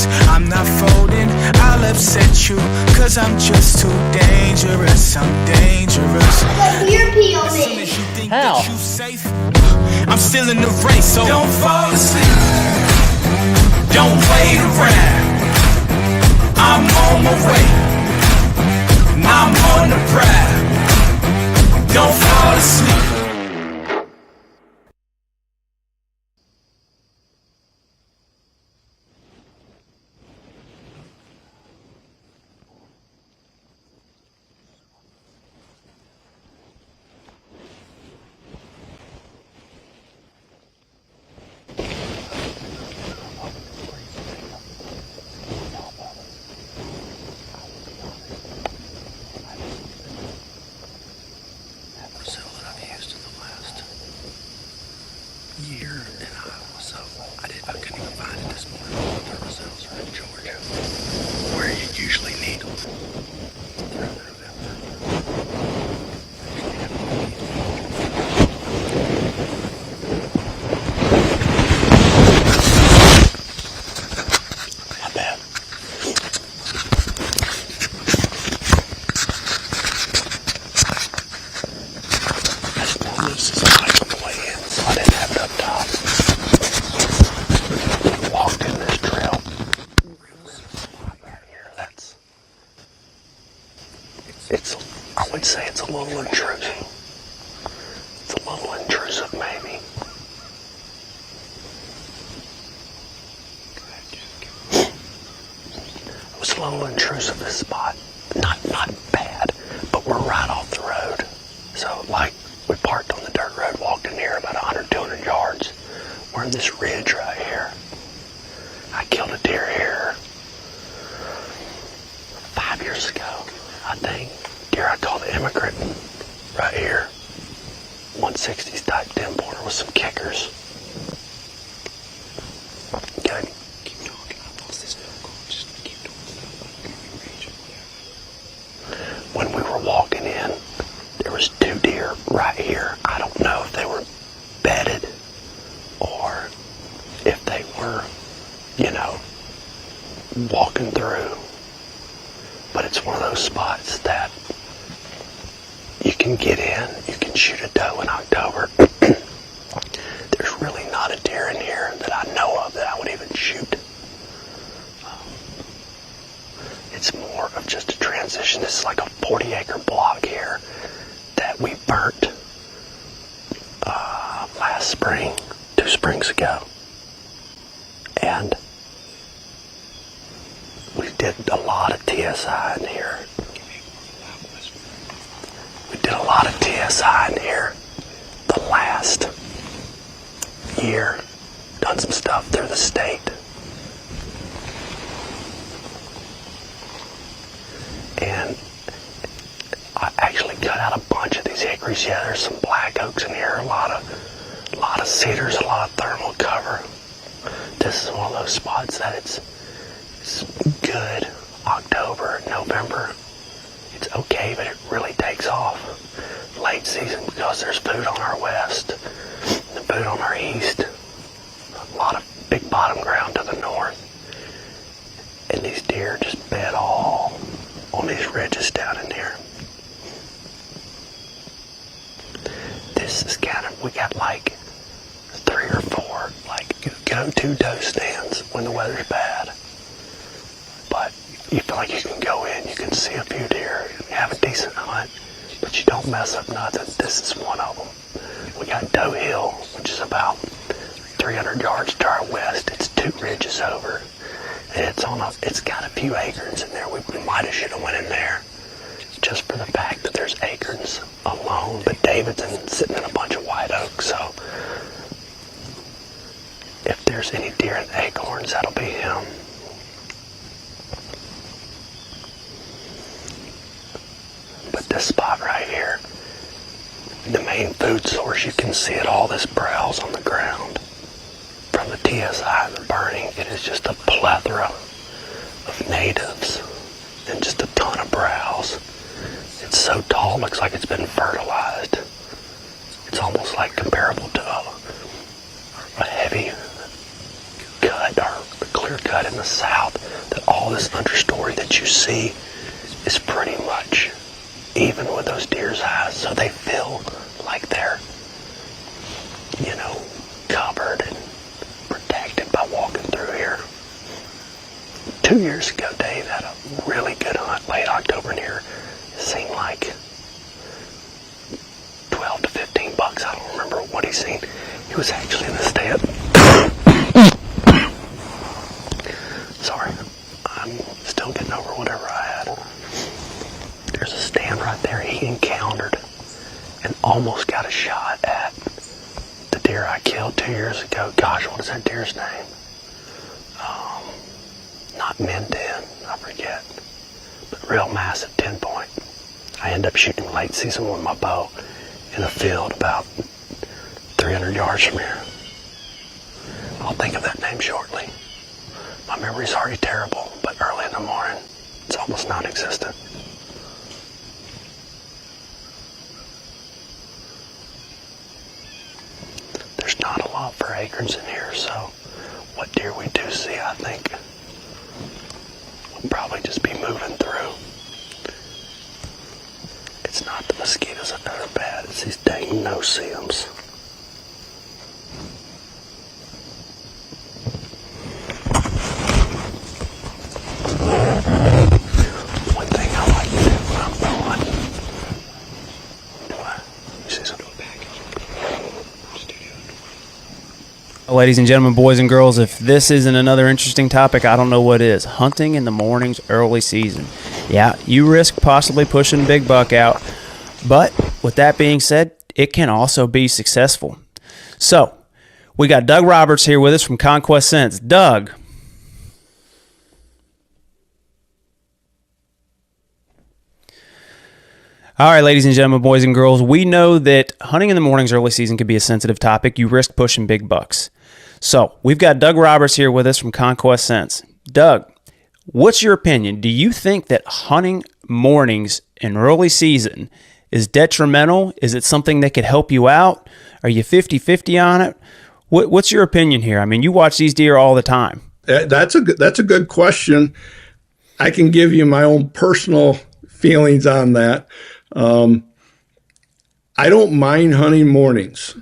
dangerous. I'm not folding, I'll upset you, cause I'm just too dangerous. I'm dangerous. As soon as you think that you safe, I'm still in the race, so don't fall asleep. Don't wait around. I'm on my way. I'm on the prowl. Don't fall asleep. Year in Iowa, so I couldn't even find it this morning. The results are in Georgia, where you usually need them. Not bad. I just want to lose this mic on the way in, so I didn't have it up top. Walked in this trail. Right here, I would say it's a little intrusive. It's a little intrusive, maybe. It was a little intrusive, this spot. Not bad, but we're right off the road. So, we parked on the dirt road, walked in here about 100, 200 yards. We're in this ridge right here. I killed a deer here 5 years ago, I think. Deer I call the immigrant right here. 160s type 10-pointer with some kickers. Okay. Keep talking. I lost this phone call. Just keep talking. When we were walking in, there was 2 deer right here. I don't know if they were bedded or if they were, walking through. But it's one of those spots that you can get in, you can shoot a doe in October. There's really not a deer in here that I know of that I would even shoot. It's more of just a transition. This is like a 40-acre block here that we burnt last spring, 2 springs ago. And we did a lot of TSI in here. We did a lot of TSI in here the last year. Done some stuff through the state. And I actually cut out a bunch of these hickories. Yeah, there's some black oaks in here, a lot of cedars, a lot of thermal cover. This is one of those spots that it's good. October, November, it's okay, but it really takes off late season because there's food on our west and food on our east. A lot of big bottom ground to the north. And these deer just bed all on these ridges down in here. This is we got 3 or 4 go-to doe stands when the weather's bad. But you feel like you can go in, you can see a few deer, you have a decent hunt, but you don't mess up nothing. This is one of them. We got Doe Hill, which is about 300 yards to our west. It's 2 ridges over, and it's got a few acorns in there. We might have should have went in there just for the fact that there's acorns alone. But David's sitting in a bunch of white oaks, so if there's any deer in acorns, that'll be him. But this spot right here, the main food source, you can see it, all this browse on the ground. From the TSI and the burning, it is just a plethora of natives and just a ton of browse. It's so tall, looks like it's been fertilized. It's almost comparable to a heavy cut or clear clear cut in the south that all this understory that you see is pretty much even with those deer's eyes. So they feel like they're, covered and protected by walking through here. 2 years ago, Dave had a really good hunt late October near. It seemed like 12 to 15 bucks. I don't remember what he seen. He was actually in the stand. Sorry, I'm still getting over whatever I had. There's a stand right there he encountered and almost got a shot at the deer I killed 2 years ago. Gosh, what is that deer's name? Not Minden, I forget. But real massive 10-point. I end up shooting late season with my bow in a field about 300 yards from here. I'll think of that name shortly. My memory's already terrible, but early in the morning, it's almost non-existent. There's not a lot for acres in here, so what deer we do see, I think, we'll probably just be moving through. It's not the mosquitoes that are bad, it's these dang no-see-ums. One thing I like to do when I'm going, Ladies and gentlemen, boys and girls, if this isn't another interesting topic, I don't know what is. Hunting in the mornings, early season. Yeah, you risk possibly pushing big buck out, but with that being said, it can also be successful. So, we got Doug Roberts here with us from Conquest Scents. Doug. All right, ladies and gentlemen, boys and girls, we know that hunting in the mornings, early season can be a sensitive topic. You risk pushing big bucks. So we've got Doug Roberts here with us from Conquest Scents. Doug, what's your opinion? Do you think that hunting mornings in early season is detrimental? Is it something that could help you out? Are you 50-50 on it? What's your opinion here? I mean, you watch these deer all the time. That's a good question. I can give you my own personal feelings on that. I don't mind hunting mornings,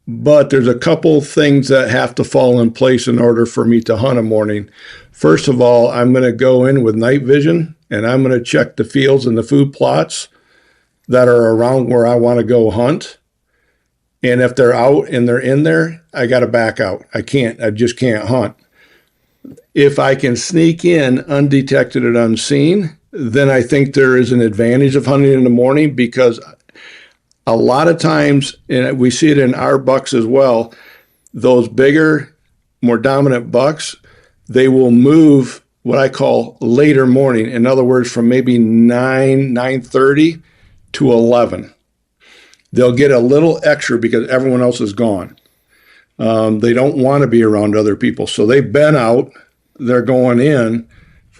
but there's a couple things that have to fall in place in order for me to hunt a morning. First of all, I'm going to go in with night vision, and I'm going to check the fields and the food plots that are around where I want to go hunt. And if they're out and they're in there, I got to back out. I just can't hunt. If I can sneak in undetected and unseen, then I think there is an advantage of hunting in the morning, because a lot of times, and we see it in our bucks as well, those bigger, more dominant bucks, they will move what I call later morning. In other words, from maybe 9:30 to 11. They'll get a little extra because everyone else is gone. They don't want to be around other people. So they've been out, they're going in,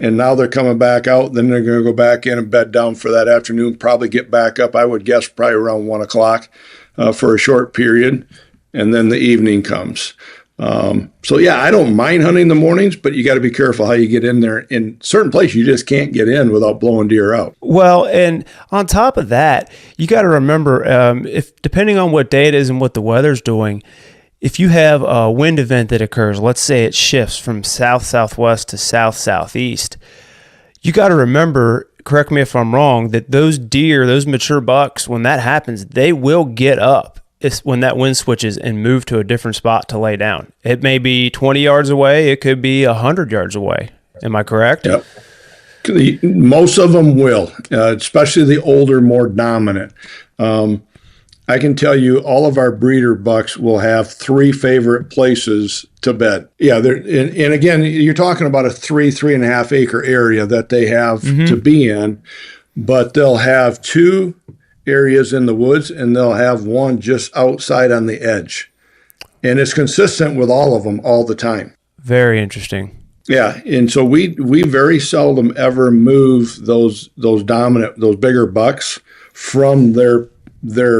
and now they're coming back out. Then they're going to go back in and bed down for that afternoon, probably get back up, I would guess, probably around 1 o'clock for a short period. And then the evening comes. So, yeah, I don't mind hunting in the mornings, but you got to be careful how you get in there. In certain places, you just can't get in without blowing deer out. Well, and on top of that, you got to remember, if depending on what day it is and what the weather's doing, if you have a wind event that occurs, let's say it shifts from south-southwest to south-southeast, you got to remember, correct me if I'm wrong, that those deer, those mature bucks, when that happens, they will get up when that wind switches and move to a different spot to lay down. It may be 20 yards away. It could be 100 yards away. Am I correct? Yep. Most of them will, especially the older, more dominant. I can tell you all of our breeder bucks will have 3 favorite places to bed. Yeah, and again, you're talking about a 3.5 acre area that they have to be in, but they'll have 2 areas in the woods and they'll have 1 just outside on the edge. And it's consistent with all of them all the time. Very interesting. Yeah, and so we very seldom ever move those dominant, those bigger bucks from their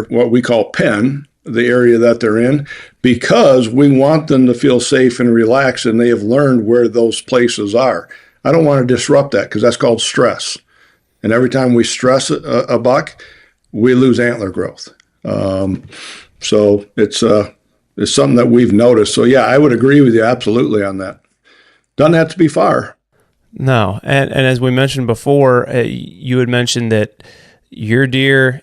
what we call pen the area that they're in, because we want them to feel safe and relaxed, and they have learned where those places are. I don't want to disrupt that, because that's called stress. And every time we stress a buck, we lose antler growth. So it's something that we've noticed. So yeah, I would agree with you absolutely on that. Doesn't have to be far. No, and as we mentioned before, you had mentioned that your deer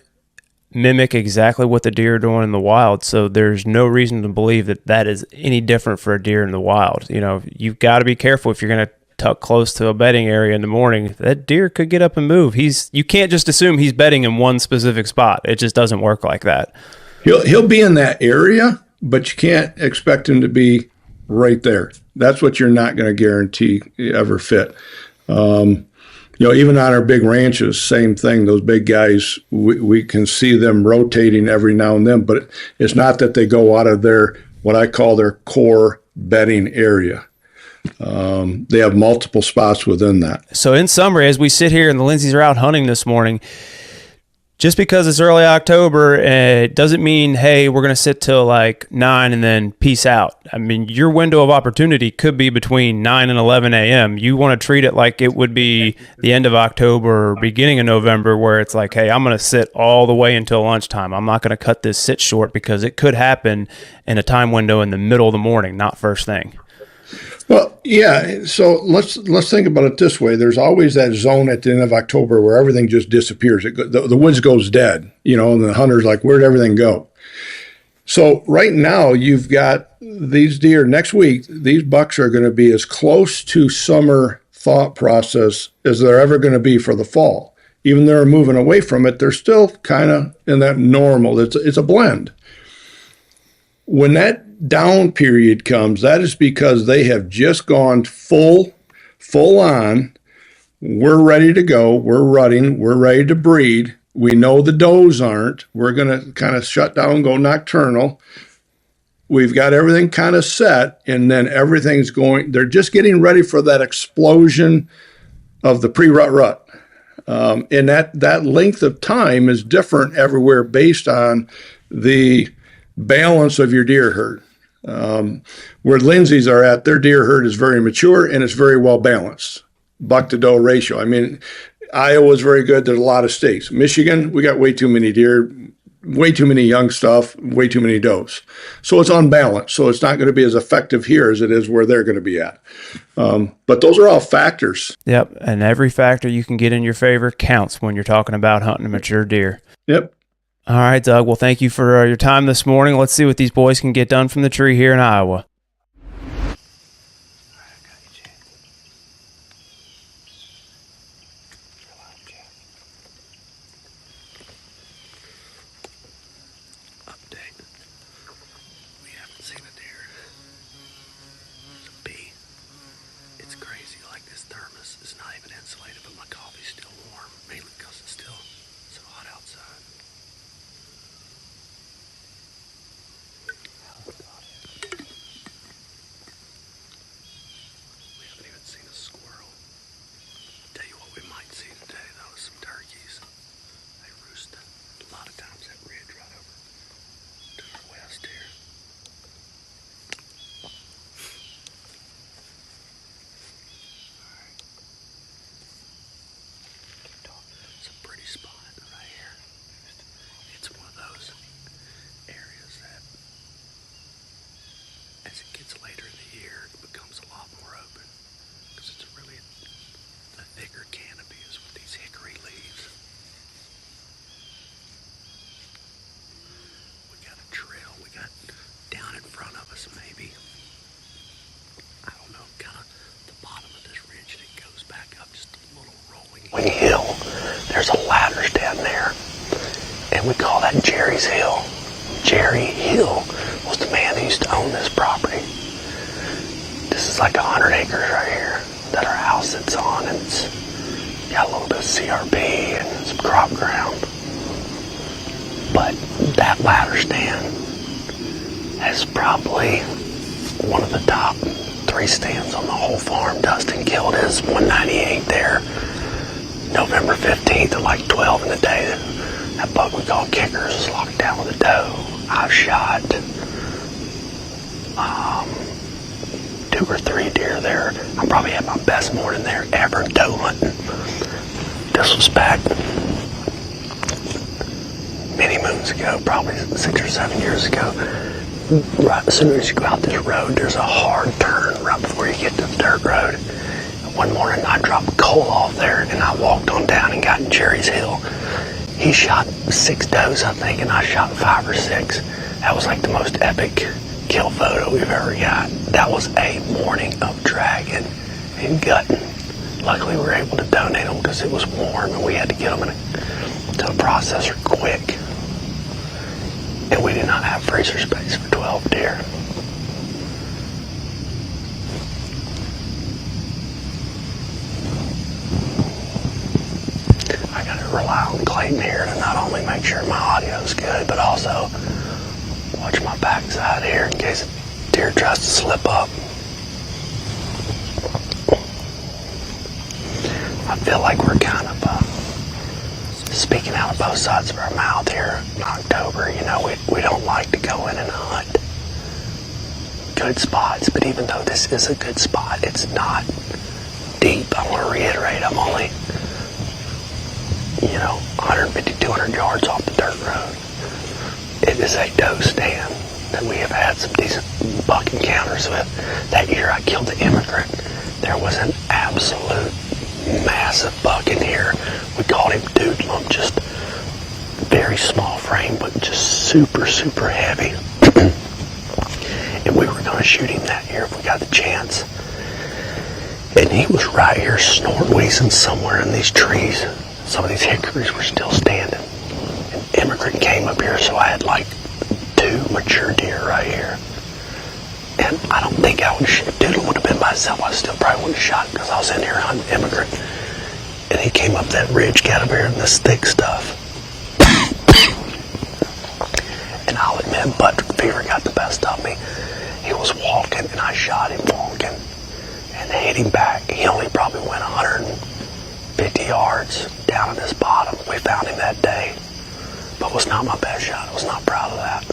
mimic exactly what the deer are doing in the wild, so there's no reason to believe that that is any different for a deer in the wild. You know, you've got to be careful if you're going to tuck close to a bedding area in the morning. That deer could get up and move. You can't just assume he's bedding in one specific spot. It just doesn't work like that. He'll be in that area, but you can't expect him to be right there. That's what you're not going to guarantee ever fit. Even on our big ranches, same thing. Those big guys, we can see them rotating every now and then, but it's not that they go out of their, what I call their core bedding area. They have multiple spots within that. So in summary, as we sit here and the Lindseys are out hunting this morning, just because it's early October, it doesn't mean, hey, we're going to sit till like 9 and then peace out. I mean, your window of opportunity could be between 9 and 11 a.m. You want to treat it like it would be the end of October or beginning of November, where it's like, hey, I'm going to sit all the way until lunchtime. I'm not going to cut this sit short, because it could happen in a time window in the middle of the morning, not first thing. Well, yeah. So let's think about it this way. There's always that zone at the end of October where everything just disappears. The woods goes dead, and the hunter's like, where'd everything go? So right now you've got these deer. Next week, these bucks are going to be as close to summer thought process as they're ever going to be for the fall. Even though they're moving away from it, they're still kind of in that normal. It's a blend. When that down period comes, that is because they have just gone full on. We're ready to go. We're rutting. We're ready to breed. We know the does aren't. We're going to kind of shut down and go nocturnal. We've got everything kind of set, and then everything's going. They're just getting ready for that explosion of the pre-rut. And that length of time is different everywhere based on the balance of your deer herd. Where Lindsey's are at, their deer herd is very mature and it's very well balanced, buck to doe ratio. I mean, Iowa's very good. There's a lot of states. Michigan, we got way too many deer, way too many young stuff, way too many does. So it's unbalanced. So it's not going to be as effective here as it is where they're going to be at. But those are all factors. Yep. And every factor you can get in your favor counts when you're talking about hunting a mature deer. Yep. All right, Doug. Well, thank you for your time this morning. Let's see what these boys can get done from the tree here in Iowa. Update. We haven't seen a deer. There's a bee. It's crazy. Like, this thermos is not even insulated, but my coffee's still warm, mainly because it's still so hot outside. We haven't even seen a squirrel. Tell you what we might see today, though, is some turkeys. They roost a lot of times that ridge right over to the west here. It's a pretty spot right here. It's one of those areas that, as it gets later in the year, it becomes a lot more open, because it's really a thicker canopy is with these hickory leaves. We got a trail. We got down in front of us, maybe, I don't know, kind of the bottom of this ridge, and it goes back up just a little rolling hill. There's a ladders down there, and we call that Jerry's Hill. Jerry Hill was the man who used to own this property. This is like 100 acres right here that our house sits on, and it's got a little bit of CRP and some crop ground. But that ladder stand is probably one of the top 3 stands on the whole farm. Dustin killed his 198 there November 15th at like 12 in the day. That buck we call Kickers was locked down with a doe. I've shot 2 or 3 deer there. I probably had my best morning there ever doe hunting. This was back many moons ago, probably 6 or 7 years ago. Right as soon as you go out this road, there's a hard turn right before you get to the dirt road. One morning I dropped Cole off there and I walked on down and got in Jerry's Hill. He shot 6 does, I think, and I shot 5 or 6. That was like the most epic kill photo we've ever got. That was a morning of dragging and gutting. Luckily we were able to donate them because it was warm and we had to get them to a processor quick. And we did not have freezer space for 12 deer. I gotta rely on Clayton here to not only make sure my audio is good, but also watch my backside here in case a deer tries to slip up. I feel like we're kind of speaking out of both sides of our mouth here in October. You know, we don't like to go in and hunt good spots, but even though this is a good spot, it's not deep. I want to reiterate, I'm only, 150, 200 yards off the dirt road. It is a doe stand that we have had some decent buck encounters with. That year I killed the immigrant. There was an absolute massive buck in here. We called him Doodlum, just very small frame, but just super, super heavy. And we were going to shoot him that year if we got the chance. And he was right here snorting, wheezing somewhere in these trees. Some of these hickories were still standing. An immigrant came up here, so I had like 2 mature deer right here. And I don't think I would have shot. If Doodle would have been by himself, I still probably wouldn't have shot him because I was in here hunting immigrant. And he came up that ridge, got up here in this thick stuff. And I'll admit, butt fever got the best of me. He was walking, and I shot him walking and hit him back. He only probably went 150 yards down at this bottom. We found him that day, but it was not my best shot. I was not proud of that.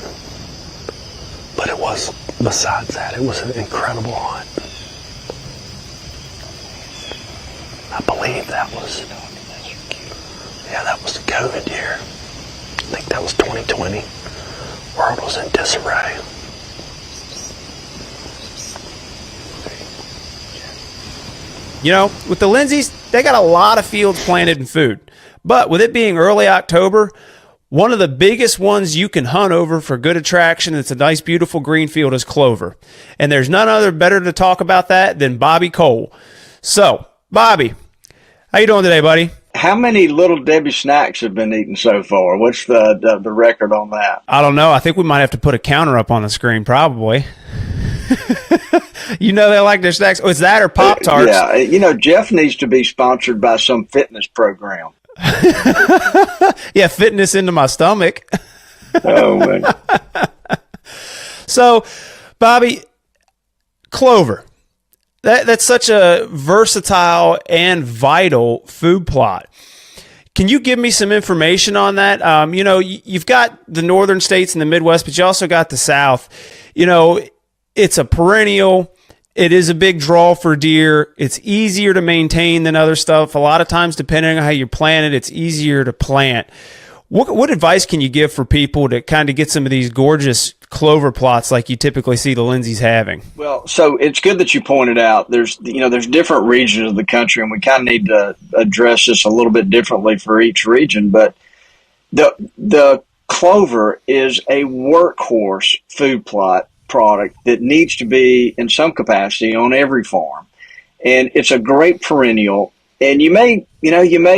But it was, besides that, it was an incredible hunt. I believe that was the COVID year. I think that was 2020. World was in disarray. With the Lindseys, they got a lot of fields planted in food. But with it being early October, one of the biggest ones you can hunt over for good attraction, it's a nice, beautiful green field, is clover. And there's none other better to talk about that than Bobby Cole. So, Bobby, how you doing today, buddy? How many Little Debbie snacks have been eaten so far? What's the record on that? I don't know. I think we might have to put a counter up on the screen, probably. They like their snacks. Oh, it's that or Pop-Tarts. Yeah, Jeff needs to be sponsored by some fitness program. Yeah, fitness into my stomach. Oh, man. So, Bobby, clover. That's such a versatile and vital food plot. Can you give me some information on that? You've got the northern states and the Midwest, but you also got the South. It's a perennial. It is a big draw for deer. It's easier to maintain than other stuff. A lot of times, depending on how you plant it, it's easier to plant. What advice can you give for people to kind of get some of these gorgeous clover plots like you typically see the Lindseys having? Well, so it's good that you pointed out there's different regions of the country, and we kind of need to address this a little bit differently for each region. But the clover is a workhorse food plot product that needs to be in some capacity on every farm, and it's a great perennial. And you may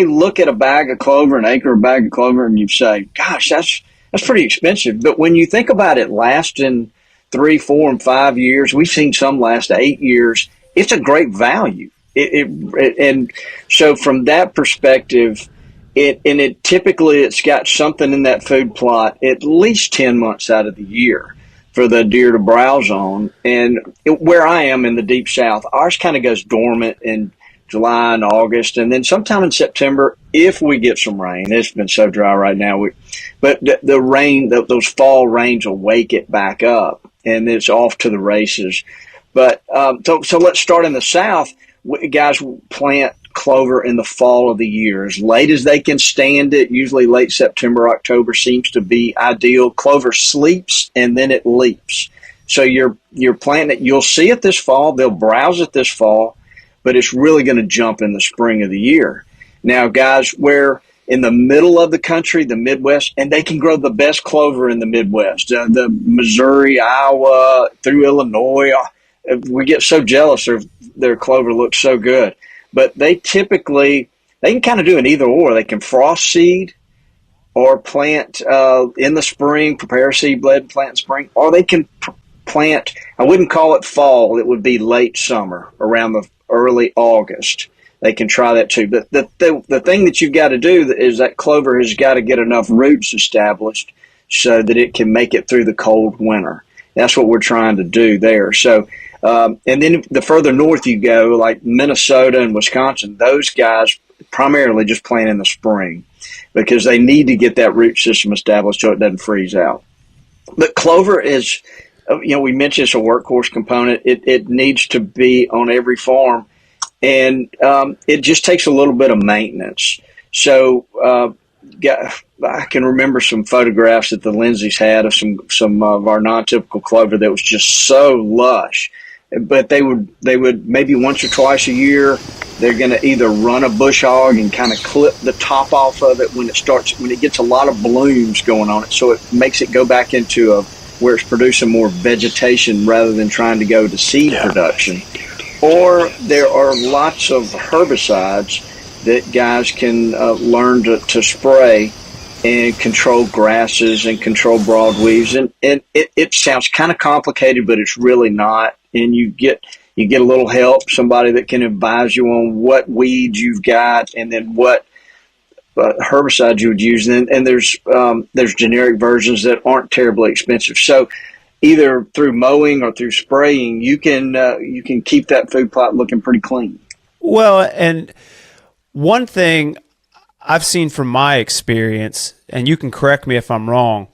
look at a bag of clover, an acre of bag of clover, and you say, gosh, that's pretty expensive. But when you think about it lasting 3, 4, and 5 years, we've seen some last 8 years, it's a great value. And so from that perspective, it's got something in that food plot at least 10 months out of the year for the deer to browse on. And where I am in the deep South, ours kind of goes dormant in July and August, and then sometime in September, if we get some rain. It's been so dry right now. But the rain, those fall rains will wake it back up, and it's off to the races. But so let's start in the south. Guys plant clover in the fall of the year, as late as they can stand it. Usually late September, October seems to be ideal. Clover sleeps and then it leaps. So you're planting it. You'll see it this fall. They'll browse it this fall, but it's really going to jump in the spring of the year. Now, guys, where in the middle of the country, the Midwest, and they can grow the best clover in the Midwest, the Missouri, Iowa, through Illinois. We get so jealous their clover looks so good. But they can kind of do an either or. They can frost seed or plant in the spring, prepare a seed bed and plant in spring, or they can plant, I wouldn't call it fall, it would be late summer, around the early August. They can try that too. But the thing that you've got to do is that clover has got to get enough roots established so that it can make it through the cold winter. That's what we're trying to do there. So, and then the further north you go, like Minnesota and Wisconsin, those guys primarily just plant in the spring because they need to get that root system established so it doesn't freeze out. But clover is, we mentioned it's a workhorse component. It needs to be on every farm, and it just takes a little bit of maintenance. So I can remember some photographs that the Lindseys had of some of our non-typical clover that was just so lush. But they would maybe once or twice a year, they're going to either run a bush hog and kind of clip the top off of it when it gets a lot of blooms going on it, so it makes it go back into where it's producing more vegetation rather than trying to go to seed production. Or there are lots of herbicides that guys can learn to spray and control grasses and control broadweeds. And it sounds kind of complicated, but it's really not. And you get a little help, somebody that can advise you on what weeds you've got and then what herbicides you would use. And there's generic versions that aren't terribly expensive. So either through mowing or through spraying, you can keep that food plot looking pretty clean. Well, and one thing I've seen from my experience, and you can correct me if I'm wrong,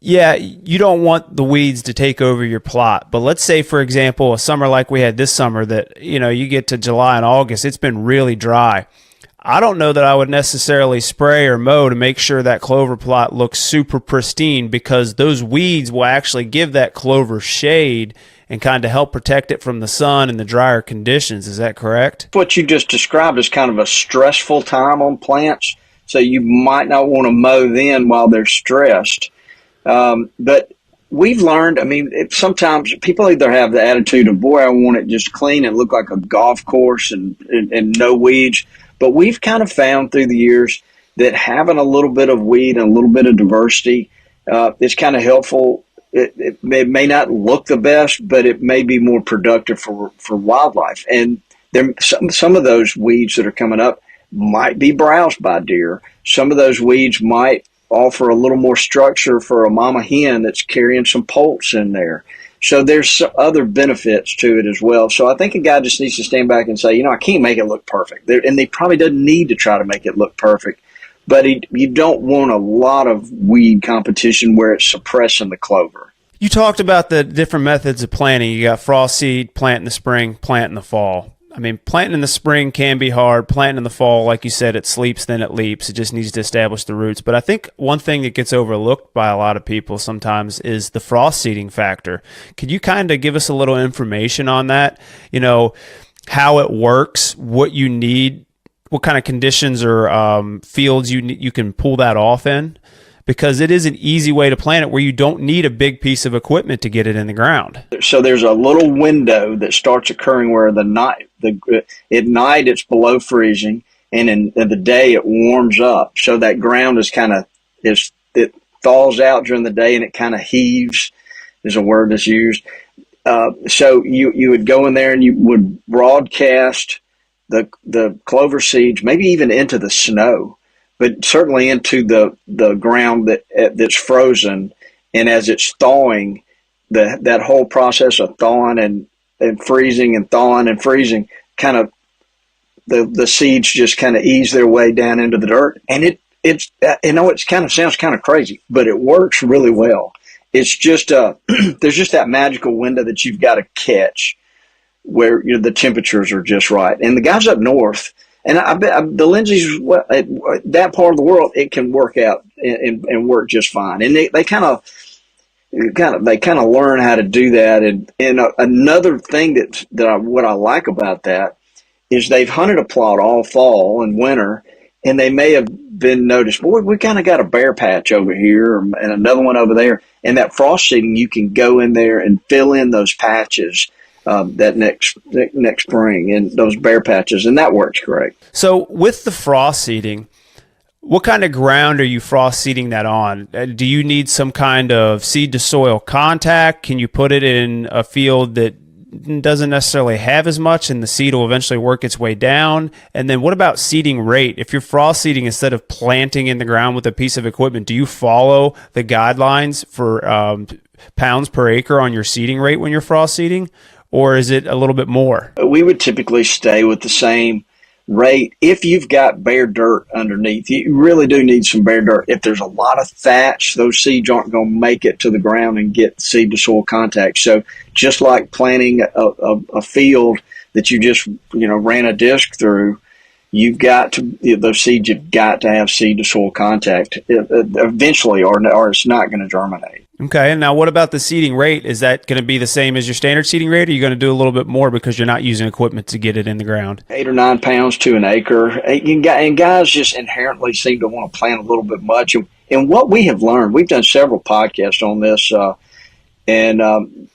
yeah, you don't want the weeds to take over your plot. But let's say, for example, a summer like we had this summer that, you get to July and August, it's been really dry. I don't know that I would necessarily spray or mow to make sure that clover plot looks super pristine, because those weeds will actually give that clover shade and kind of help protect it from the sun and the drier conditions. Is that correct? What you just described is kind of a stressful time on plants, so you might not want to mow then while they're stressed. But we've learned, sometimes people either have the attitude of, boy, I want it just clean and look like a golf course and no weeds. But we've kind of found through the years that having a little bit of weed and a little bit of diversity is kind of helpful. It may not look the best, but it may be more productive for wildlife. And there, some of those weeds that are coming up might be browsed by deer. Some of those weeds might offer a little more structure for a mama hen that's carrying some poults in there. So there's some other benefits to it as well. So I think a guy just needs to stand back and say, I can't make it look perfect. And they probably doesn't need to try to make it look perfect. But you don't want a lot of weed competition where it's suppressing the clover. You talked about the different methods of planting. You got frost seed, plant in the spring, plant in the fall. Planting in the spring can be hard. Planting in the fall, like you said, it sleeps, then it leaps. It just needs to establish the roots. But I think one thing that gets overlooked by a lot of people sometimes is the frost seeding factor. Could you kind of give us a little information on that? How it works, what you need, what kind of conditions or fields you can pull that off in? Because it is an easy way to plant it where you don't need a big piece of equipment to get it in the ground. So there's a little window that starts occurring where at night it's below freezing, and in the day it warms up. So that ground it thaws out during the day and it kind of heaves, is a word that's used. So you would go in there and you would broadcast the clover seeds, maybe even into the snow, but certainly into the ground that's frozen. And as it's thawing, that whole process of thawing and freezing and thawing and freezing kind of the seeds just kind of ease their way down into the dirt. And it's it kind of sounds kind of crazy, but it works really well. It's just there's just that magical window that you've got to catch where the temperatures are just right. And the guys up north, and I bet the Lindseys, that part of the world, it can work out and work just fine. And they kind of learn how to do that. And another thing what I like about that is they've hunted a plot all fall and winter, and they may have been noticed, boy, we kind of got a bare patch over here and another one over there. And that frost seeding, you can go in there and fill in those patches that next spring, and those bare patches, and that works great. So with the frost seeding, what kind of ground are you frost seeding that on? Do you need some kind of seed to soil contact? Can you put it in a field that doesn't necessarily have as much and the seed will eventually work its way down? And then what about seeding rate? If you're frost seeding instead of planting in the ground with a piece of equipment, do you follow the guidelines for pounds per acre on your seeding rate when you're frost seeding? Or is it a little bit more? We would typically stay with the same rate. If you've got bare dirt underneath, you really do need some bare dirt. If there's a lot of thatch, those seeds aren't going to make it to the ground and get seed to soil contact. So just like planting a field that you just ran a disc through, you've got to, those seeds, you've got to have seed to soil contact eventually, or it's not going to germinate. Okay, and now what about the seeding rate? Is that going to be the same as your standard seeding rate, or are you going to do a little bit more because you're not using equipment to get it in the ground? 8 or 9 pounds to an acre. And guys just inherently seem to want to plant a little bit much. And what we have learned, we've done several podcasts on this, and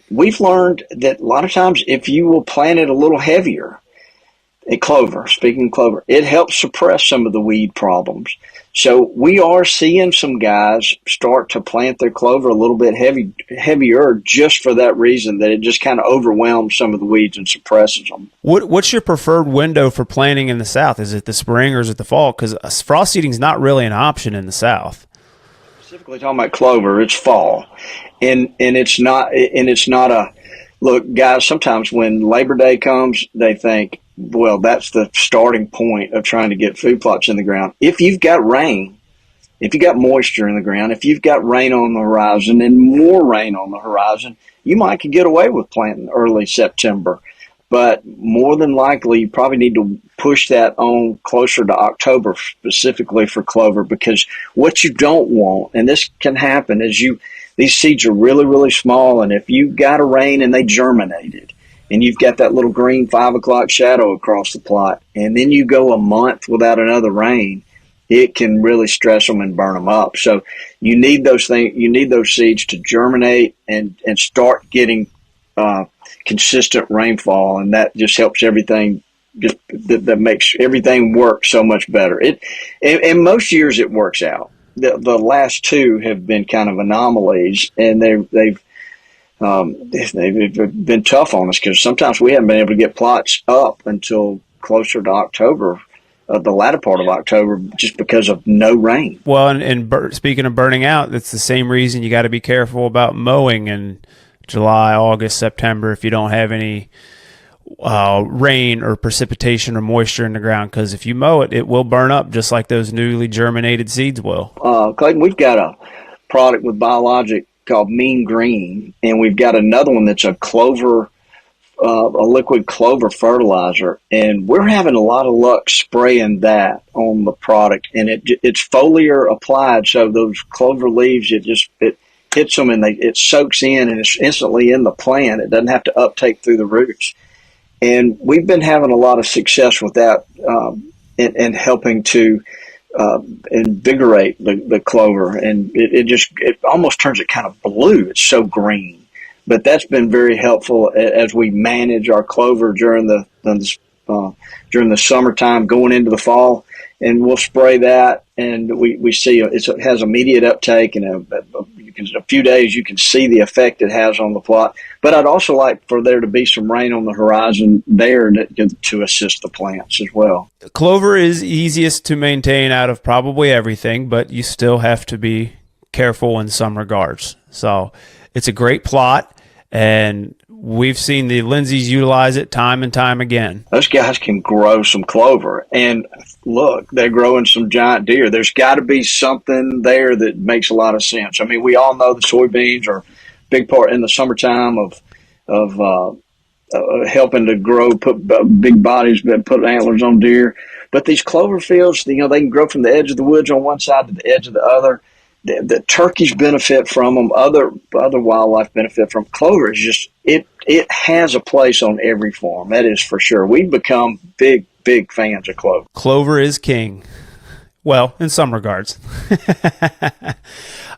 we've learned that a lot of times if you will plant it a little heavier, speaking of clover, it helps suppress some of the weed problems. So we are seeing some guys start to plant their clover a little bit heavier just for that reason, that it just kind of overwhelms some of the weeds and suppresses them. What's your preferred window for planting in the South? Is it the spring or is it the fall? Because frost seeding is not really an option in the South. Specifically talking about clover, it's fall. And it's not a, look, guys, sometimes when Labor Day comes, they think, well, that's the starting point of trying to get food plots in the ground. If you've got rain, if you've got moisture in the ground, if you've got rain on the horizon and more rain on the horizon, you might could get away with planting early September. But more than likely, you probably need to push that on closer to October, specifically for clover, because what you don't want, and this can happen, is these seeds are really, really small, and if you got a rain and they germinated, and you've got that little green 5 o'clock shadow across the plot, and then you go a month without another rain, it can really stress them and burn them up. So you need those things. You need those seeds to germinate and start getting consistent rainfall, and that just helps everything. That makes everything work so much better. And most years it works out. The last 2 have been kind of anomalies, and they've been tough on us because sometimes we haven't been able to get plots up until closer to October, the latter part of October, just because of no rain. Well, and speaking of burning out, that's the same reason you got to be careful about mowing in July, August, September if you don't have any rain or precipitation or moisture in the ground, because if you mow it, it will burn up just like those newly germinated seeds will. Clayton, we've got a product with Biologic called Mean Green, and we've got another one that's a liquid clover fertilizer, and we're having a lot of luck spraying that on the product, and it's foliar applied, so those clover leaves, it hits them and it soaks in, and it's instantly in the plant. It doesn't have to uptake through the roots, and we've been having a lot of success with that in helping to invigorate the clover, and it almost turns it kind of blue. It's so green, but that's been very helpful as we manage our clover during the summertime going into the fall, and we'll spray that, and we see it has immediate uptake, and a few days you can see the effect it has on the plot. But I'd also like for there to be some rain on the horizon there to assist the plants as well. Clover is easiest to maintain out of probably everything, but you still have to be careful in some regards. So it's a great plot, and we've seen the Lindseys utilize it time and time again. Those guys can grow some clover. And look, they're growing some giant deer. There's got to be something there that makes a lot of sense. I mean, we all know the soybeans are a big part in the summertime of helping to grow, put big bodies, put antlers on deer. But these clover fields, they can grow from the edge of the woods on one side to the edge of the other. The turkeys benefit from them. Other wildlife benefit from clover. Is just it has a place on every farm. That is for sure. We've become big fans of clover. Clover is king. Well, in some regards. All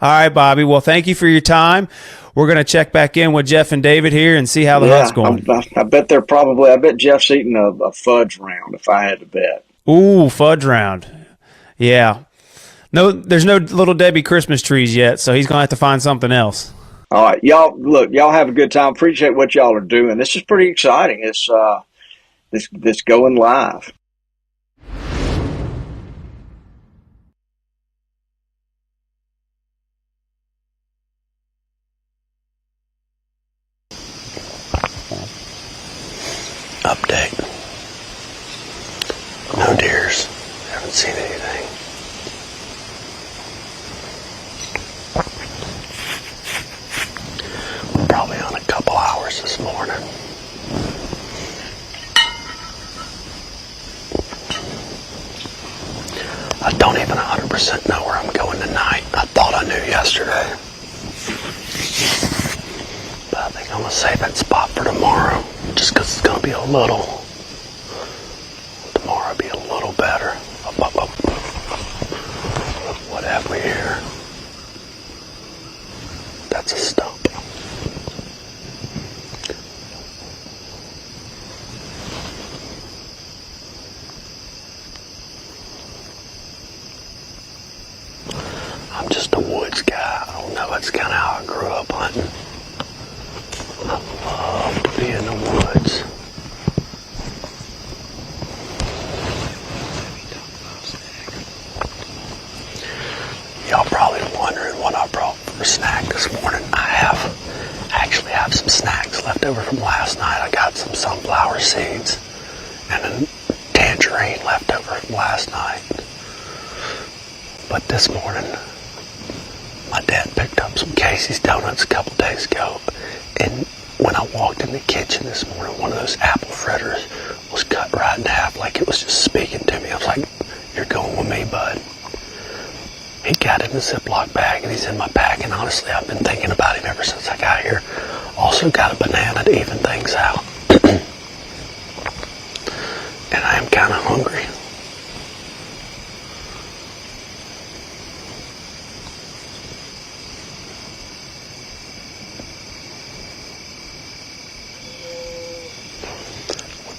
right, Bobby. Well, thank you for your time. We're going to check back in with Jeff and David here and see how the hunt's going. I bet I bet Jeff's eating a fudge round if I had to bet. Ooh, fudge round. Yeah. No, there's no Little Debbie Christmas trees yet, so he's going to have to find something else. All right, y'all have a good time. Appreciate what y'all are doing. This is pretty exciting. It's this going live. Update. No deers. Haven't seen anything. We're probably on a couple hours this morning. I don't even 100% know where I'm going tonight. I thought I knew yesterday. But I think I'm going to save that spot for tomorrow. Just because it's going to be a little. Tomorrow will be a little better. What have we here? That's a stump. I'm just a woods guy. I don't know. That's kind of how I grew up hunting. I love to be in the woods. Y'all probably wondering what I brought for snack this morning. I actually have some snacks left over from last night. I got some sunflower seeds and a tangerine left over from last night. But this morning, my dad picked up some Casey's donuts a couple days ago, and when I walked in the kitchen this morning, one of those apple fritters was cut right in half like it was just speaking to me. I was like, "You're going with me, bud." He got in the Ziploc bag and he's in my pack, and honestly, I've been thinking about him ever since I got here. Also got a banana to even things out. And I am kind of hungry.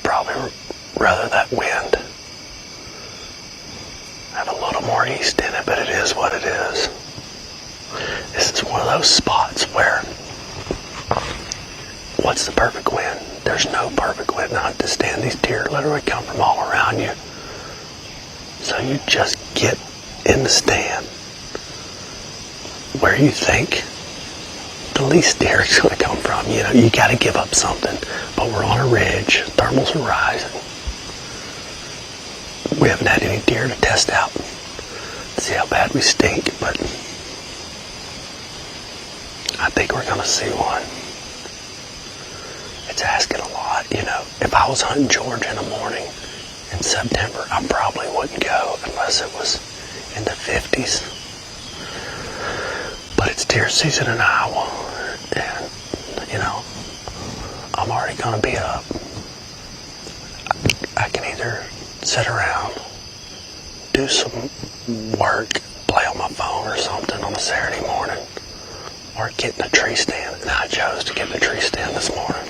Probably rather that wind have a little more east in it, but it is what it is. This is one of those spots where what's the perfect wind? There's no perfect wind not to stand. These deer literally come from all around you. So you just get in the stand where you think the least deer is going to come from. You got to give up something. But we're on a ridge. Thermals are rising. We haven't had any deer to test out. See how bad we stink, but I think we're going to see one. It's asking a lot. If I was hunting Georgia in the morning in September, I probably wouldn't go unless it was in the 50s. But it's deer season in Iowa, and I'm already going to be up. I can either sit around, do some work, play on my phone or something on a Saturday morning, or get in a tree stand. And I chose to get in a tree stand this morning.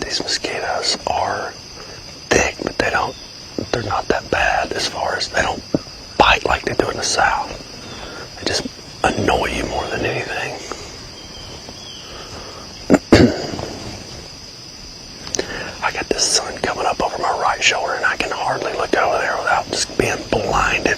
These mosquitoes are thick, but they're not that bad as far as they don't bite like they do in the South. They just annoy you more than anything. I got this sun coming up over my right shoulder, and I can hardly look over there without just being blinded.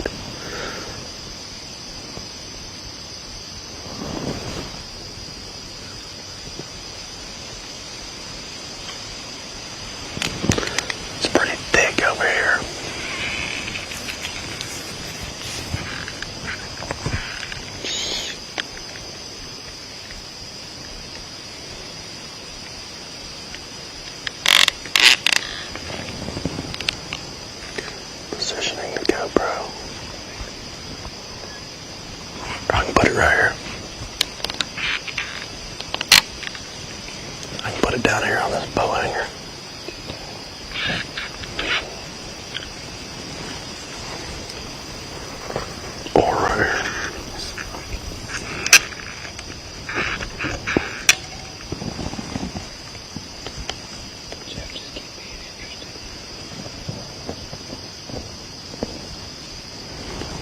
this bow hanger. Or right here.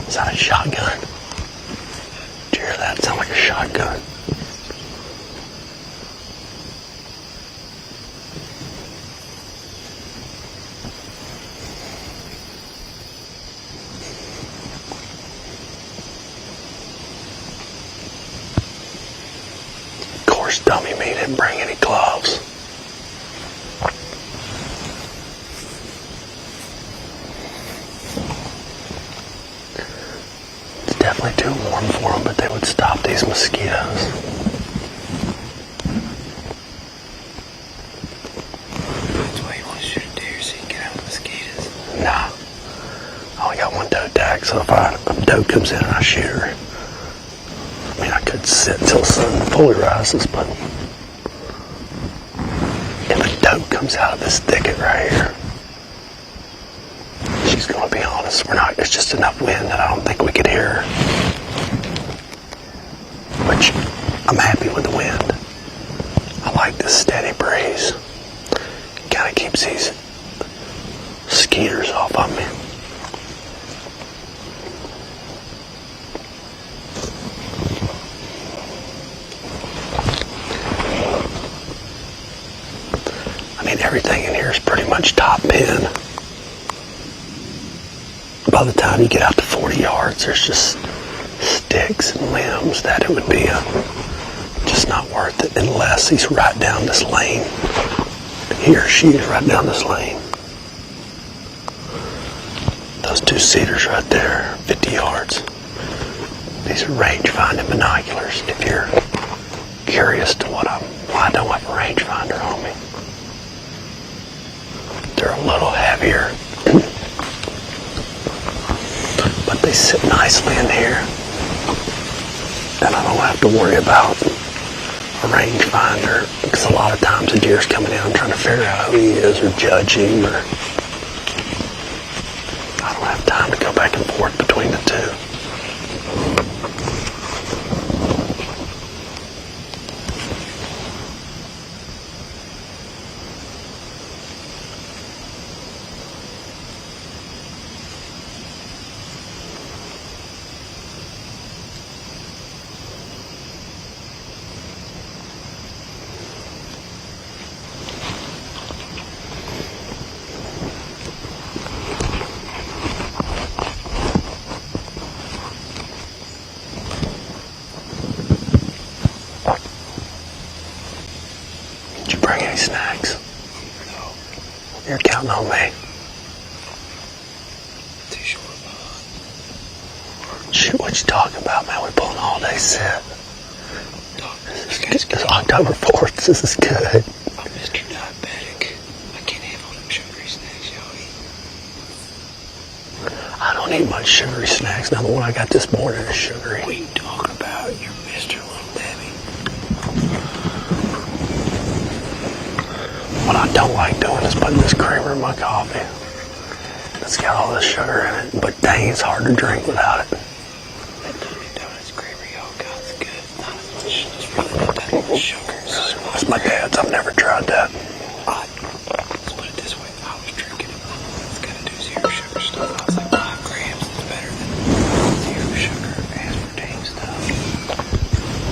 Is that a shotgun? Did you hear that? It sounded like a shotgun. Of course, dummy me didn't bring any gloves. Definitely too warm for them, but they would stop these mosquitoes. That's why you want to shoot a deer so you can get out the mosquitoes. Nah. I only got one doe tag, so if a doe comes in and I shoot her, I mean, I could sit till the sun fully rises, but if a doe comes out of this thicket right here, she's going to be honest. It's just enough wind that I don't think we could hear her. Which, I'm happy with the wind. I like this steady breeze. Kind of keeps these skeeters off of me. I mean, everything in here is pretty much top pin. By the time you get out to 40 yards, there's just sticks and limbs that it would be just not worth it unless he's right down this lane. He or she is right down this lane. Those two cedars right there, 50 yards. These are range-finding binoculars. If you're curious to why I don't have a rangefinder on me. They're a little heavier. But they sit nicely in here. And I don't have to worry about a rangefinder, because a lot of times a deer's coming in and trying to figure out who he is or judge him, or I don't have time to go back and forth between the two. Did you bring any snacks? No. You're counting on me. Too short of Shoot, what you talking about, man? We're pulling all day set. It's October 4th. This is good. I'm Mr. Diabetic. I can't have all them sugary snacks y'all eat. I don't eat much sugary snacks. Now, the one I got this morning is sugary. What are you talking about? You're Mr. Little Debbie. What I don't like doing is putting this creamer in my coffee. It's got all this sugar in it, but dang, it's hard to drink without it. Donuts, creamer, yogurt, it's good. Not as much. It's really not that much sugar. That's my dad's. I've never tried that. Let's put it this way. I was drinking it. It's gonna do zero sugar stuff. I was like 5 grams is better than zero sugar aspartame stuff.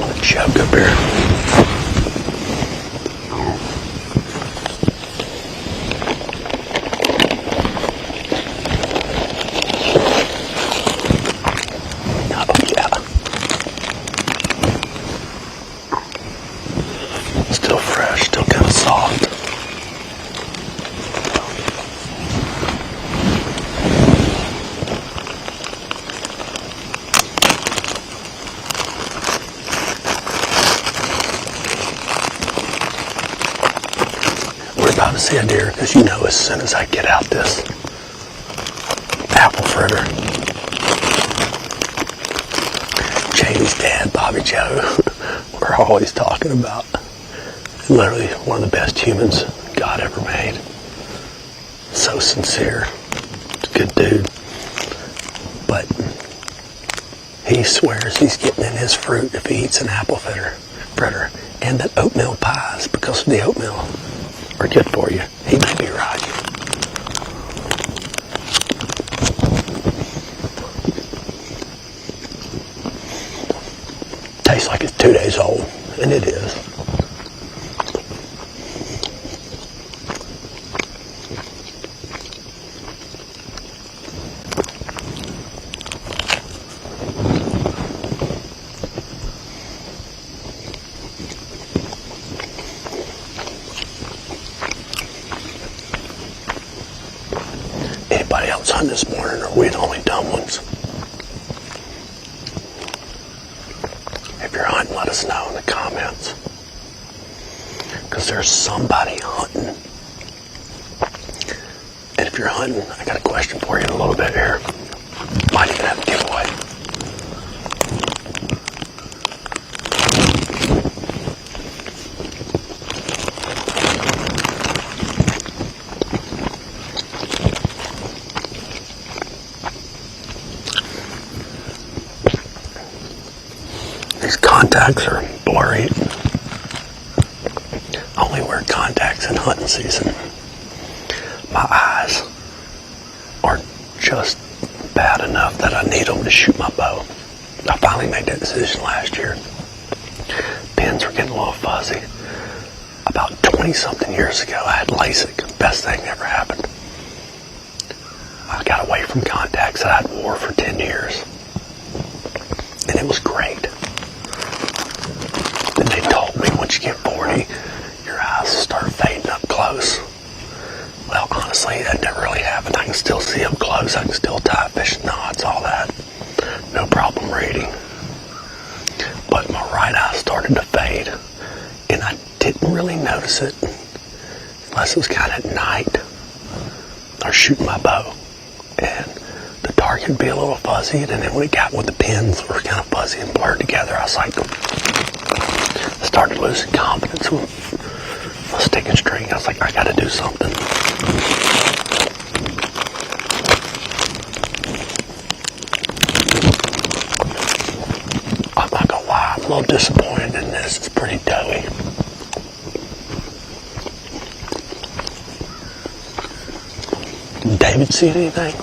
I'll chug up here. Still fresh, still kind of soft. We're about to see a deer, because you know as soon as I get out this apple fritter, Jamie's dad, Bobby Joe, we're always talking about. literally one of the best humans God ever made. So sincere. Good dude. But he swears he's getting in his fruit if he eats an apple fritter. And that oatmeal pies, because of the oatmeal, are good for you. He may be right. Tastes like it's 2 days old, and it is. Anybody else hunting this morning, or are we the only dumb ones? If you're hunting, let us know in the comments. Because there's somebody hunting. And if you're hunting, I got a question for you in a little bit here. Might even have a giveaway. These contacts are blurry. I only wear contacts in hunting season. My eyes are just bad enough that I need them to shoot my bow. I finally made that decision last year. Pins were getting a little fuzzy. About 20-something years ago, I had LASIK. Best thing ever happened. I got away from contacts that I'd wore for 10 years. And it was great. And they told me once you get 40, your eyes start fading up close. Well, honestly, that never really happened. I can still see up close. I can still tie fish knots, all that. No problem reading. But my right eye started to fade. And I didn't really notice it unless it was kind of at night. I was shooting my bow. And the target would be a little fuzzy. And then when it got with the pins were kind of fuzzy and blurred together, I was like, I started losing confidence with my stick and string. I was like, I got to do something. I'm not going to lie, I'm a little disappointed in this. It's pretty doughy. Did David see anything?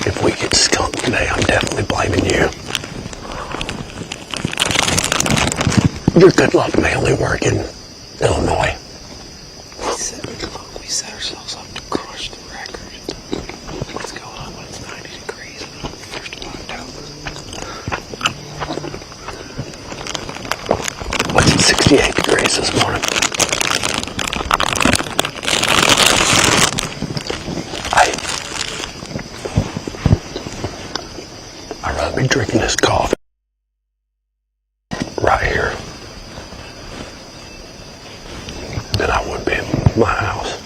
If we get skunked today, I'm definitely blaming you. You're good luck, may only work in Illinois. We set ourselves up to crush the record. Let's go on when it's 90 degrees on the 1st of October. What's it, 68 degrees this morning? I'd rather be drinking this coffee right here than I would be in my house.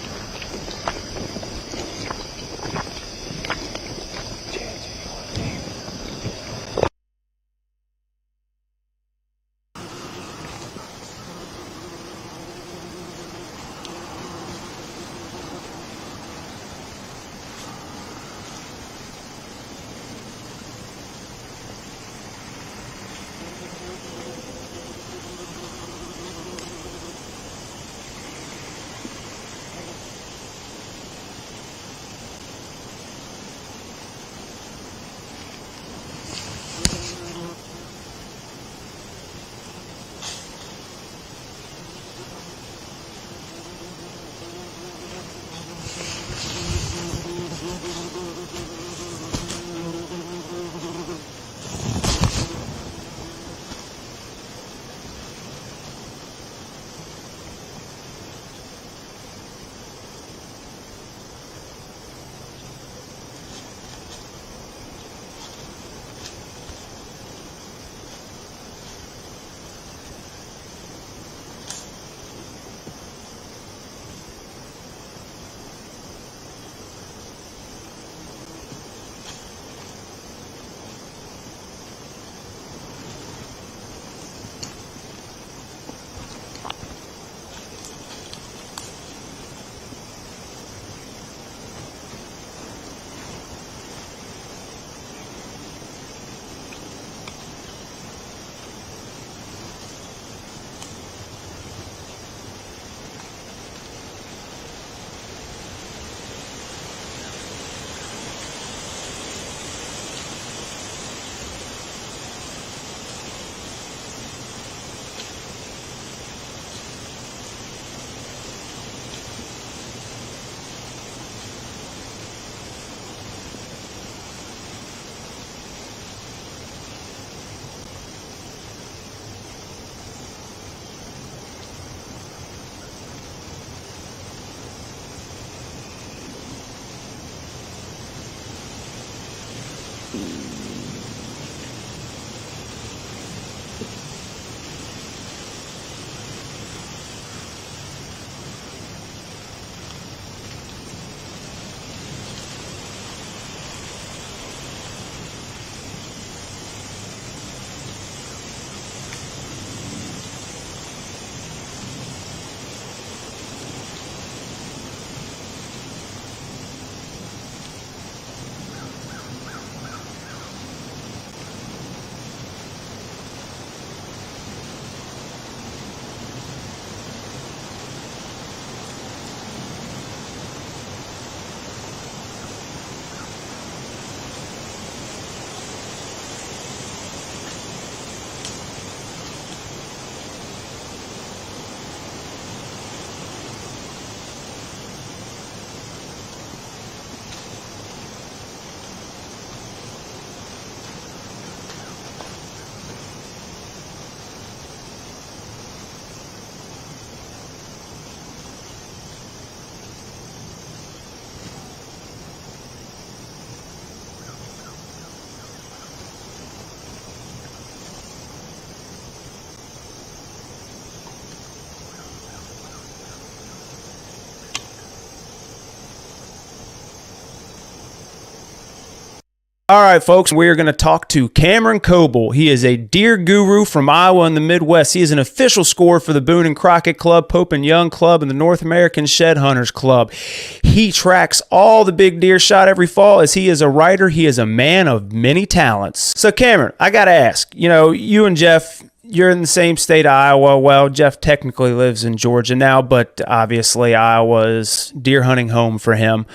All right, folks, we are going to talk to Cameron Coble. He is a deer guru from Iowa in the Midwest. He is an official scorer for the Boone and Crockett Club, Pope and Young Club, and the North American Shed Hunters Club. He tracks all the big deer shot every fall. As he is a writer, he is a man of many talents. So, Cameron, I got to ask, you and Jeff, you're in the same state of Iowa. Well, Jeff technically lives in Georgia now, but obviously Iowa's deer hunting home for him.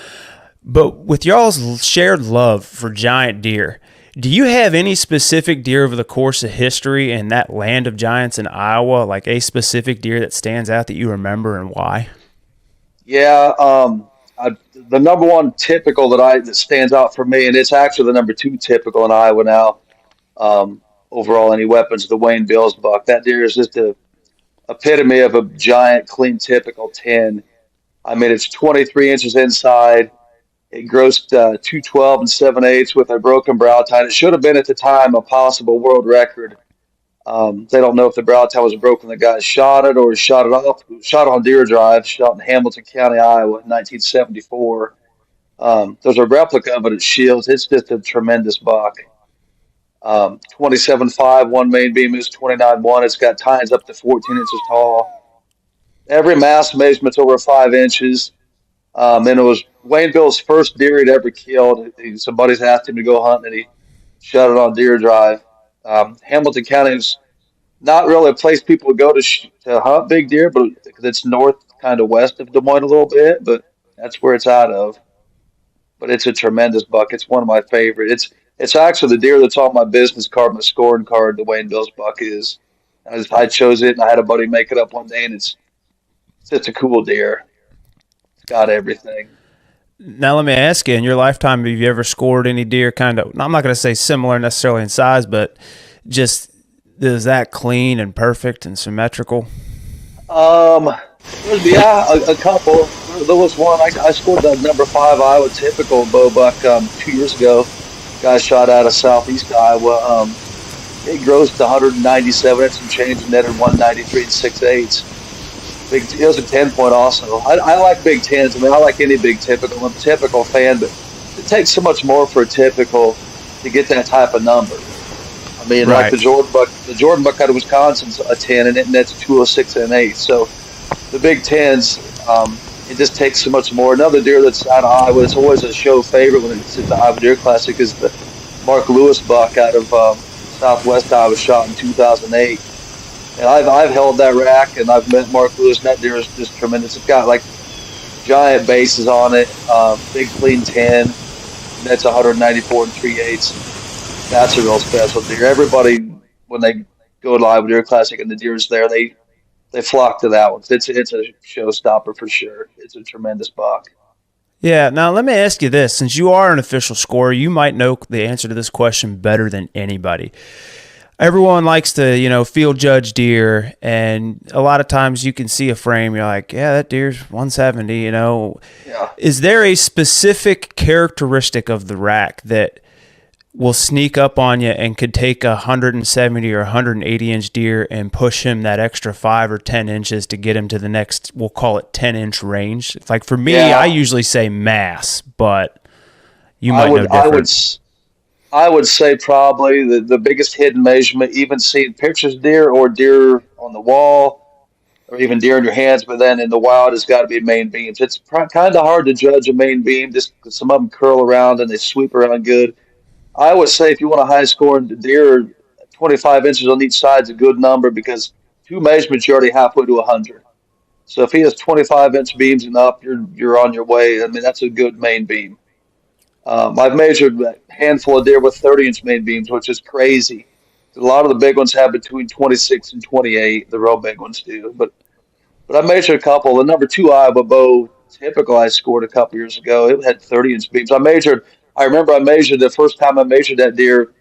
But with y'all's shared love for giant deer, do you have any specific deer over the course of history in that land of giants in Iowa, like a specific deer that stands out that you remember and why? Yeah, the number one typical that stands out for me, and it's actually the number two typical in Iowa now. Overall, any weapons, the Wayne Bills buck. That deer is just a epitome of a giant, clean, typical 10. I mean, it's 23 inches inside. It grossed 212 and 7/8 with a broken brow tine. It should have been at the time a possible world record. They don't know if the brow tine was broken. The guy shot it or shot it off. Shot on Deer Drive. Shot in Hamilton County, Iowa, in 1974. There's a replica of it at Shields. It's just a tremendous buck. 27.5, one main beam is 29.1. It's got tines up to 14 inches tall. Every mass measurement's over 5 inches. And it was Wayne Bill's first deer he'd ever killed. Somebody's asked him to go hunt, and he shot it on Deer Drive. Hamilton County is not really a place people would go to hunt big deer, but because it's north, kind of west of Des Moines a little bit, but that's where it's out of. But it's a tremendous buck. It's one of my favorite. It's actually the deer that's on my business card, my scoring card. The Wayne Bill's buck is. I chose it, and I had a buddy make it up one day, and it's just a cool deer. Got everything. Now, let me ask you, in your lifetime, have you ever scored any deer kind of, I'm not going to say similar necessarily in size, but just is that clean and perfect and symmetrical? Yeah, a couple. There was one, I scored the number 5 Iowa typical bow buck 2 years ago. Guy shot out of southeast Iowa. It grossed 197 and some change and netted 193 and 6/8. It was a 10-point also. I like big 10s. I mean, I like any big typical. I'm a typical fan, but it takes so much more for a typical to get that type of number. I mean, right. Like the Jordan buck out of Wisconsin's a 10, and it nets 206 and 8. So the big 10s, it just takes so much more. Another deer that's out of Iowa, it's always a show favorite when it's at the Iowa Deer Classic, is the Mark Lewis buck out of Southwest Iowa, shot in 2008. And I've held that rack, and I've met Mark Lewis, and that deer is just tremendous. It's got like giant bases on it, big clean 10. That's 194 and 3/8. That's a real special deer. Everybody, when they go to Iowa Deer Classic and the deer's there, they flock to that one. It's a showstopper for sure. It's a tremendous buck. Yeah. Now, let me ask you this. Since you are an official scorer, you might know the answer to this question better than anybody. Everyone likes to, field judge deer, and a lot of times you can see a frame, you're like, yeah, that deer's 170, Yeah. Is there a specific characteristic of the rack that will sneak up on you and could take a 170 or 180 inch deer and push him that extra 5 or 10 inches to get him to the next, we'll call it 10-inch range? Like for me, I usually say mass, but you might know different. I would say probably the biggest hidden measurement, even seeing pictures of deer or deer on the wall or even deer in your hands, but then in the wild, it's got to be main beams. It's kind of hard to judge a main beam just because some of them curl around and they sweep around good. I would say if you want a high-scoring deer, 25 inches on each side is a good number because 2 measurements, you're already halfway to 100. So if he has 25-inch beams and up, you're on your way. I mean, that's a good main beam. I've measured a handful of deer with 30-inch main beams, which is crazy. A lot of the big ones have between 26 and 28. The real big ones do. But I measured a couple. The number 2 Iowa bow typical I scored a couple years ago. It had 30-inch beams. I remember I measured the first time I measured that deer.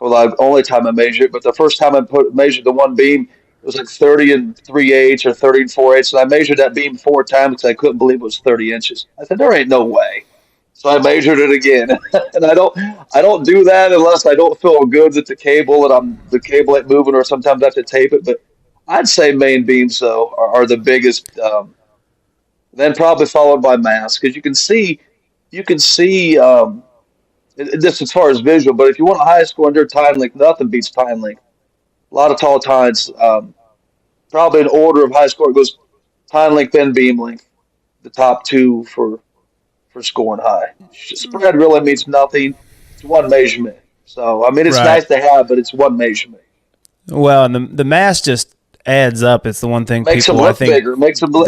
Well, the only time I measured it, but the first time I measured the one beam, it was like 30 and 3/8 or 30 and 4/8. And I measured that beam 4 times because I couldn't believe it was 30 inches. I said, there ain't no way. So I measured it again, and I don't do that unless I don't feel good that the cable ain't moving, or sometimes I have to tape it. But I'd say main beams though are the biggest. Then probably followed by mass, because you can see if Just as far as visual. But if you want a high score under time length, nothing beats time length. A lot of tall tines. Probably in order of high score, it goes time length, then beam length. The top two for scoring high. Spread really means nothing. It's one measurement. So I mean, it's Right. nice to have, but it's one measurement. Well, and the mass just adds up. It's the one thing Makes them people, I look think, bigger. that It makes a don't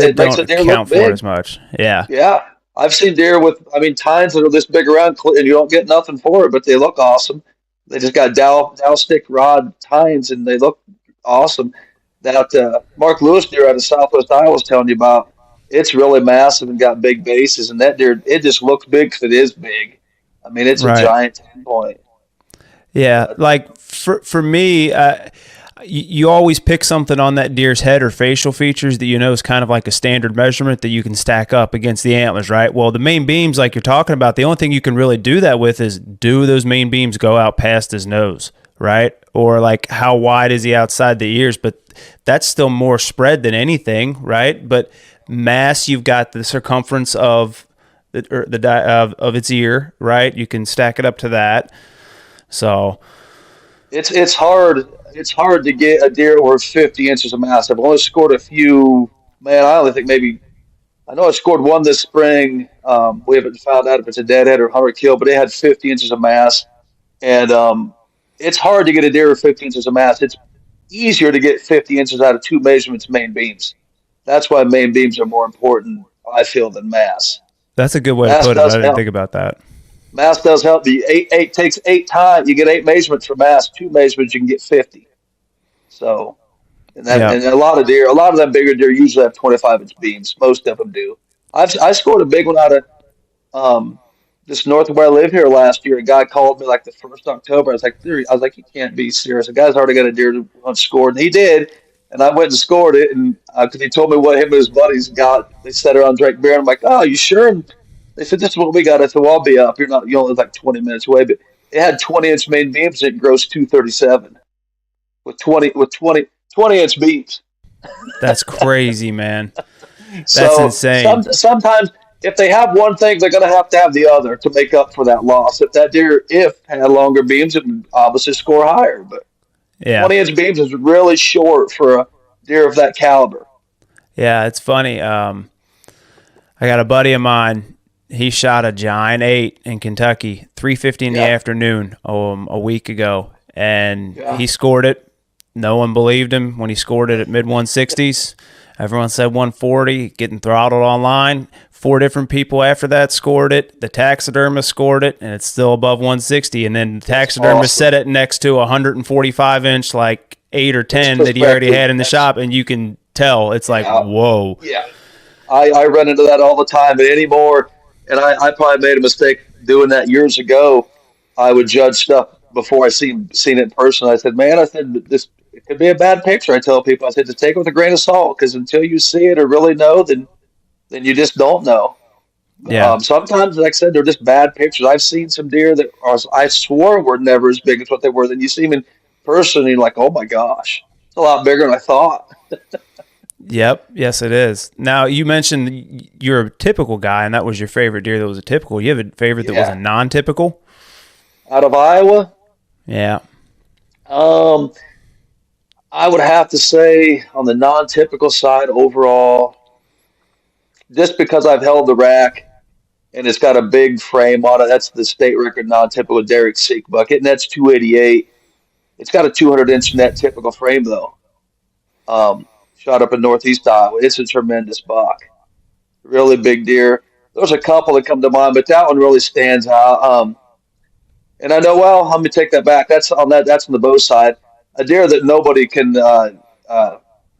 deer look account for it big. as much. Yeah. Yeah, I've seen deer with, I mean, tines that are this big around, and you don't get nothing for it, but they look awesome. They just got dowel stick rod tines, and they look awesome. That Mark Lewis deer out of Southwest Iowa was telling you about, it's really massive and got big bases, and that deer, it just looks big because it is big. I mean, it's a Right. giant 10 point. Yeah. Like for me, you always pick something on that deer's head or facial features that you know is kind of like a standard measurement that you can stack up against the antlers, right? Well, the main beams, like you're talking about, the only thing you can really do that with is, do those main beams go out past his nose, right? Or like, how wide is he outside the ears? But that's still more spread than anything, right? But mass, you've got the circumference of of its ear, right? You can stack it up to that. So It's hard. It's hard to get a deer over 50 inches of mass. I've only scored a few. Man, I only think maybe I know I scored one this spring. We haven't found out if it's a deadhead or 100 kill, but it had 50 inches of mass, and it's hard to get a deer with 50 inches of mass. It's easier to get 50 inches out of two measurements main beams. That's why main beams are more important, I feel, than mass. that's a good way to Mass put it. I does didn't think help. about that. Mass does help. The eight takes 8 times. You get 8 measurements for mass. Two measurements, you can get 50. So, Yeah. and a lot of them bigger deer usually have 25-inch beams. Most of them do. I scored a big one out of um, just north of where I live here last year. A guy called me like the first October. I was like, you can't be serious. The guy's already got a deer to scored, and he did. And I went and scored it, and because he told me what him and his buddies got, they sat around and drank beer. And I'm like, oh, you sure? And they said, this is what we got. I said, well, I'll be up. You only live like 20 minutes away, but it had 20-inch main beams. It grossed 237 with 20-inch beams. That's crazy, man. That's So insane. sometimes if they have one thing, they're going to have the other to make up for that loss. If that deer had longer beams, it would obviously score higher. But Yeah. 20-inch beams is really short for a deer of that caliber. Yeah, it's funny. I got a buddy of mine. He shot a giant 8 in Kentucky, 3:50 in the Yeah. afternoon, a week ago, and Yeah. he scored it. No one believed him when he scored it at mid 160s. Everyone said 140, getting throttled online. 4 different people after that scored it. The taxidermist scored it, and it's still above 160. And then the taxidermist awesome. set it next to a 145-inch, like 8 or 10 that he already perspective. had in the shop, and you can tell. It's like, Yeah. whoa. Yeah. I run into that all the time, but anymore, and I probably made a mistake doing that years ago. I would judge stuff before I seen it in person. I said, man, this it could be a bad picture. I tell people, I said, to take it with a grain of salt, because until you see it or really know, then you just don't know. Yeah. Sometimes, like I said, they're just bad pictures. I've seen some deer that I swore were never as big as what they were. Then you see them in person, and you're like, oh my gosh, it's a lot bigger than I thought. Yep. Yes, it is. Now, you mentioned you're a typical guy, and that was your favorite deer that was a typical. You have a favorite that was Yeah. a non-typical? Out of Iowa, Yeah. um, I would have to say on the non-typical side overall, just because I've held the rack and it's got a big frame on it. That's the state record non-typical Derek Seek bucket, and that's 288. It's got a 200-inch net typical frame though. Shot up in northeast Iowa. It's a tremendous buck. Really big deer. There's a couple that come to mind, but that one really stands out. And I know, well, let me take that back. That's on the bow side. A deer that nobody can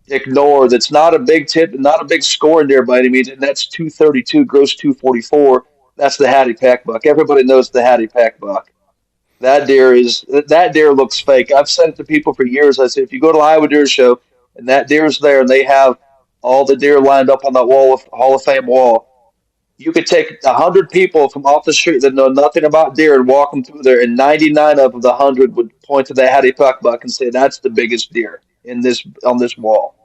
ignore. That's not a big tip, not a big scoring deer by any means, and that's 232, gross 244. That's the Hattie Pack buck. Everybody knows the Hattie Pack buck. That deer looks fake. I've said it to people for years. I say, if you go to the Iowa Deer Show and that deer's there and they have all the deer lined up on that Hall of Fame wall, you could take 100 people from off the street that know nothing about deer and walk them through there, and 99 of the 100 would point to that Hattie Pack buck and say, that's the biggest deer on this wall.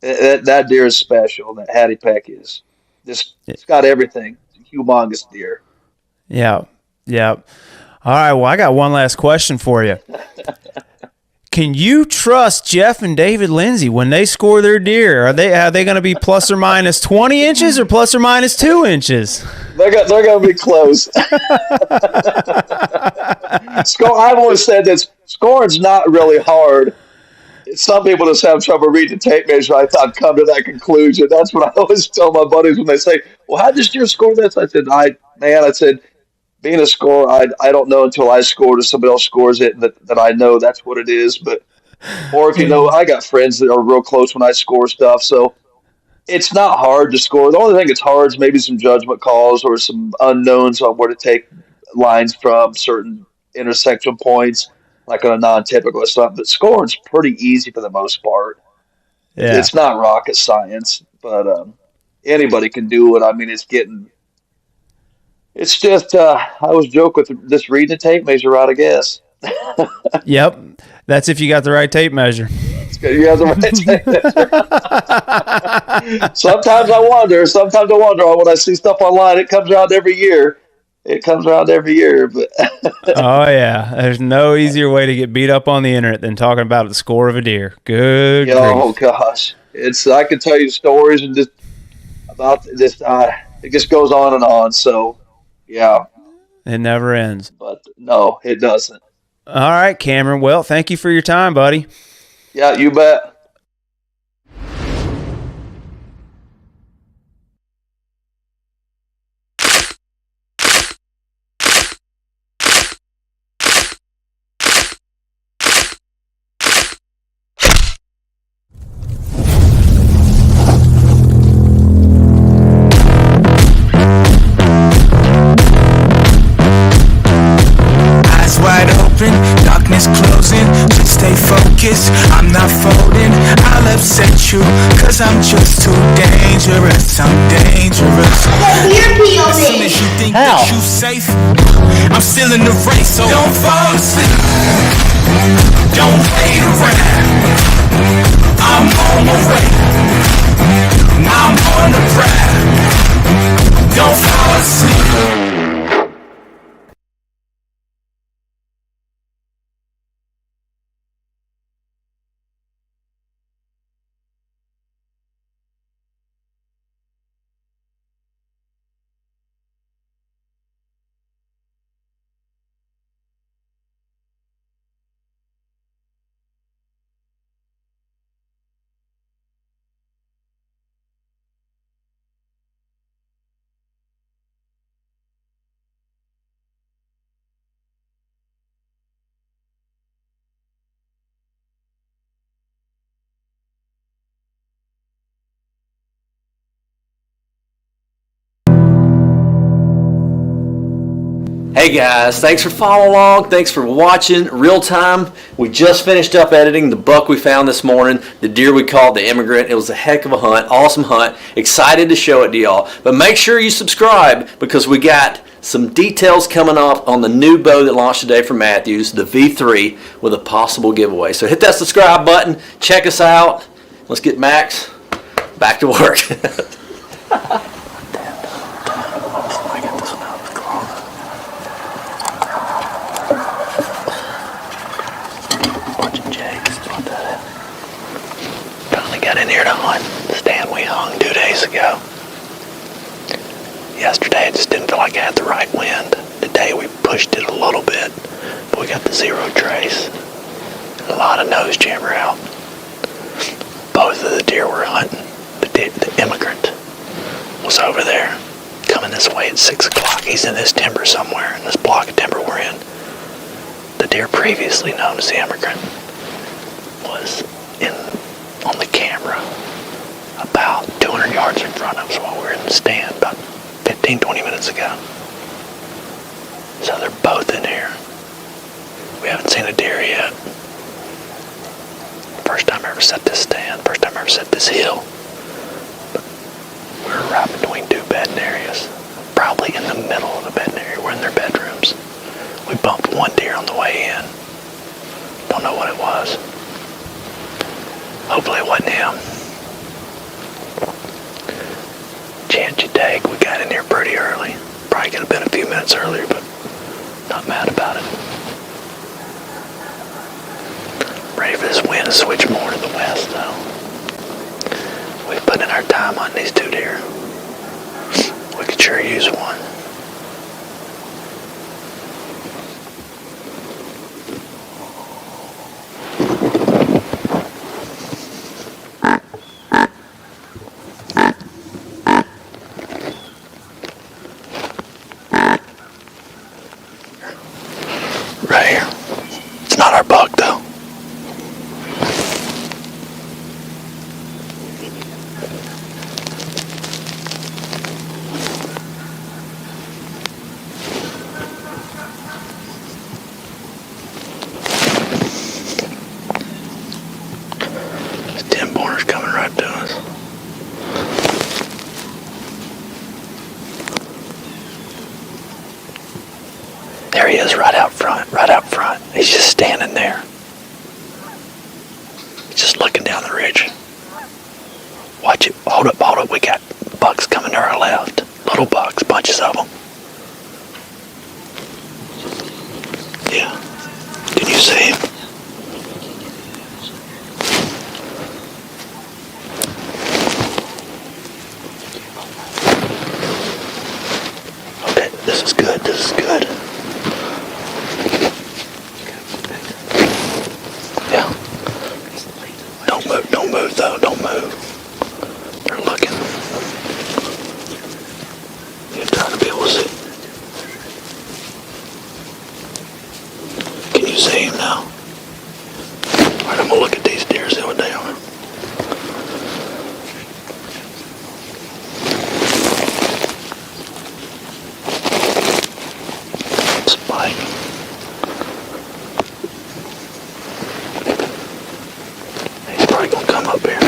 That deer is special. That Hattie Pack is. It's got everything. It's a humongous deer. Yeah. Yeah. All right, well, I got one last question for you. Can you trust Jeff and David Lindsey when they score their deer? Are they going to be plus or minus 20 inches or plus or minus 2 inches? They're going to be close. I've always said that scoring's not really hard. Some people just have trouble reading the tape measure. I thought come to that conclusion. That's what I always tell my buddies when they say, "Well, how does deer score this?" I said, being a scorer, I don't know until I score or somebody else scores it that I know that's what it is. But or if I got friends that are real close when I score stuff, so it's not hard to score. The only thing that's hard is maybe some judgment calls or some unknowns on where to take lines from certain intersection points, like on a non-typical or something. But scoring's pretty easy for the most part. Yeah. It's not rocket science, but anybody can do it. I mean, it's just, I always joke with just reading the tape measure right, I guess. Yep. That's if you got the right tape measure. You have the right tape measure. Sometimes I wonder when I see stuff online, it comes around every year. But Oh, yeah. There's no easier way to get beat up on the internet than talking about the score of a deer. Good grief. Oh, gosh. I could tell you stories and just about this. It just goes on and on. So, yeah. It never ends. But no, it doesn't. All right, Cameron. Well, thank you for your time, buddy. Yeah, you bet. Wide open, darkness closing, just stay focused, I'm not folding, I'll upset you, cause I'm just too dangerous, I'm dangerous. As soon as you think that you safe, I'm still in the race, so don't fall asleep, don't wait around, I'm on my way, I'm on the prowl, don't fall asleep. Hey guys, thanks for following along. Thanks for watching real time. We just finished up editing the buck we found this morning, the deer we called the Immigrant. It was a heck of a hunt, awesome hunt. Excited to show it to y'all. But make sure you subscribe because we got some details coming up on the new bow that launched today from Matthews, the V3, with a possible giveaway. So hit that subscribe button, check us out. Let's get Max back to work. Got in here to hunt the stand we hung 2 days ago. Yesterday I just didn't feel like I had the right wind. Today we pushed it a little bit, but we got the zero trace. And a lot of nose jammer out. Both of the deer we're hunting, the Immigrant was over there, coming this way at 6 o'clock. He's in this timber somewhere, in this block of timber we're in. The deer previously known as the Immigrant was on the camera about 200 yards in front of us while we were in the stand about 15-20 minutes ago. So they're both in here. We haven't seen a deer yet. First time I ever set this stand, first time I ever set this hill. But we're right between two bedding areas, probably in the middle of the bedding area. We're in their bedrooms. We bumped one deer on the way in. Don't know what it was. Hopefully it wasn't him. Chance you take, we got in here pretty early. Probably could have been a few minutes earlier, but Not mad about it. Ready for this wind to switch more to the west, though. We've put in our time on these two deer. We could sure use one. Right here. It's not our buck, though. This 10-pointer's coming right to us. There he is, right out front, right out front. He's just standing there. He's just looking down the ridge. Watch it. Hold up, hold up. We got bucks coming to our left. Little bucks, bunches of them. Yeah. Can you see him? Okay, this is good, this is good. Yeah. Don't move though, don't move. They're looking. You're trying to be able to see. Can you see him now? Alright, I'm gonna look at these deer, see what they are. Spike. He's probably gonna come up here.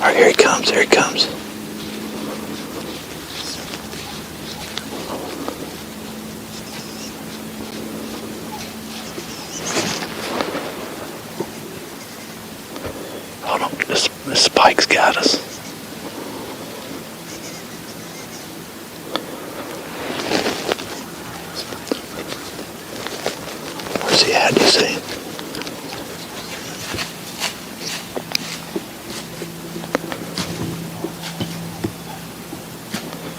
Alright, here he comes, here he comes. Hold on, this spike's got us. Where's he at, you see?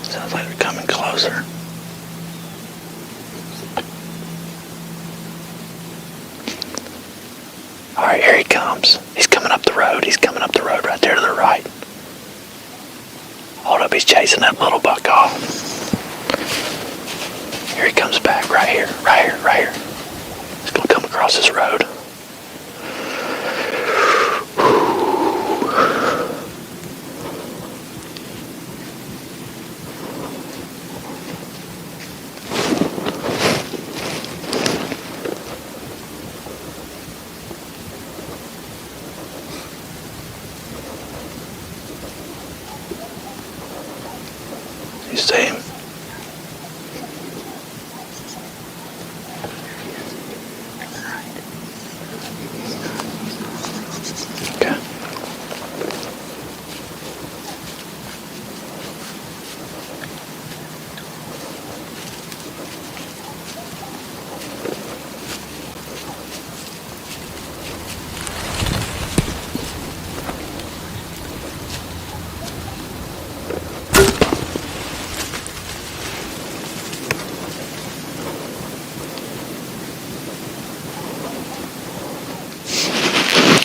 Sounds like they're coming closer. Alright, here he comes. He's coming up the road. He's coming up the road right there to the right. Hold up, he's chasing that little buck off. Here he comes back, right here, right here, right here. He's gonna come across this road. You see him? Okay.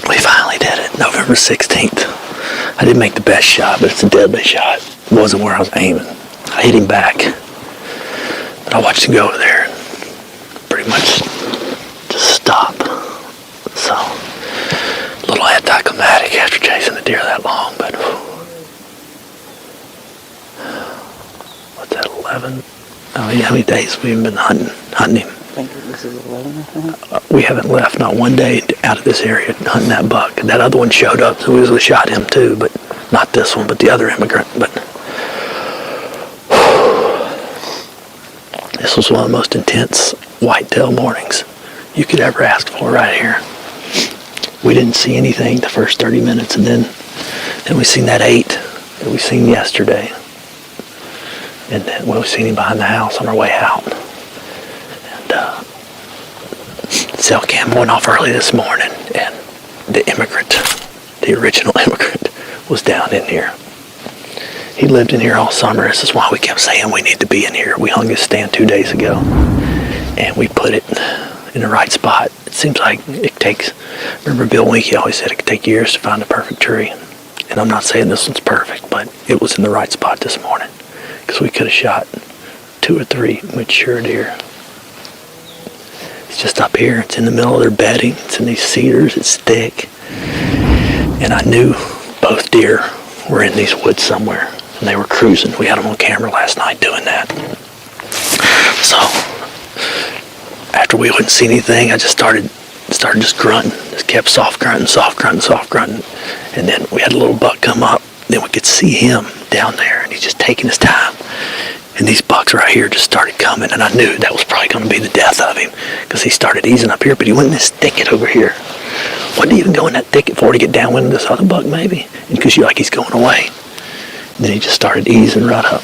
We finally did it, November 16th. I didn't make the best shot, but it's a deadly shot. It wasn't where I was aiming. I hit him back. But I watched him go over there and pretty much just stop. So, a little anticlimactic after chasing the deer that long, but what's that, 11? Oh yeah, how many days we've been hunting him. think this is 11, I think. We haven't left not one day out of this area hunting that buck. That other one showed up, so we usually shot him too, but not this one, but the other immigrant. But this was one of the most intense whitetail mornings you could ever ask for right here. We didn't see anything the first 30 minutes, and then we seen that 8 that we seen yesterday. And then we seen him behind the house on our way out. And cell cam went off early this morning, and the original immigrant, was down in here. He lived in here all summer. This is why we kept saying we need to be in here. We hung this stand 2 days ago, and we put it in the right spot. It seems like it takes, remember Bill Winkie always said it could take years to find the perfect tree. And I'm not saying this one's perfect, but it was in the right spot this morning, because we could have shot 2 or 3 mature deer. It's just up here. It's in the middle of their bedding. It's in these cedars. It's thick. And I knew both deer were in these woods somewhere, and they were cruising. We had them on camera last night doing that. So after we wouldn't see anything, I just started just grunting. Just kept soft grunting. And then we had a little buck come up. Then we could see him down there, and he's just taking his time. And these bucks right here just started coming, and I knew that was probably going to be the death of him, because he started easing up here, but he went in this thicket over here. Wasn't even going in that thicket for to get downwind of this other buck, maybe, because you're like he's going away. And then he just started easing right up.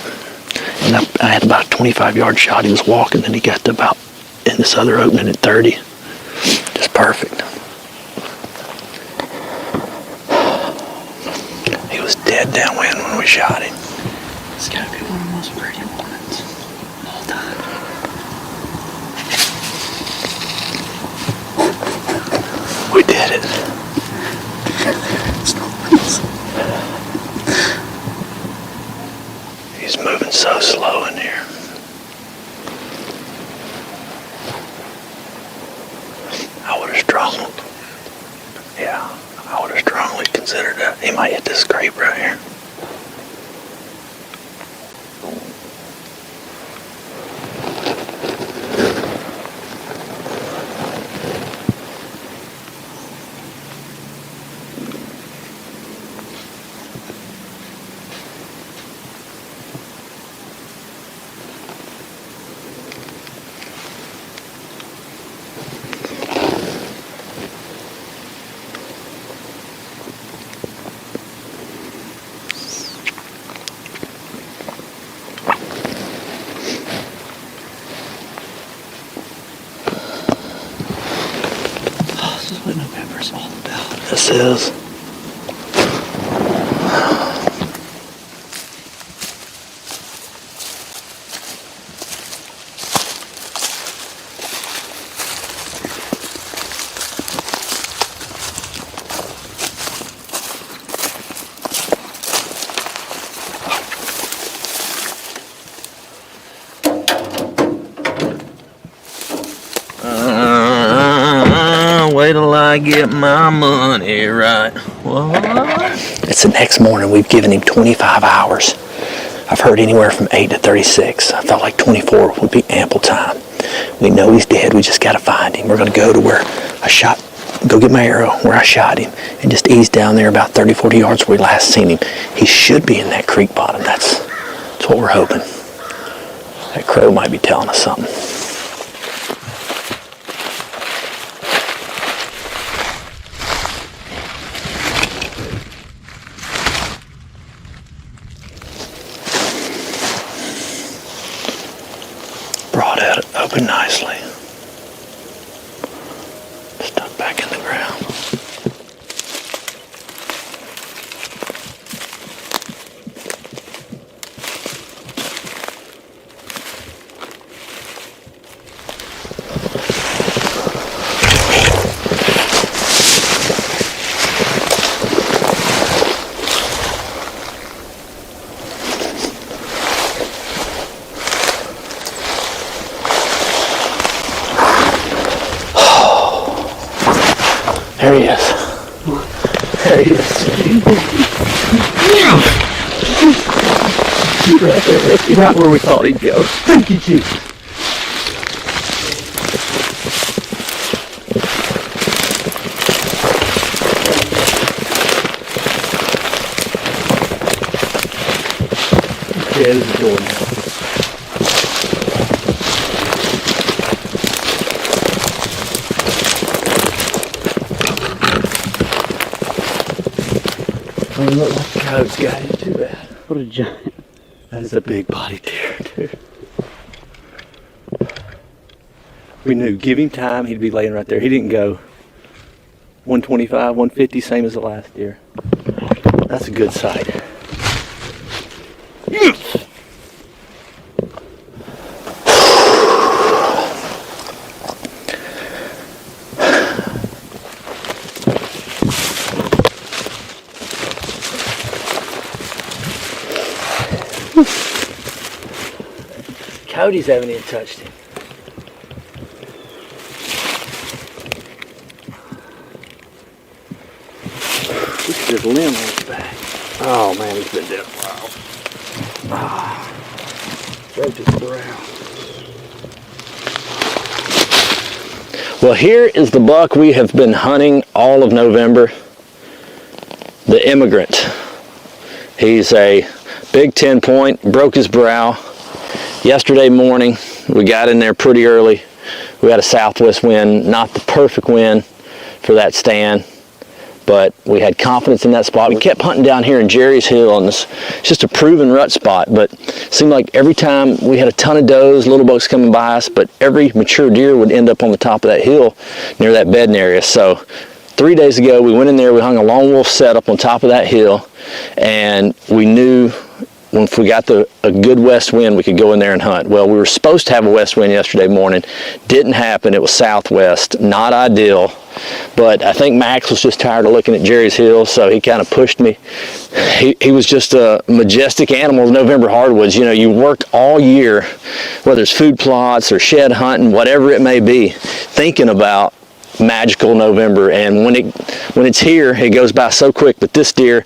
And I had about a 25-yard shot. He was walking, and he got to about in this other opening at 30. Just perfect. He was dead downwind when we shot him. It's gotta be one of the most pretty mornings of all time. We did it. He's moving so slow in here. I would have strongly considered that. He might hit this scrape right here. This is what November's all about. This is. Wait till I get my money right. What? It's the next morning. We've given him 25 hours. I've heard anywhere from 8 to 36. I felt like 24 would be ample time. We know he's dead. We just got to find him. We're going to go to where I shot, go get my arrow where I shot him, and just ease down there about 30, 40 yards where we last seen him. He should be in that creek bottom. That's what we're hoping. That crow might be telling us something. Brought it open nicely. Stuck back in the ground. There he is. There he is. Right there, Ricky. Right where we thought he'd go. Thank you, Jesus. Dead as a doornail. Doesn't look like the coyote's got it too bad. What a giant. That is a big body deer, dude. We knew, give him time, he'd be laying right there. He didn't go 125, 150, same as the last deer. That's a good sight. Yes! Coyotes haven't even touched him. Look at this limb on his back. Oh man, he's been dead a while. Broke his brow. Well, here is the buck we have been hunting all of November. The Immigrant. He's a big 10-point, broke his brow. Yesterday morning, we got in there pretty early. We had a southwest wind, not the perfect wind for that stand, but we had confidence in that spot. We kept hunting down here in Jerry's Hill, and it's just a proven rut spot, but it seemed like every time we had a ton of does, little bucks coming by us, but every mature deer would end up on the top of that hill near that bedding area. So 3 days ago, we went in there, we hung a lone wolf setup on top of that hill, and we knew if we got a good west wind, we could go in there and hunt. Well, we were supposed to have a west wind yesterday morning. Didn't happen. It was southwest. Not ideal. But I think Max was just tired of looking at Jerry's Hill, so he kind of pushed me. He was just a majestic animal, November hardwoods. You know, you work all year, whether it's food plots or shed hunting, whatever it may be, thinking about magical November. And when it's here, it goes by so quick. But this deer,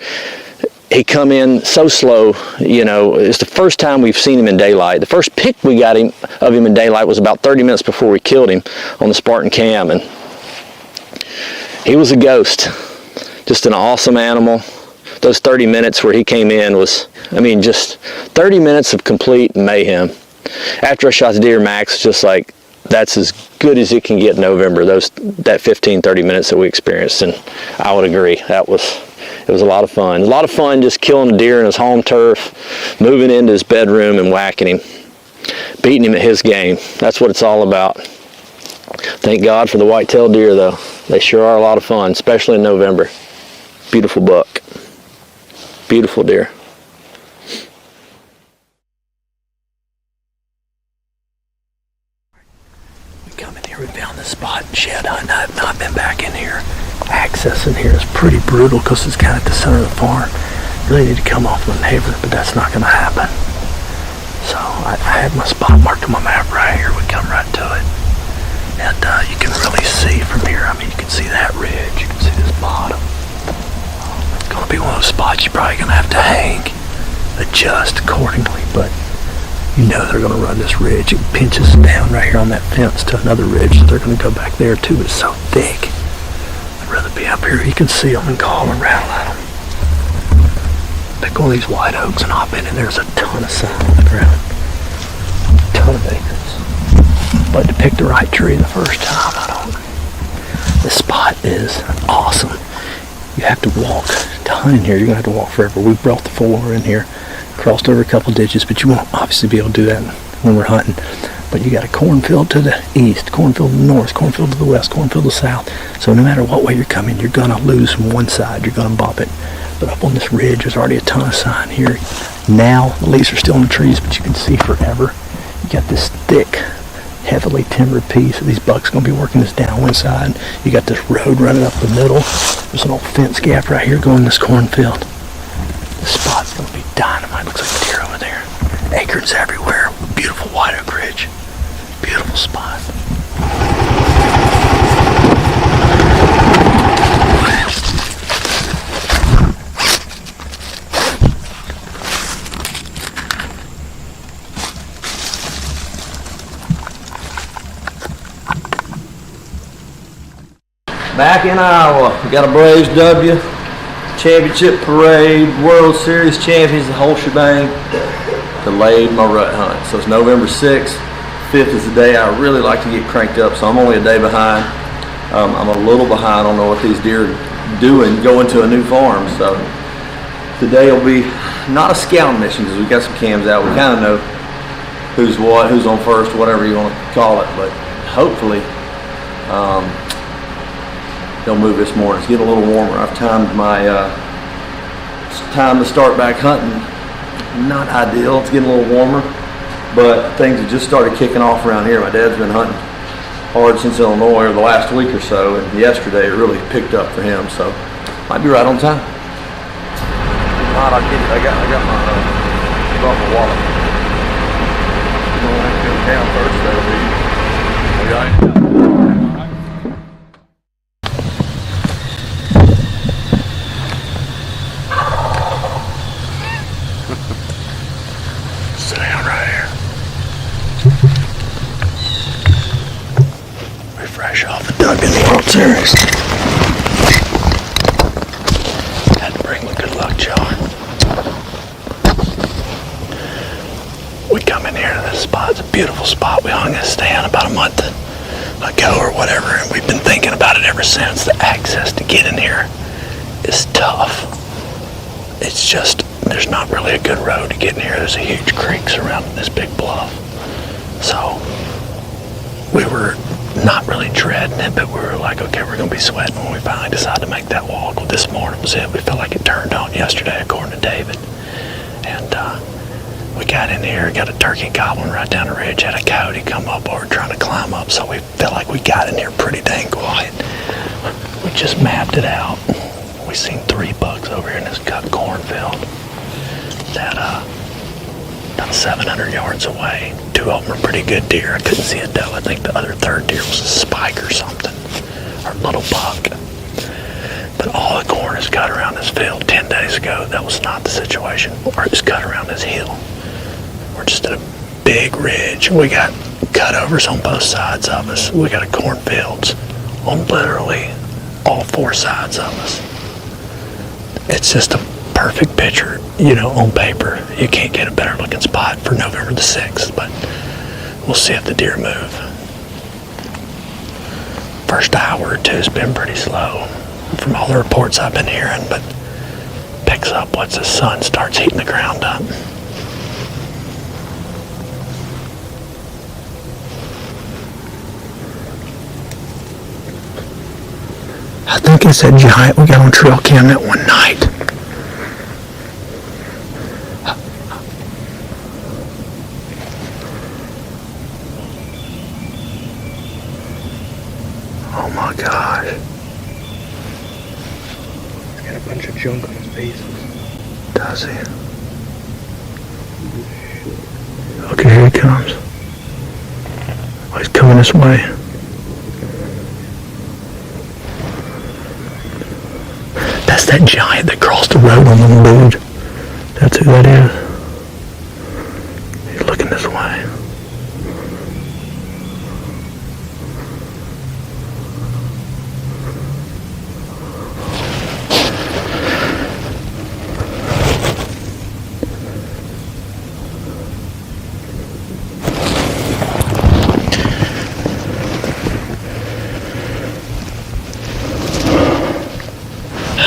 he come in so slow, you know. It's the first time we've seen him in daylight. The first pic we got of him in daylight was about 30 minutes before we killed him on the Spartan cam, and he was a ghost. Just an awesome animal. Those 30 minutes where he came in was, I mean, just 30 minutes of complete mayhem. After I shot the deer, Max was just like, that's as good as it can get in November, that 15, 30 minutes that we experienced, and I would agree. It was a lot of fun. A lot of fun just killing a deer in his home turf, moving into his bedroom and whacking him, beating him at his game. That's what it's all about. Thank God for the white-tailed deer, though. They sure are a lot of fun, especially in November. Beautiful buck. Beautiful deer. We come in here, we found this spot in shed hunting. I have not been back in here. Access in here is pretty brutal because it's kind of at the center of the farm. Really need to come off the neighbor, but that's not going to happen. So I have my spot marked on my map right here. We come right to it. And you can really see from here. I mean, you can see that ridge. You can see this bottom. It's going to be one of those spots you're probably going to have to hang, adjust accordingly. But you know they're going to run this ridge. It pinches down right here on that fence to another ridge. So they're going to go back there too. It's so thick. I'd rather be up here. You can see them and call and rattle at them. Pick one of these white oaks and hop in, and there's a ton of sign on the ground. A ton of acres. But to pick the right tree the first time, I don't. This spot is awesome. You have to walk to hunt in here. You're going to have to walk forever. We brought the four in here, crossed over a couple ditches, but you won't obviously be able to do that when we're hunting. But you got a cornfield to the east, cornfield to the north, cornfield to the west, cornfield to the south. So no matter what way you're coming, you're going to lose from one side. You're going to bump it. But up on this ridge, there's already a ton of sign here. Now, the leaves are still in the trees, but you can see forever. You got this thick, heavily timbered piece. These bucks going to be working this downwind side. You got this road running up the middle. There's an old fence gap right here going in this cornfield. This spot's going to be dynamite. Looks like a deer over there. Acorns everywhere. Beautiful white oak ridge. Beautiful spot. Back in Iowa, we got a Braves W, championship parade, World Series champions, the whole shebang. delayed my rut hunt. So it's November 6th. 5th is the day I really like to get cranked up, so I'm only a day behind. I'm a little behind on what these deer are doing going to a new farm. So today will be not a scout mission because we got some cams out. We kind of know who's what, who's on first, whatever you want to call it. But hopefully they'll move this morning. It's getting a little warmer. I've timed my time to start back hunting. Not ideal. It's getting a little warmer, but things have just started kicking off around here. My dad's been hunting hard since Illinois the last week or so, and yesterday it really picked up for him. So might be right on time. I'll get it. I got my brought my wallet. You don't have to go down first, though, do you? Sit down right here. Refresh off the duck in the World Series. Had to bring my good luck jar. We come in here to this spot. It's a beautiful spot. We hung this stand about a month ago or whatever, and we've been thinking about it ever since. The access to get in here is tough. It's just, there's not really a good road to get in here. There's a huge creek surrounding this big bluff. So we were not really dreading it, but we were like, okay, we're going to be sweating when we finally decide to make that walk. Well, this morning was it. We felt like it turned on yesterday, according to David. And we got in here, got a turkey gobbling right down the ridge, had a coyote come up while we were trying to climb up. So we felt like we got in here pretty dang quiet. We just mapped it out. We seen 3 bucks over here in this cut cornfield that about 700 yards away. 2 of them are pretty good deer. I couldn't see a doe. I think the other third deer was a spike or something, or a little buck. But all the corn is cut around this field. 10 days ago, that was not the situation. Or it was cut around this hill. We're just at a big ridge. We got cutovers on both sides of us. We got cornfields on literally all 4 sides of us. It's just a perfect picture, on paper. You can't get a better looking spot for November the 6th, but we'll see if the deer move. First hour or two has been pretty slow from all the reports I've been hearing, but picks up once the sun starts heating the ground up. I think it's that giant we got on trail cam that one night. Oh my gosh. He's got a bunch of junk on his face. Does he? Okay, here he comes. Oh, he's coming this way. That's that giant that crossed the road on the road. That's who that is. He's looking this way.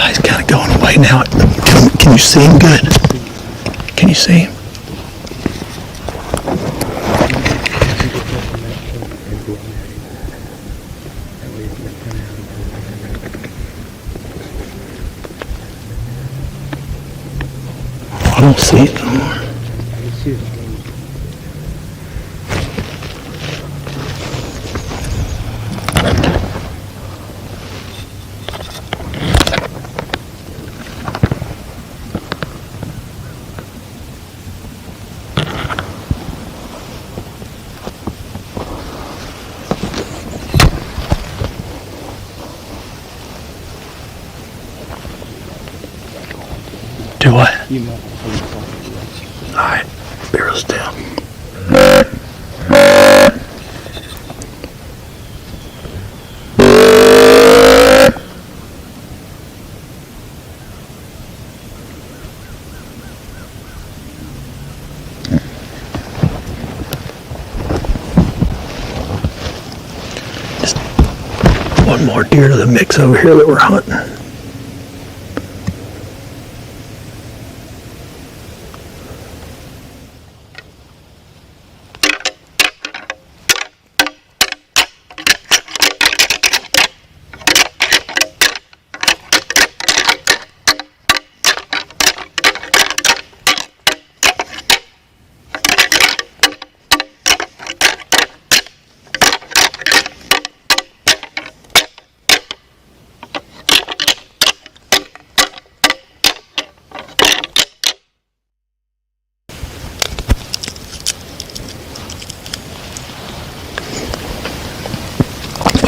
He's kind of going away now. Can you see him good? Can you see him? I don't see it no more. Do what? Alright, be real still. one more deer to the mix over here that we're hunting.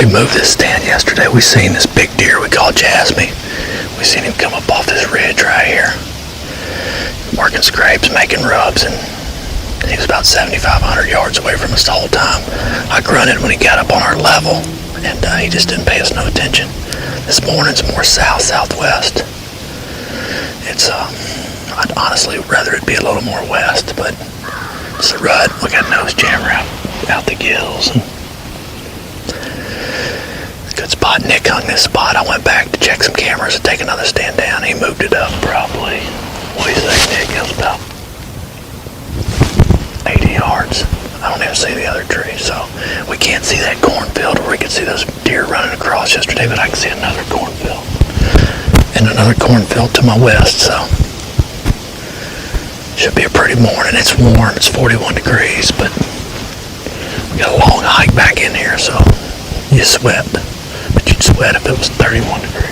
We moved this stand yesterday. We seen this big deer we call Jasmine. We seen him come up off this ridge right here, working scrapes, making rubs, and he was about 7,500 yards away from us the whole time. I grunted when he got up on our level, and he just didn't pay us no attention. This morning's more south-southwest. It's I'd honestly rather it be a little more west, but it's a rut. We got nose jammer out the gills. And good spot. Nick hung this spot. I went back to check some cameras and take another stand down. He moved it up probably, what do you think, Nick? It was about 80 yards. I don't even see the other tree, so we can't see that cornfield where we could see those deer running across yesterday, but I can see another cornfield and another cornfield to my west, so should be a pretty morning. It's warm. It's 41 degrees, but we got a long hike back in here, so you sweat. But you'd sweat if it was 31 degrees.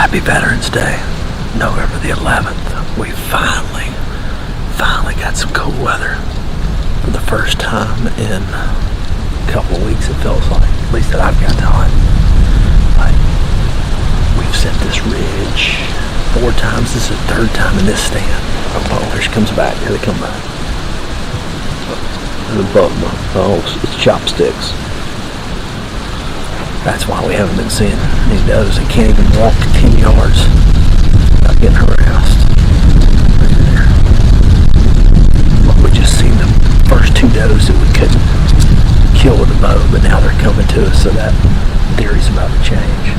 Happy Veterans Day, November the 11th. We finally got some cool weather for the first time in a couple of weeks, it feels like, at least that I've got to hunt. Like, we've set this ridge 4 times. This is the 3rd time in this stand. Oh, here she comes back. Here they come back. It's chopsticks. That's why we haven't been seeing any does. They can't even walk 10 yards without getting harassed. Right there. Well, we just seen the first 2 does that we couldn't kill with a bow, but now they're coming to us, so that theory's about to change.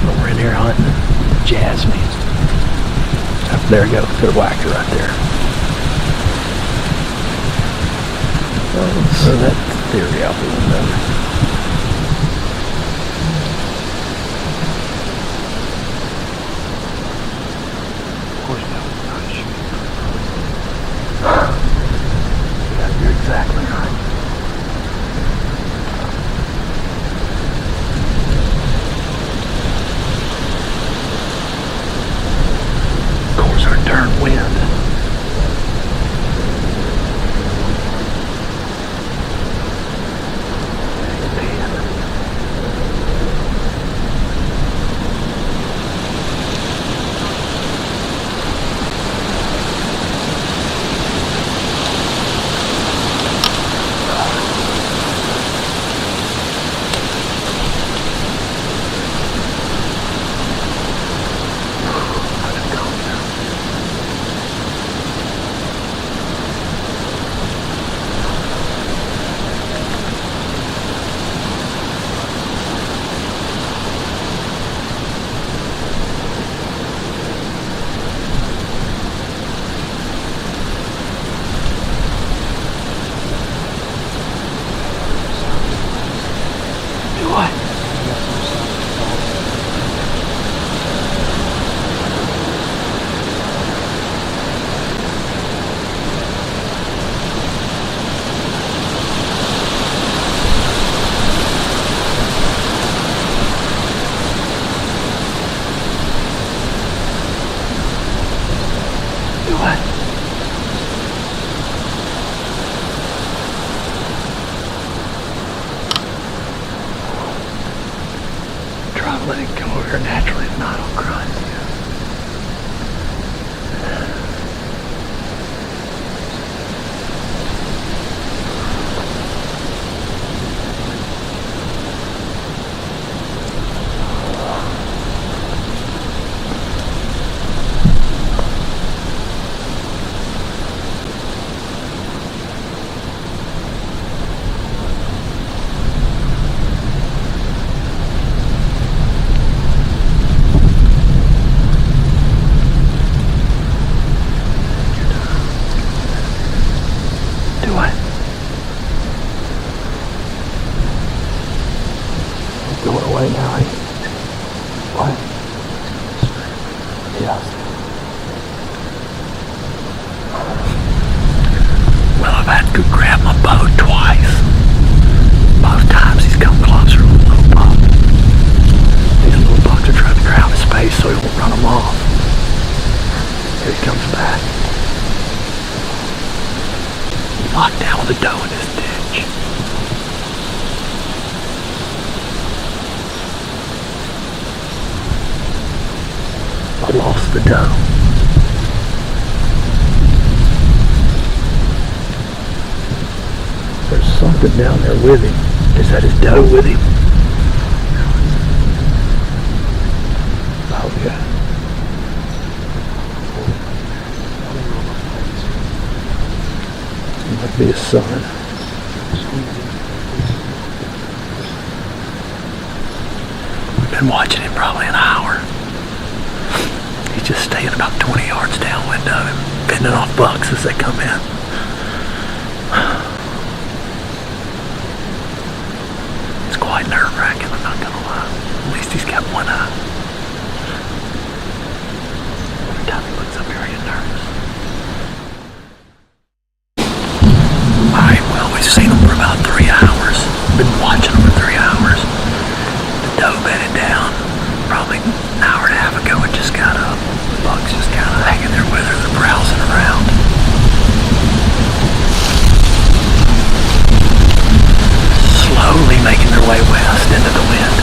But we're in here hunting Jasmine. There you go. Could have whacked her right there. So that theory out the window. You're exactly right. Could grab my bow twice. Both times he's come closer to the little buck. These little bucks are trying to crowd his space so he won't run them off. Here he comes back. Locked down with a doe in his ditch. I lost the doe. There's something down there with him. Is that his doe with him? Oh yeah. It might be his son. We've been watching him probably an hour. He's just staying about 20 yards downwind of him, fending off bucks as they come in. It's quite nerve-wracking, I'm not gonna lie. At least he's got one eye. Every time he looks up here, I get nervous. Alright, well, we've seen him for about 3 hours. Been watching him for 3 hours. The doe bedded down probably an hour and a half ago and just got up. The buck's just kind of hanging there with her. They're browsing around. Slowly making their way west into the wind.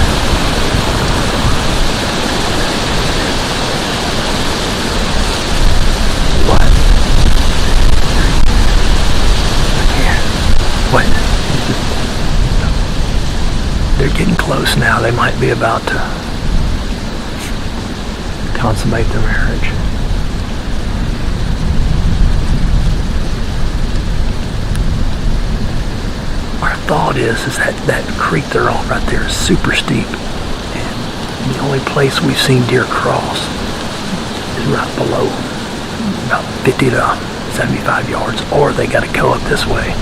What? What? They're getting close now. They might be about to consummate their marriage. Our thought is that creek they're on right there is super steep, and the only place we've seen deer cross is right below, about 50 to 75 yards, or they got to go up this way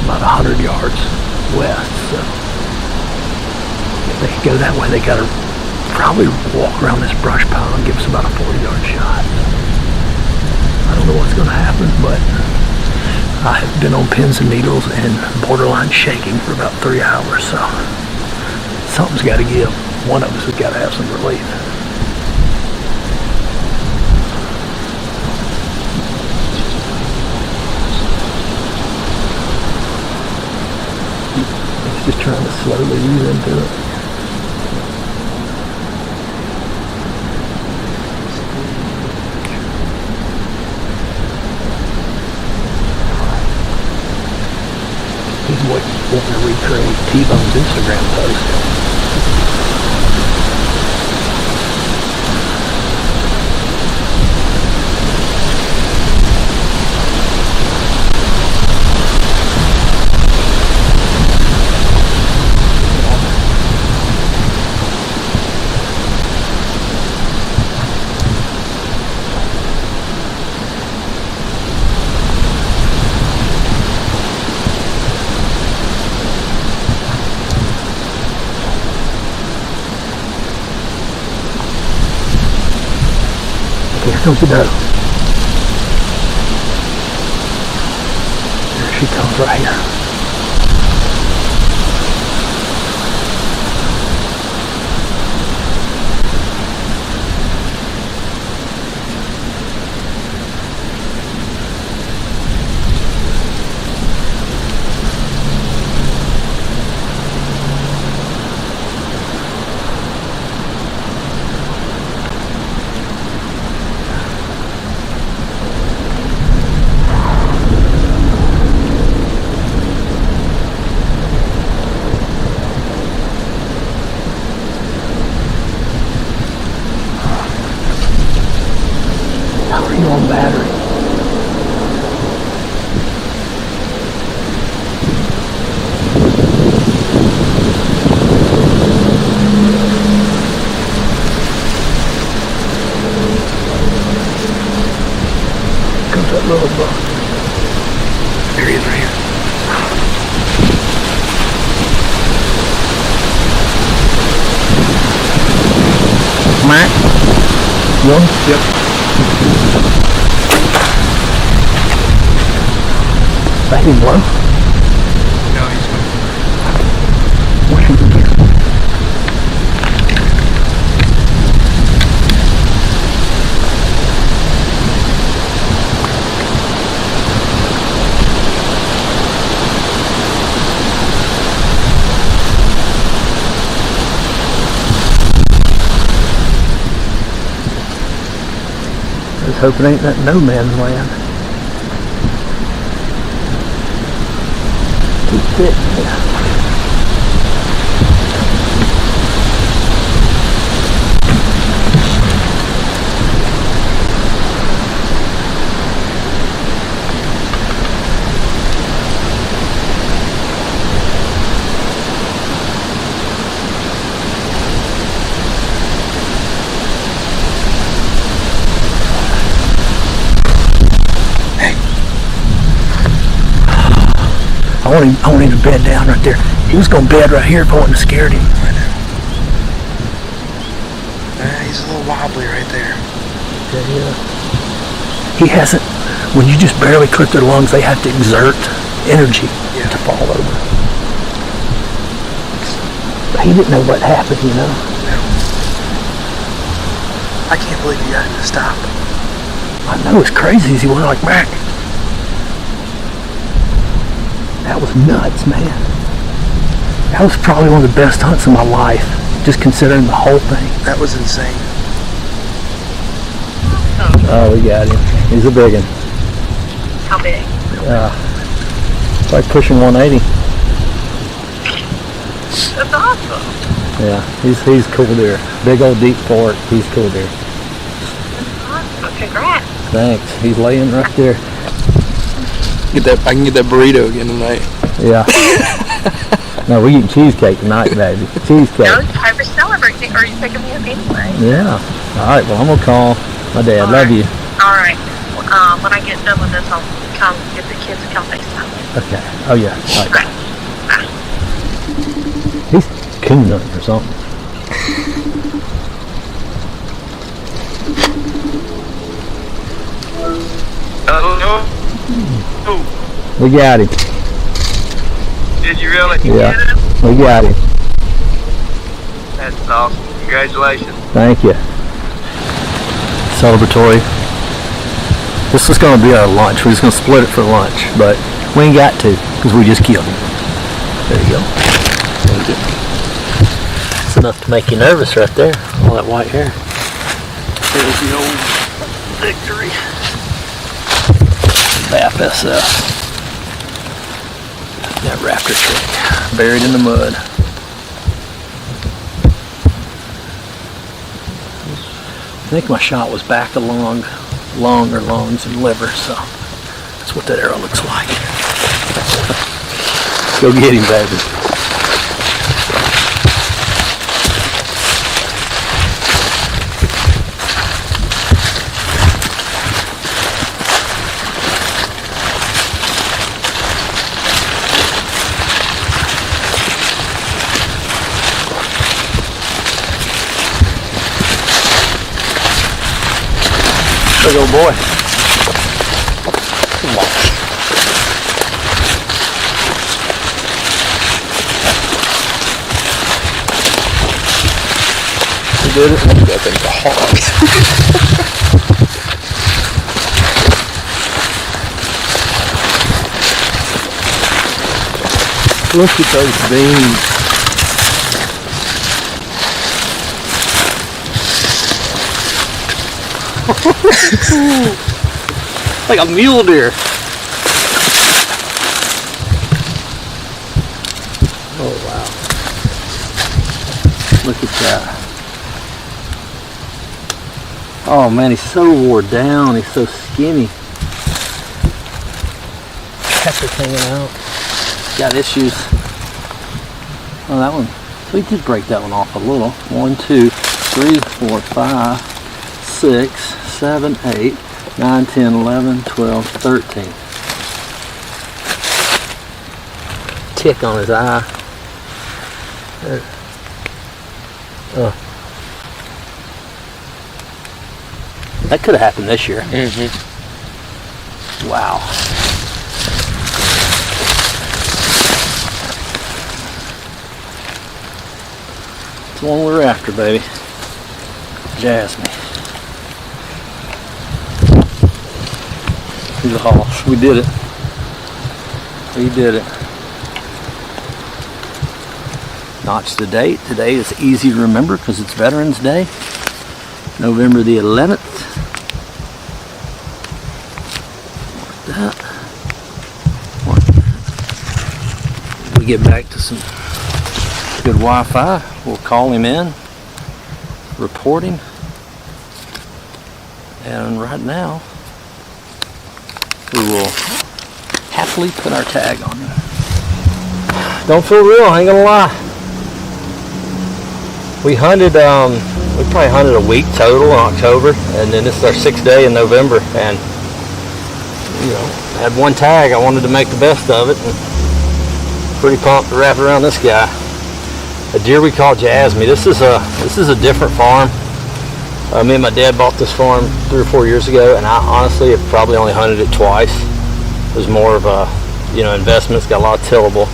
about 100 yards west. So if they can go that way, they got to probably walk around this brush pile and give us about a 40-yard shot. I don't know what's going to happen, but I have been on pins and needles and borderline shaking for about 3 hours, so something's got to give. One of us has got to have some relief. He's just trying to slowly ease into it. He's wanting to recreate T-Bone's Instagram post. Here comes the doe. There she comes right here. On battery. Comes that little buck. There he is right here. Matt? One? Yep. Baby blow? No, he's going What should we do? Let's hope it ain't that no man's land. Too thick, yeah. I want him to bed down right there. He was going to bed right here if I wouldn't have scared him. He's a little wobbly right there. Yeah. He hasn't, when you just barely clip their lungs, they have to exert energy to fall over. But he didn't know what happened, you know. No. I can't believe you got him to stop. I know, it's crazy as he went like back. That was nuts, man. That was probably one of the best hunts of my life, just considering the whole thing. That was insane. Oh, we got him. He's a big one. How big? It's like pushing 180. That's awesome. Yeah, he's cool deer. Big old deep fork. He's cool deer. That's awesome. Congrats. Thanks. He's laying right there. I can get that burrito again tonight. Yeah. No, we eating cheesecake tonight, baby. Cheesecake. No, it's time for celebrating. Or are you picking me up anyway? Yeah. All right. Well, I'm gonna call my dad. Love you. All right. When I get done with this, I'll come get the kids to come FaceTime. Okay. Oh yeah. All right. Bye. He's coon hunting or something. Hello? We got him. Did you really? Yeah. Get him? We got him. That's awesome. Congratulations. Thank you. Celebratory. This is going to be our lunch. We're just going to split it for lunch, but we ain't got to because we just killed him. There you go. Thank you. It's enough to make you nervous right there. All that white hair. There's the old victory. BAP SF. That raptor trick. Buried in the mud. I think my shot was back along longer lungs and liver, so that's what that arrow looks like. Go get him, baby. Big old boy. Come on. You did it? That thing's a hog. Look at those beans. Like a mule deer. Oh wow. Look at that. Oh man, he's so wore down, he's so skinny. Peppers hanging out. Got issues. Oh, that one. We did break that one off a little. 1, 2, 3, 4, 5, 6, 7, 8, 9, 10, 11, 12, 13. Tick on his eye. That could have happened this year. Mm-hmm. Wow. the one we were after, baby. Jasmine. Through the hoss. We did it. We did it. Notch the date. Today is easy to remember because it's Veterans Day. November the 11th. Mark that. Mark that. We get back to some good Wi-Fi. We'll call him in. Report him. And right now, we will happily put our tag on him. Don't feel real, I ain't gonna lie. We hunted, we probably hunted a week total in October, and then this is our 6th day in November, and you know, had one tag. I wanted to make the best of it, and pretty pumped to wrap it around this guy. A deer we call Jasmine. This is a different farm. Me and my dad bought this farm 3 or 4 years ago, and I honestly have probably only hunted it twice. It was more of a, you know, investment. It's got a lot of tillable.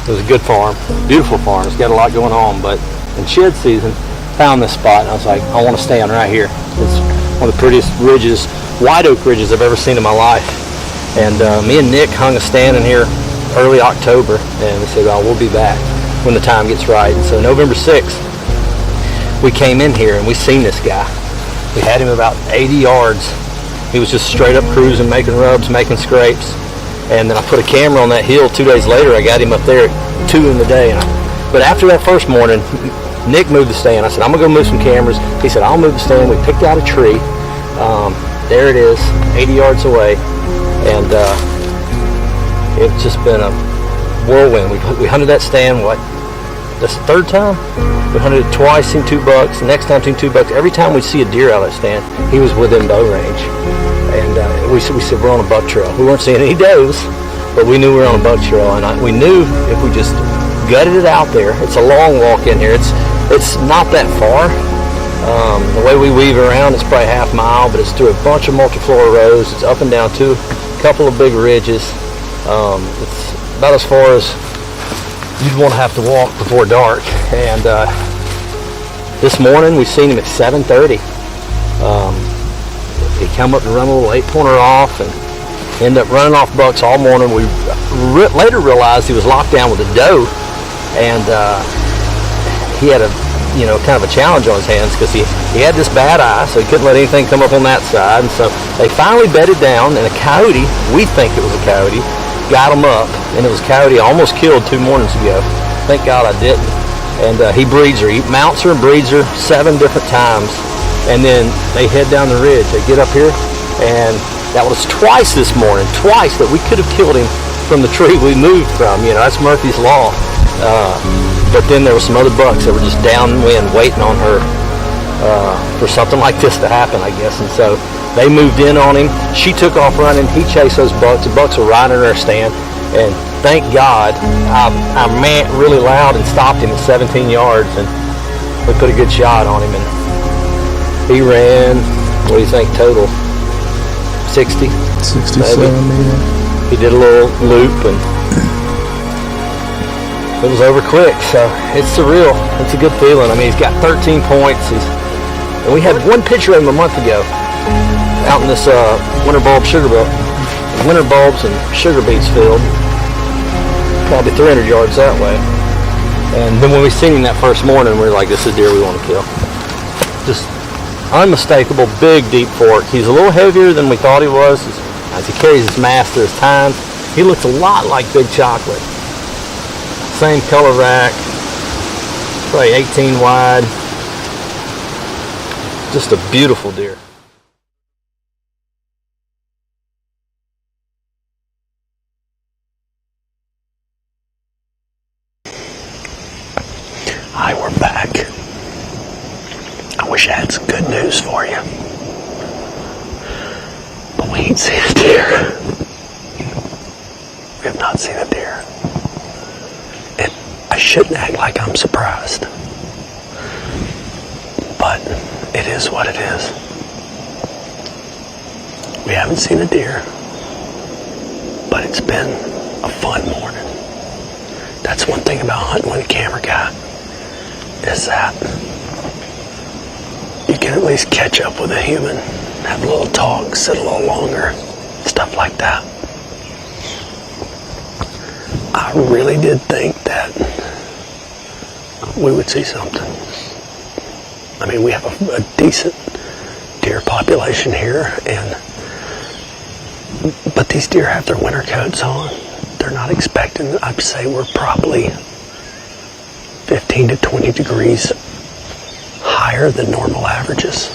It was a good farm, beautiful farm. It's got a lot going on, but in shed season, found this spot, and I was like, I want to stand right here. It's one of the prettiest ridges, white oak ridges I've ever seen in my life. And me and Nick hung a stand in here early October, and we said, well, we'll be back when the time gets right. And so November 6th, we came in here and we seen this guy. We had him about 80 yards. He was just straight up cruising, making rubs, making scrapes. And then I put a camera on that hill 2 days later. I got him up there at 2 in the day. But after that first morning, Nick moved the stand. I said, I'm gonna go move some cameras. He said, I'll move the stand. We picked out a tree. There it is, 80 yards away. And it's just been a whirlwind. We hunted that stand, what, this the 3rd time? We hunted it twice, seen 2 bucks. The next time, seen 2 bucks. Every time we see a deer out of that stand, he was within bow range. And we said we're on a buck trail. We weren't seeing any does, but we knew we were on a buck trail. And we knew if we just gutted it out there, it's a long walk in here. It's not that far. The way we weave around, it's probably half mile, but it's through a bunch of multiflora rows. It's up and down a couple of big ridges. It's about as far as you'd want to have to walk before dark. And this morning we seen him at 7:30. He come up and run a little 8-pointer off and ended up running off bucks all morning. We later realized he was locked down with a doe, and he had a, you know, kind of a challenge on his hands because he had this bad eye, so he couldn't let anything come up on that side. And so they finally bedded down, and a coyote, we think it was a coyote, got him up, and it was a coyote I almost killed 2 mornings ago. Thank God I didn't. And he breeds her. He mounts her and breeds her 7 different times. And then they head down the ridge. They get up here, and that was twice this morning. Twice that we could have killed him from the tree we moved from. You know, that's Murphy's Law. But then there were some other bucks that were just downwind waiting on her for something like this to happen, I guess. And so they moved in on him. She took off running. He chased those bucks. The bucks were right in their stand. And thank God I ran really loud and stopped him at 17 yards. And we put a good shot on him. And he ran, what do you think, total? 60? 67, maybe. He did a little loop, and it was over quick, so it's surreal. It's a good feeling. I mean, he's got 13 points. And we had one picture of him a month ago out in this winter bulbs and sugar beets field, probably 300 yards that way. And then when we seen him that first morning, we were like, this is a deer we want to kill. Just unmistakable, big, deep fork. He's a little heavier than we thought he was as he carries his mass to his tines. He looks a lot like Big Chocolate. Same color rack, probably 18 wide. Just a beautiful deer. Hi, we're back. I wish I had some good news for you, but we ain't seen a deer. We have not seen a deer. And I shouldn't act like I'm surprised, but it is what it is. We haven't seen a deer, but it's been a fun morning. That's one thing about hunting with a camera guy. is that you can at least catch up with a human, have a little talk, sit a little longer, stuff like that. I really did think that we would see something. I mean, we have a decent deer population here, but these deer have their winter coats on. They're not expecting, I'd say we're probably 15 to 20 degrees higher than normal averages.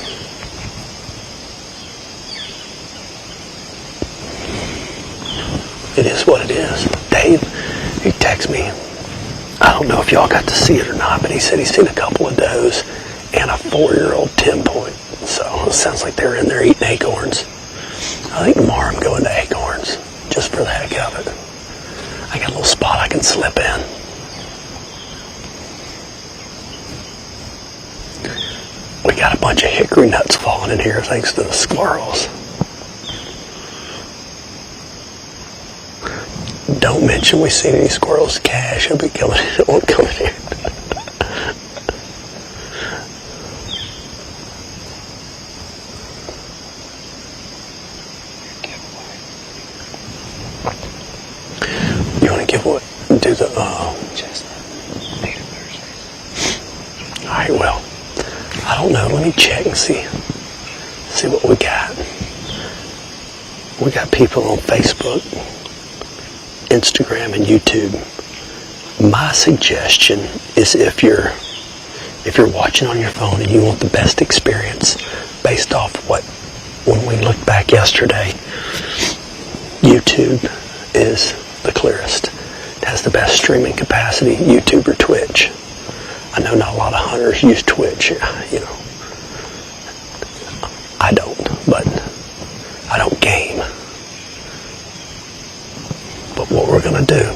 It is what it is. Dave, he texted me. I don't know if y'all got to see it or not, but he said he's seen a couple of does and a 4-year-old 10-point. So it sounds like they're in there eating acorns. I think tomorrow I'm going to acorns, just for the heck of it. I got a little spot I can slip in. We got a bunch of hickory nuts falling in here thanks to the squirrels. Don't mention we seen any squirrels. Cash will be coming in. It won't come in here. You want to give what? Do the Alright, well, I don't know. Let me check and see what we got. We got people on Facebook, Instagram, and YouTube. My suggestion is if you're watching on your phone and you want the best experience based off when we looked back yesterday, YouTube is the clearest. It has the best streaming capacity, YouTube or Twitch. I know not a lot of hunters use Twitch, you know. I don't, but I don't game. But what we're going to do,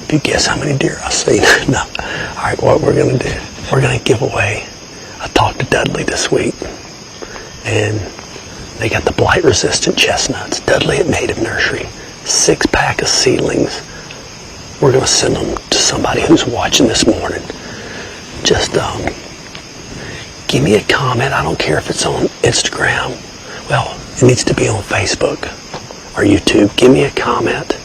if you guess how many deer I've seen, no. All right, what we're going to do, we're going to give away. I talked to Dudley this week, and they got the blight-resistant chestnuts. Dudley at Native Nursery, 6-pack of seedlings. We're going to send them to somebody who's watching this morning. Just give me a comment. I don't care if it's on Instagram. Well, it needs to be on Facebook or YouTube. Give me a comment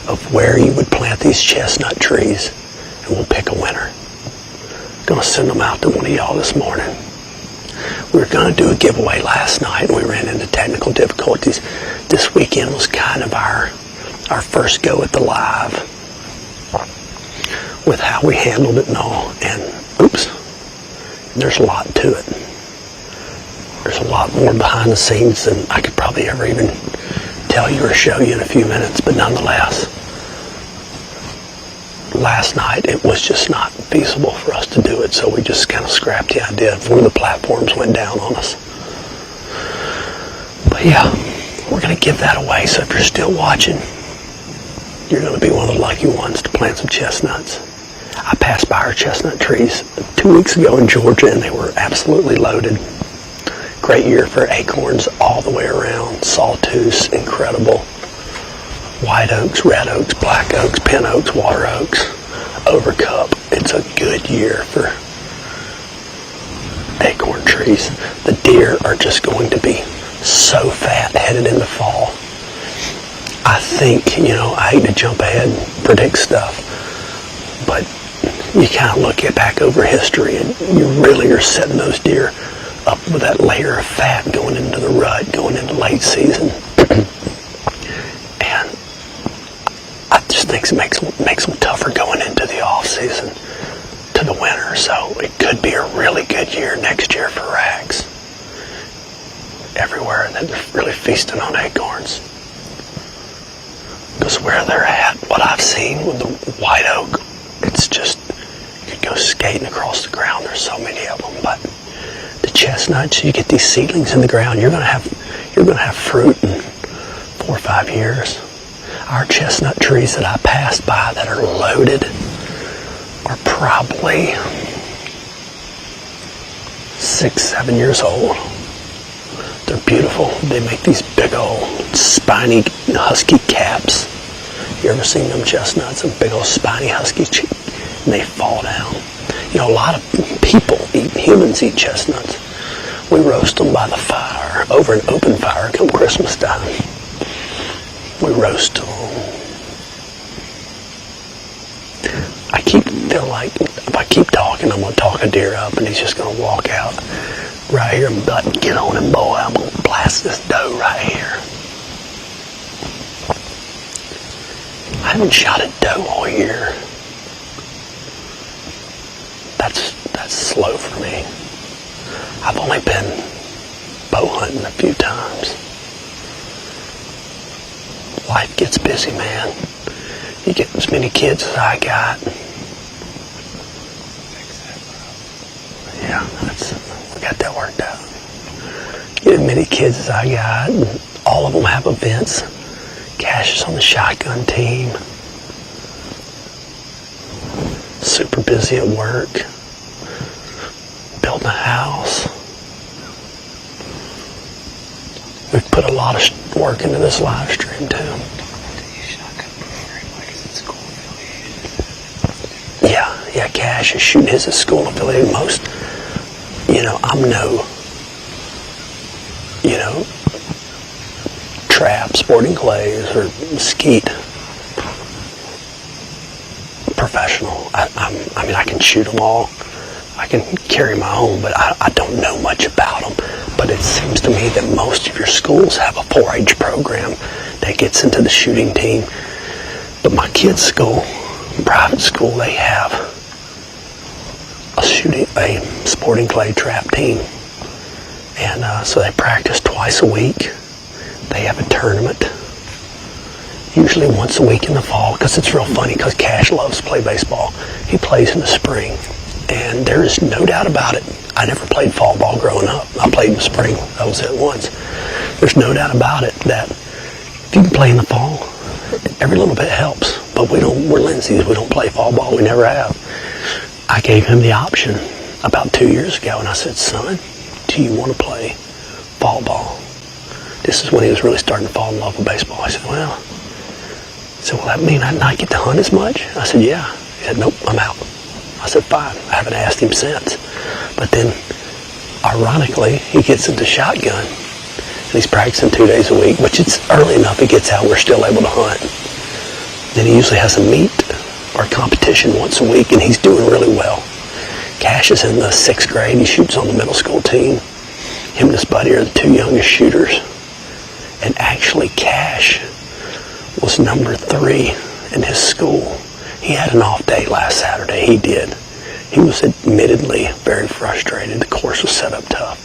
of where you would plant these chestnut trees, and we'll pick a winner. I'm going to send them out to one of y'all this morning. We were going to do a giveaway last night, and we ran into technical difficulties. This weekend was kind of our first go at the live with how we handled it and all. And, oops, there's a lot to it. There's a lot more behind the scenes than I could probably ever even tell you or show you in a few minutes. But nonetheless, last night it was just not feasible for us to do it. So we just kind of scrapped the idea. One of the platforms went down on us. But yeah, we're going to give that away. So if you're still watching, you're going to be one of the lucky ones to plant some chestnuts. I passed by our chestnut trees 2 weeks ago in Georgia, and they were absolutely loaded. Great year for acorns all the way around. Sawtooths, incredible. White oaks, red oaks, black oaks, pin oaks, water oaks, overcup. It's a good year for acorn trees. The deer are just going to be so fat headed into fall. I think, I hate to jump ahead and predict stuff, but you kind of look back over history and you really are setting those deer up with that layer of fat going into the rut, going into late season. And I just think it makes them tougher going into the off season to the winter. So it could be a really good year next year for rags everywhere, and they're really feasting on acorns. Because where they're at, what I've seen with the white oak, it's just, you could go skating across the ground. There's so many of them. But the chestnuts, you get these seedlings in the ground, you're gonna have fruit in 4 or 5 years. Our chestnut trees that I passed by that are loaded are probably 6, 7 years old. They're beautiful. They make these big old spiny husky caps. You ever seen them chestnuts? Them big old spiny husky and they fall down. You know, a lot of humans eat chestnuts. We roast them by the fire, over an open fire come Christmas time. We roast them. I feel like if I keep talking, I'm going to talk a deer up and he's just going to walk out right here and be like, get on him, boy. I'm going to blast this doe right here. I haven't shot a doe all year. That's slow for me. I've only been bow hunting a few times. Life gets busy, man. You get as many kids as I got. Yeah, we got that worked out. Get as many kids as I got, and all of them have events. Cash is on the shotgun team. Super busy at work. Building a house. We've put a lot of work into this live stream too. Yeah, Cash is shooting his at school affiliated. Most, I'm no, trap, sporting clays, or skeet professional. I can shoot them all. I can carry my own, but I don't know much about them. But it seems to me that most of your schools have a 4-H program that gets into the shooting team. But my kids' school, private school, they have a sporting clay trap team. And so they practice twice a week. They have a tournament, usually once a week in the fall, because it's real funny, because Cash loves to play baseball. He plays in the spring. And there is no doubt about it. I never played fall ball growing up. I played in the spring. That was it once. There's no doubt about it that if you can play in the fall, every little bit helps. But we're Lindsey's. We don't play fall ball. We never have. I gave him the option about 2 years ago, and I said, son, do you want to play fall ball? This is when he was really starting to fall in love with baseball. I said, well, will that mean I not get to hunt as much? I said, yeah. He said, nope, I'm out. I said, fine. I haven't asked him since. But then, ironically, he gets into shotgun. And he's practicing 2 days a week, which it's early enough he gets out, we're still able to hunt. Then he usually has a meet or competition once a week, and he's doing really well. Cash is in the 6th grade. He shoots on the middle school team. Him and his buddy are the 2 youngest shooters. And actually, Cash was number 3 in his school. He had an off day last Saturday. He did. He was admittedly very frustrated. The course was set up tough.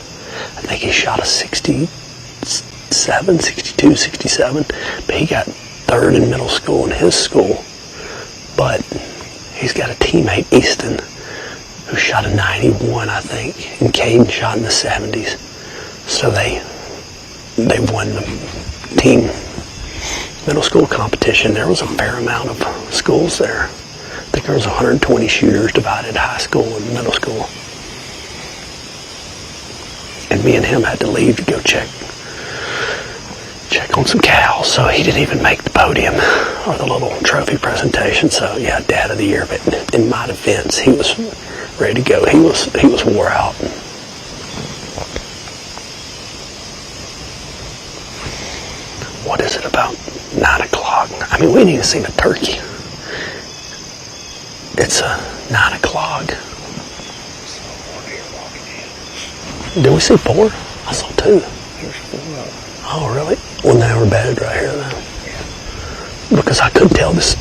I think he shot a 62, 67. But he got 3rd in middle school in his school. But he's got a teammate, Easton, who shot a 91, I think. And Caden shot in the 70s. So they won the team middle school competition. There was a fair amount of schools there. I think there was 120 shooters divided high school and middle school. And me and him had to leave to go check on some cows, so he didn't even make the podium or the little trophy presentation. So yeah, Dad of the Year. But in my defense, he was ready to go. He was wore out. What is it, about 9 o'clock? I mean, we ain't even seen a turkey. It's 9 o'clock. Did we see 4? I saw 2. There's 4 of them. Oh, really? Well, now we're bedded right here then. Yeah. Because I couldn't tell this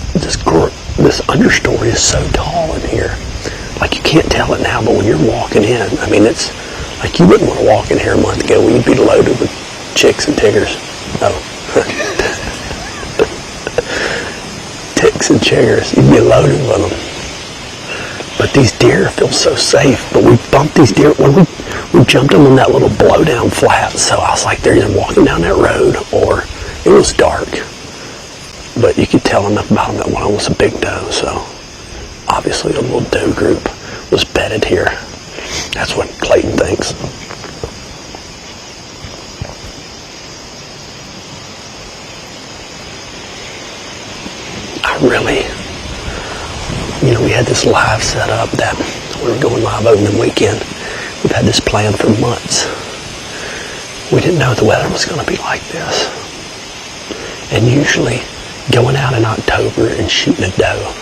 understory is so tall in here. Like, you can't tell it now, but when you're walking in, I mean, it's like you wouldn't want to walk in here a month ago when you'd be loaded with chicks and tiggers. Oh. Ticks and chiggers, you'd be loaded with them. But these deer feel so safe. But we bumped these deer when we jumped them on that little blowdown flat. So I was like, they're either walking down that road or it was dark. But you could tell enough about them that one of them was a big doe. So obviously a little doe group was bedded here. That's what Clayton thinks. really, we had this live set up that we were going live opening weekend. We've had this plan for months. We didn't know the weather was going to be like this. And usually going out in October and shooting a doe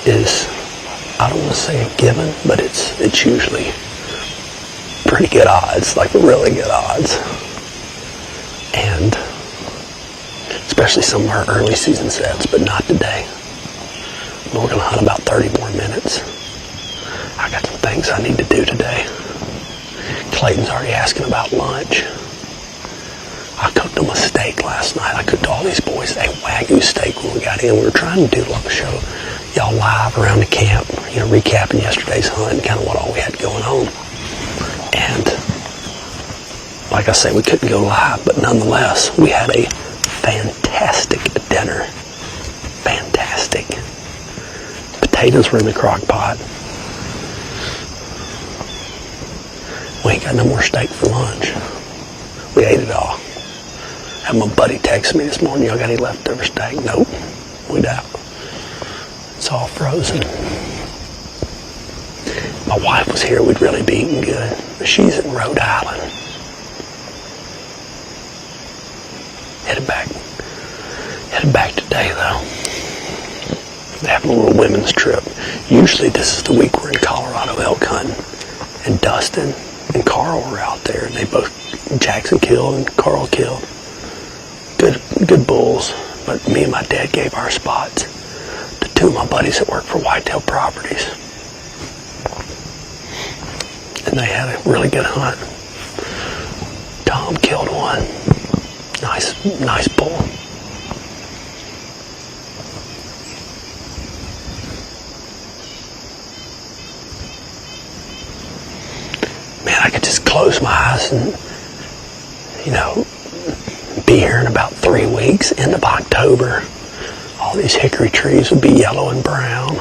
is, I don't want to say a given, but it's usually pretty good odds, like really good odds. And especially some of our early season sets, but not today. We're going to hunt about 30 more minutes. I got some things I need to do today. Clayton's already asking about lunch. I cooked them a steak last night. I cooked all these boys a Wagyu steak when we got in. We were trying to do like a show y'all live around the camp, recapping yesterday's hunt and kind of what all we had going on. And like I say, we couldn't go live, but nonetheless, we had a fantastic dinner. Fantastic. Potatoes were in the crock pot. We ain't got no more steak for lunch. We ate it all. Had my buddy text me this morning, y'all got any leftover steak? Nope. We doubt. It's all frozen. My wife was here, we'd really be eating good. But she's in Rhode Island. Headed back today though. They're having a little women's trip. Usually this is the week we're in Colorado elk hunting. And Dustin and Carl were out there, and they both, Jackson killed and Carl killed. Good bulls, but me and my dad gave our spots to two of my buddies that work for Whitetail Properties. And they had a really good hunt. Tom killed one. Nice bull. Man, I could just close my eyes and, be here in about 3 weeks, end of October. All these hickory trees would be yellow and brown.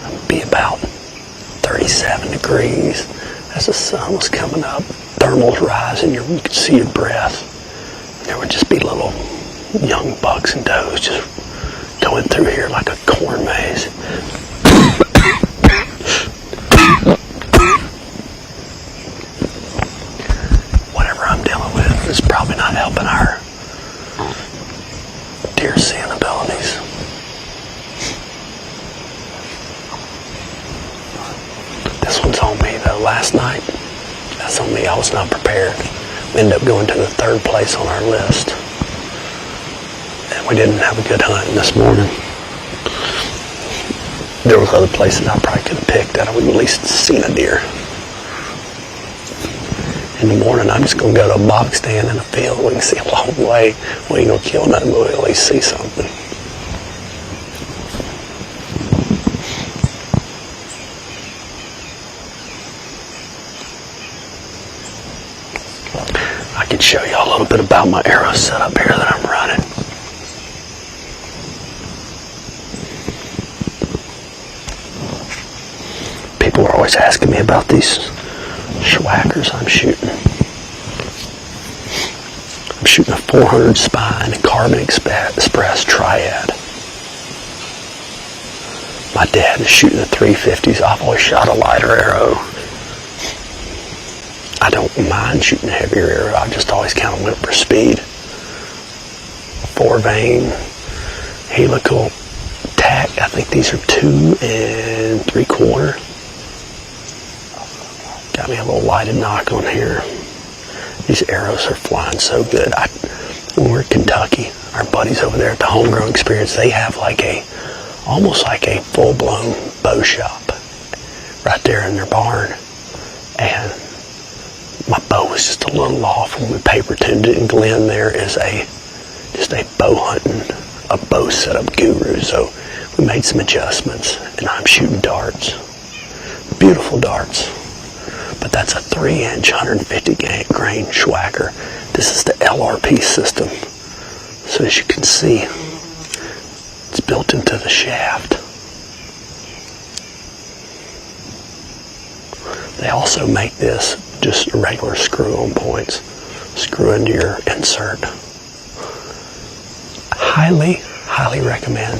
It would be about 37 degrees as the sun was coming up. Thermals rising, you could see your breath. There would just be little young bucks and does just going through here like a corn maze. Whatever I'm dealing with is probably not helping our deer seeing abilities. This one's on me though. Last night, that's on me. I was not prepared. We ended up going to the 3rd place on our list. And we didn't have a good hunt this morning. There was other places I probably could have picked that I would at least seen a deer. In the morning, I'm just going to go to a box stand in a field. We can see a long way. We ain't going to kill nothing, but we'll at least see something. I can show you a little bit about my arrow setup here that I'm running. People are always asking me about these schwackers I'm shooting. I'm shooting a 400 spine and Carbon Express Triad. My dad is shooting the 350s. I've always shot a lighter arrow. I don't mind shooting a heavier arrow. I just always kind of went for speed. 4-vein, helical tack. I think these are 2 3/4. Got me a little lighted knock on here. These arrows are flying so good. When we're in Kentucky, our buddies over there at the Homegrown Experience, they have almost like a full-blown bow shop right there in their barn. And my bow was just a little off when we paper tuned it. And Glenn there is just a bow hunting, a bow setup guru. So we made some adjustments, and I'm shooting darts. Beautiful darts. But that's a 3-inch, 150 grain schwacker. This is the LRP system. So as you can see, it's built into the shaft. They also make this just a regular screw-on points. Screw into your insert. highly recommend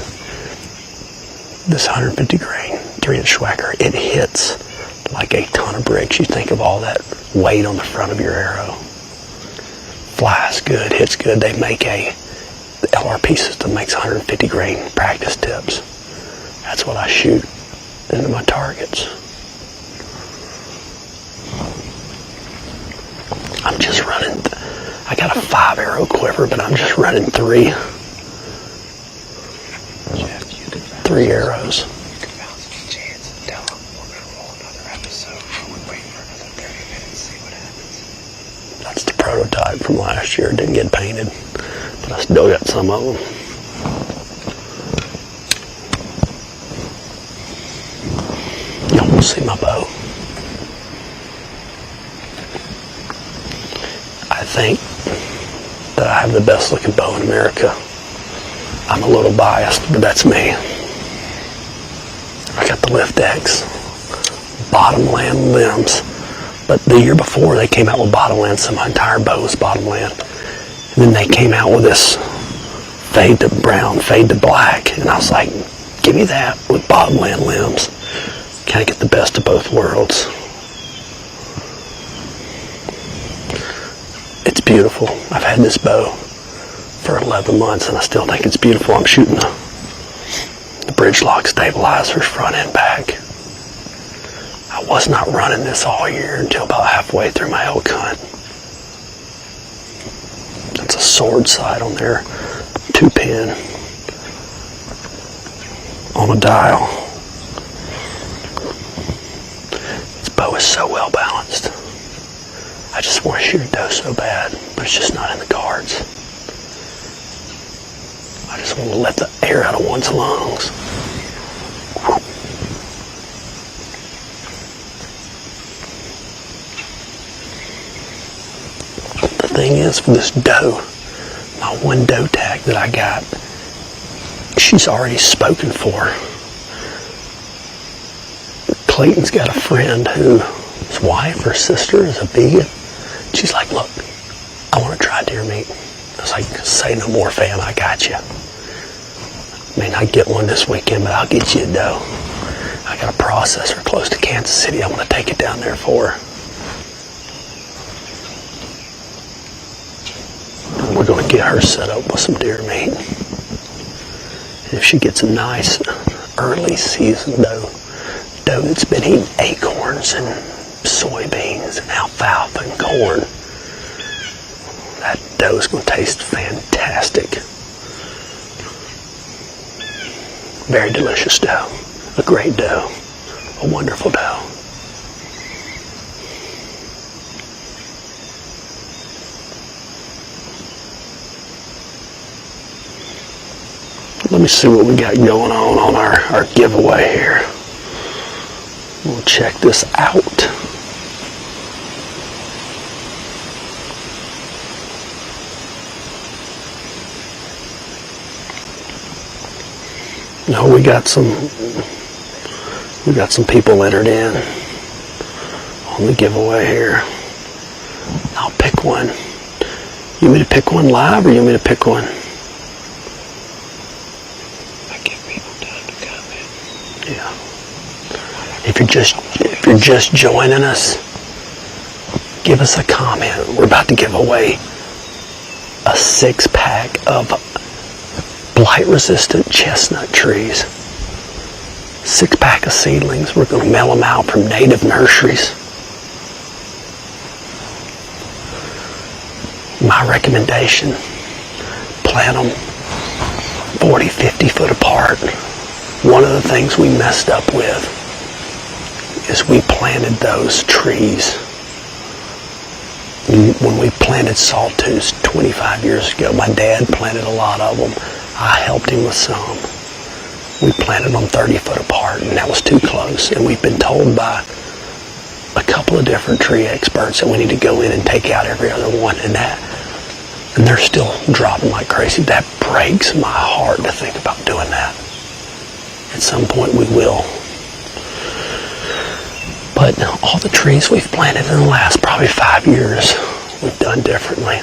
this 150 grain 3-inch Schwecker. It hits like a ton of bricks. You think of all that weight on the front of your arrow. Flies good, hits good. They make the LRP system makes 150 grain practice tips. That's what I shoot into my targets. I'm just running, I got a 5 arrow quiver, but I'm just running 3 arrows. That's the prototype from last year. It didn't get painted, but I still got some of them. Y'all will see my bow. I think that I have the best looking bow in America. I'm a little biased, but that's me. I got the Lift X bottomland limbs, but the year before they came out with bottomland, so my entire bow was bottomland. And then they came out with this fade to brown, fade to black, and I was like, give me that with bottomland limbs. Kind of get the best of both worlds. It's beautiful. I've had this bow for 11 months and I still think it's beautiful. I'm shooting the bridge lock stabilizers front and back. I was not running this all year until about halfway through my elk hunt. That's a sword sight on there, 2-pin on a dial. This bow is so well balanced. I just want to shoot a doe so bad, but it's just not in the cards. I just want to let the air out of one's lungs. The thing is, for this doe, my one doe tag that I got, she's already spoken for. Clayton's got a friend whose wife or sister is a vegan. She's like, look, I want to try deer meat. I was like, say no more, fam, I got you. May not get one this weekend, but I'll get you a doe. I got a processor close to Kansas City. I want to take it down there for her. And we're going to get her set up with some deer meat. And if she gets a nice early season doe that's been eating acorns and soybeans and alfalfa and corn, that doe's going to taste fantastic. Very delicious doe. A great doe. A wonderful doe. Let me see what we got going on our giveaway here. We'll check this out. No, we got some people entered in on the giveaway here. I'll pick one. You want me to pick one live, or you want me to pick one? I give people time to comment. Yeah. If you're just joining us, give us a comment. We're about to give away a 6-pack of blight-resistant chestnut trees. 6-pack of seedlings. We're going to mail them out from native nurseries. My recommendation, plant them 40, 50 foot apart. One of the things we messed up with is we planted those trees. When we planted sawtooths 25 years ago, my dad planted a lot of them. I helped him with some. We planted them 30 foot apart, and that was too close. And we've been told by a couple of different tree experts that we need to go in and take out every other one, and they're still dropping like crazy. That breaks my heart to think about doing that. At some point we will. But all the trees we've planted in the last probably 5 years, we've done differently.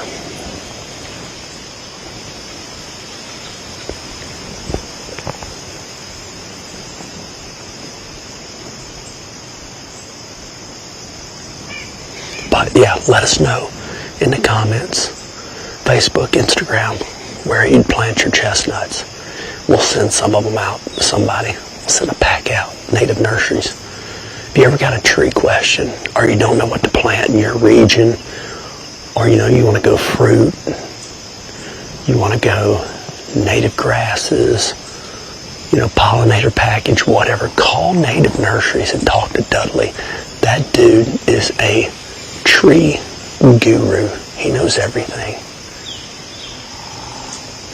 let us know in the comments, Facebook, Instagram, where you'd plant your chestnuts. We'll send some of them out to somebody. We'll send a pack out, Native Nurseries. If you ever got a tree question, or you don't know what to plant in your region, or you want to go fruit, you want to go native grasses, pollinator package, whatever, call Native Nurseries and talk to Dudley. That dude is a tree guru. He knows everything.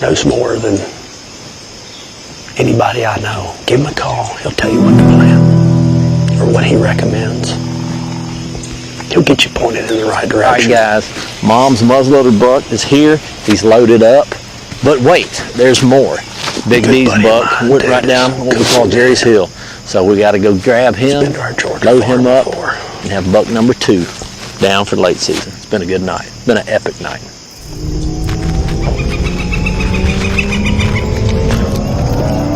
Knows more than anybody I know. Give him a call. He'll tell you what to plant or what he recommends. He'll get you pointed in the right direction. All right, guys. Mom's muzzleloader buck is here. He's loaded up. But wait, there's more. Big D's buck went right down what we call Jerry's Hill. So we got to go grab him, load him up, and have buck number 2 down for late season. It's been a good night. It's been an epic night.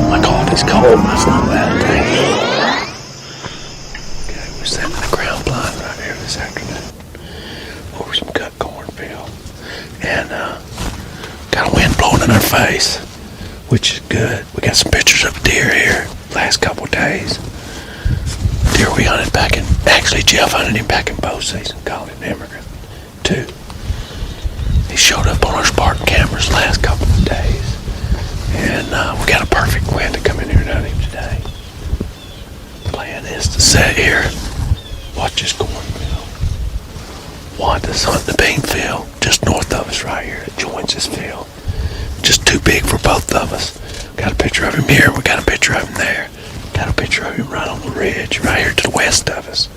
My coffee's cold. That's not a bad thing. Okay, we're setting the ground blind right here this afternoon over some cut cornfield. And got a wind blowing in our face, which is good. We got some pictures of deer here last couple of days. Deer we hunted back in, actually Jeff hunted him back in bow season, called him Immigrant too. He showed up on our Spartan cameras last couple of days. And we got a perfect wind to come in here and hunt him today. Plan is to sit here, watch this cornfield. Wanda's hunting the bean field just north of us right here. It joins this field. Just too big for both of us. Got a picture of him here. We got a picture of him there. Got a picture of him right on the ridge, right here to the west of us.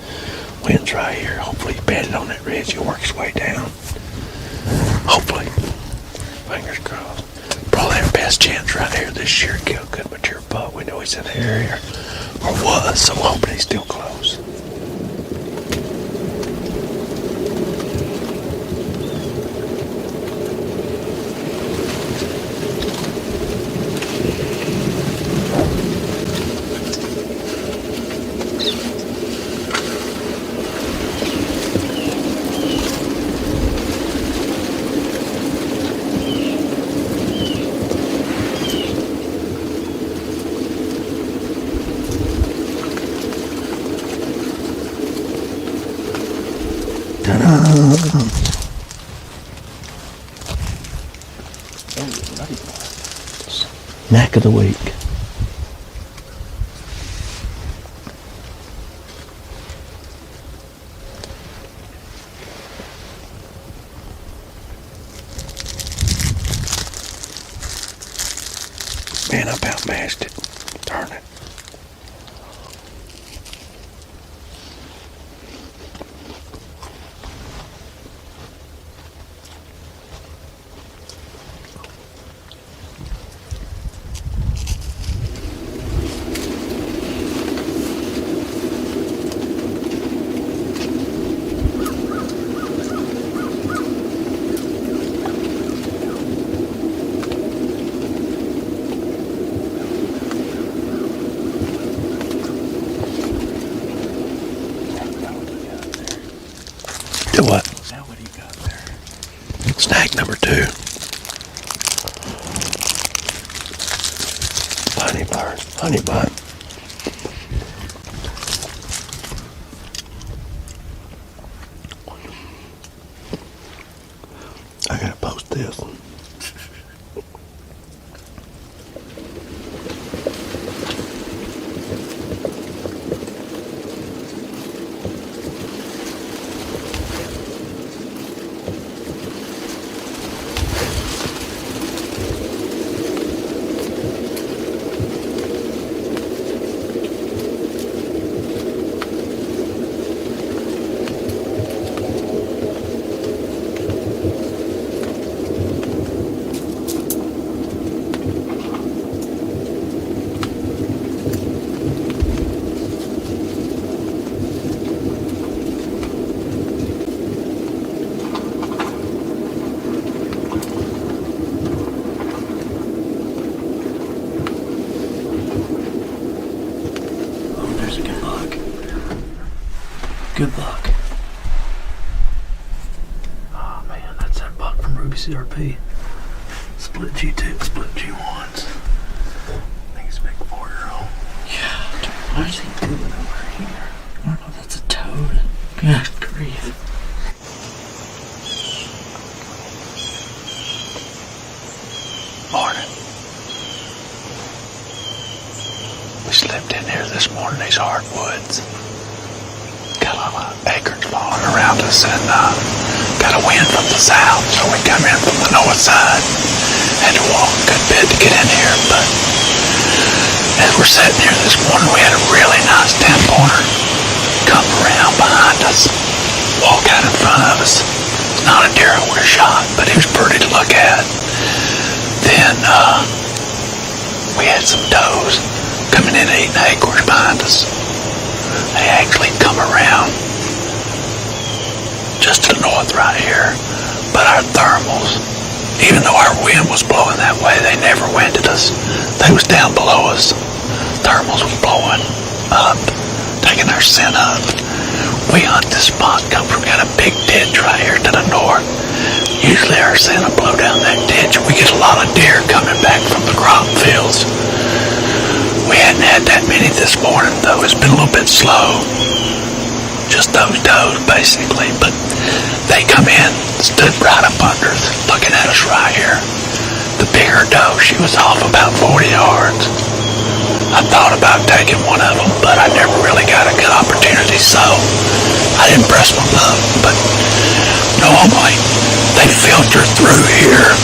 Wind's right here. Hopefully he bedded on that ridge. He'll work his way down. Hopefully. Fingers crossed. Probably our best chance right here this year to kill a good mature buck. We know he's in the area, or was, so I'm hoping he's still close. Snack of the week. Man, I about mashed it. Darn it. Do what? Now what do you got there? Snack number 2. Honey bird, honey bun. I gotta post this. Good luck. WCRP. Split G2, split G1s. I think it's a big 4-year-old. Yeah. What is he doing over here? I don't know. That's a toad. Good grief. Morning. We slipped in here this morning, these hardwoods. Got a lot of acorns blowing around us and got a wind from the south, so we come in from the north side. Had to walk a good bit to get in here, but as we're sitting here this morning, we had a really nice 10-pointer come around behind us, walk out in front of us. Not a deer I would have shot, but he was pretty to look at. Then we had some does coming in and eating acorns behind us. They actually come around just to the north right here, but our thermals, even though our wind was blowing that way, they never winded us. They was down below us. Thermals was blowing up, taking our scent up. We hunt this spot, we got a big ditch right here to the north. Usually our scent will blow down that ditch. We get a lot of deer coming back from the crop fields. We hadn't had that many this morning, though. It's been a little bit slow. Just those does, basically. But they come in, stood right up under us, looking at us right here. The bigger doe, she was off about 40 yards. I thought about taking one of them, but I never really got a good opportunity, so I didn't press my luck. But normally, they filter through here.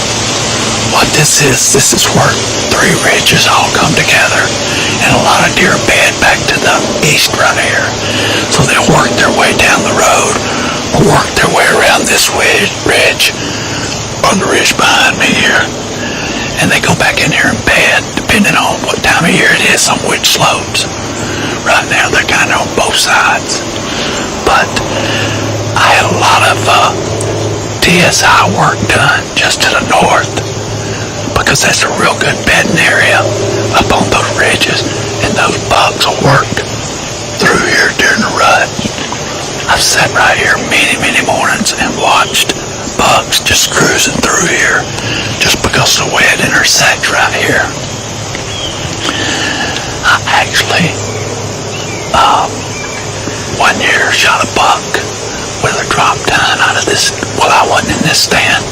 What this is where 3 ridges all come together, and a lot of deer bed back to the east right here. So they'll work their way down the road, or work their way around this ridge, on the ridge behind me here, and they go back in here and bed, depending on what time of year it is, on which slopes. Right now they're kind of on both sides, but I had a lot of TSI work done just to the north, because that's a real good bedding area up on those ridges, and those bucks will work through here during the rut. I've sat right here many mornings and watched bucks just cruising through here just because of the way it intersects right here. I actually one year shot a buck with a drop down out of this. Well, I wasn't in this stand.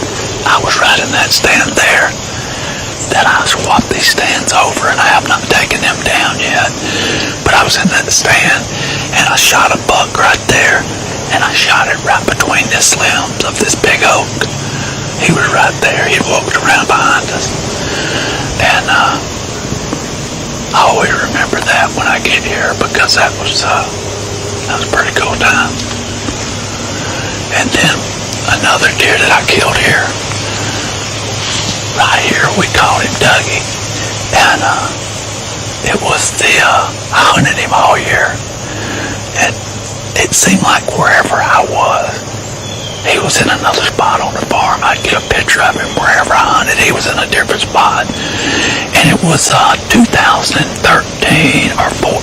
I was right in that stand there. That I swapped these stands over, and I have not taken them down yet. But I was in that stand, and I shot a buck right there, and I shot it right between the limbs of this big oak. He was right there. He walked around behind us, and I always remember that when I get here, because that was a pretty cool time. And then another deer that I killed here. Right here, we called him Dougie, and it was I hunted him all year, and it seemed like wherever I was, he was in another spot on the farm. I'd get a picture of him wherever I hunted. He was in a different spot, and it was 2013 or 14,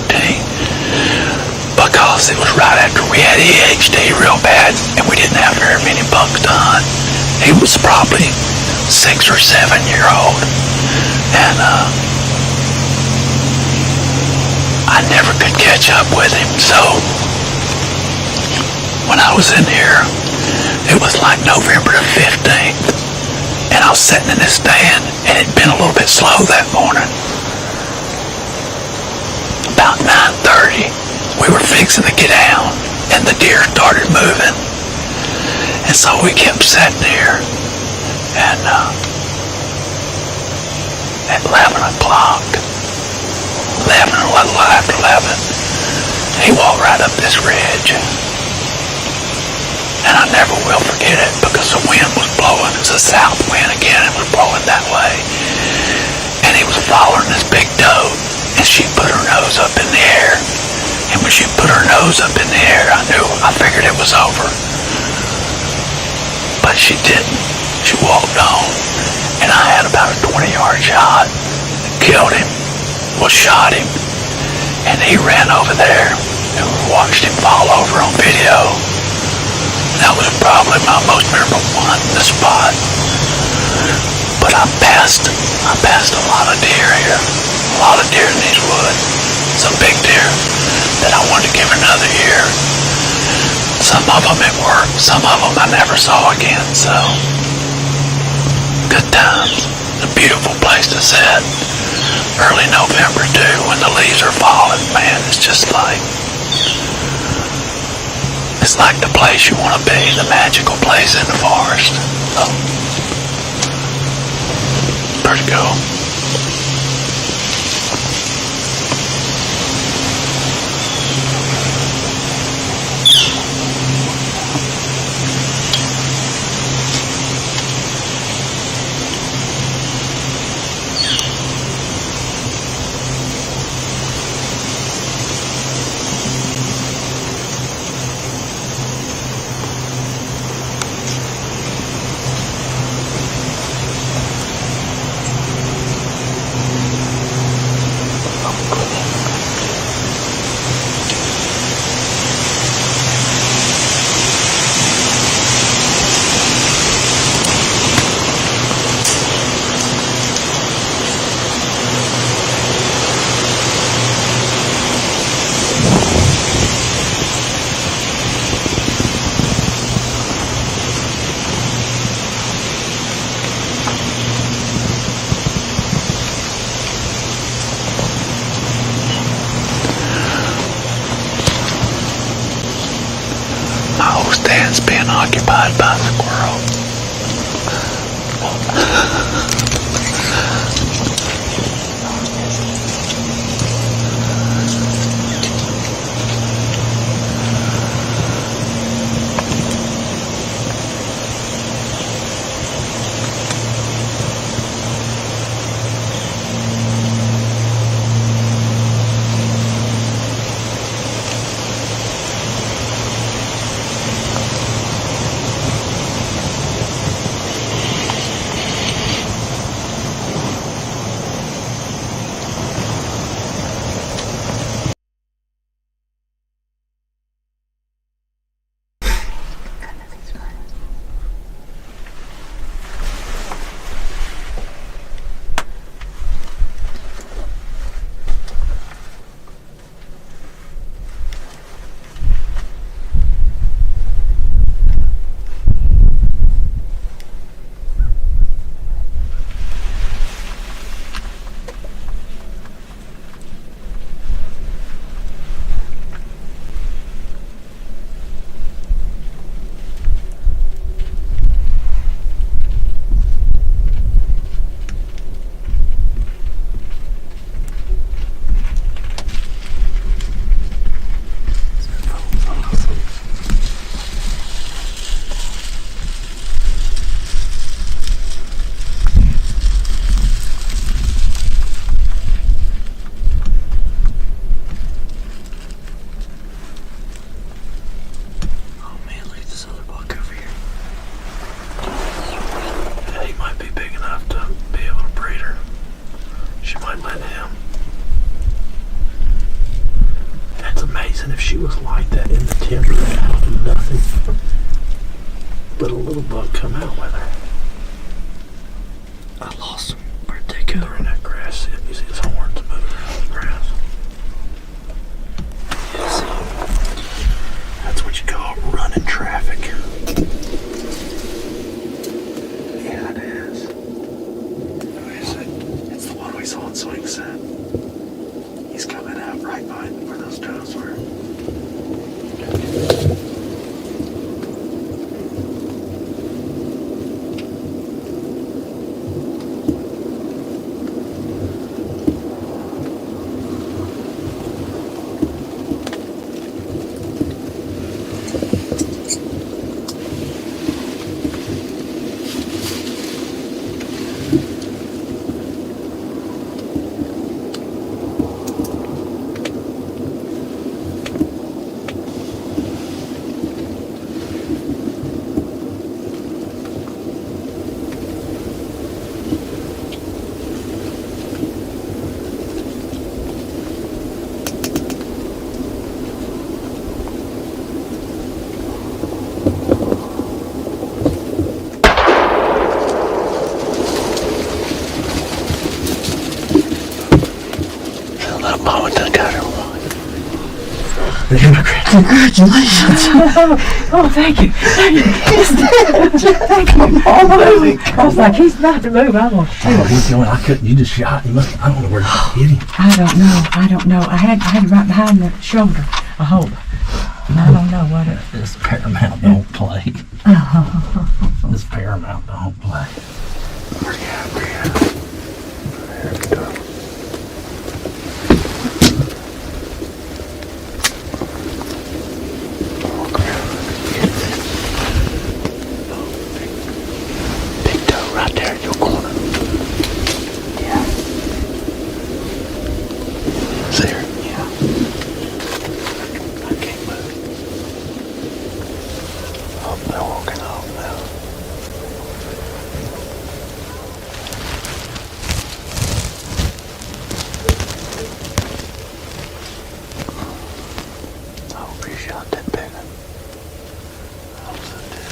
because it was right after we had EHD real bad, and we didn't have very many bucks to hunt. He was probably 6 or 7 year old, and I never could catch up with him. So when I was in here, it was like November the 15th, and I was sitting in this stand, and it'd been a little bit slow that morning. About 9:30, we were fixing to get down, and the deer started moving, and so we kept sitting here. And at 11 o'clock, 11 or a little after 11, he walked right up this ridge. And I never will forget it, because the wind was blowing. It was a south wind again. It was blowing that way. And he was following this big doe, and she put her nose up in the air. And when she put her nose up in the air, I figured it was over. But she didn't. She walked on, and I had about a 20-yard shot. Killed him, shot him, and he ran over there, and we watched him fall over on video. That was probably my most memorable one in the spot. Some of them it worked, some of them I never saw again, so good times. A beautiful place to sit. Early November too, when the leaves are falling, man, it's like the place you want to be, the magical place in the forest. So, pretty cool. My whole stand's being occupied by a squirrel. If she was like that in the timber, nothing but a little buck come out with her. I lost him. Where'd they go? They're in that grass. You see his horns moving around the grass. Yes. That's what you call running traffic. Yeah, it is. Who is it? It's the one we saw in Swing Set. He's coming out right by where those toes were. The immigrant. Congratulations. Oh, thank you. Thank you. Thank you. Oh, really? I was like, he's about to move. I'm going to shoot. He's going, I couldn't. You just shot. You must. I don't know where you hit him. I don't know. I had right behind the shoulder a hole. And I don't know what it is. This Paramount don't play. This Paramount don't play. Where you at? There we go. Big toe right there in your corner. Yeah. See her? Yeah. I can't move. Oh, they're walking off now. I hope you shot that big one. I hope so too.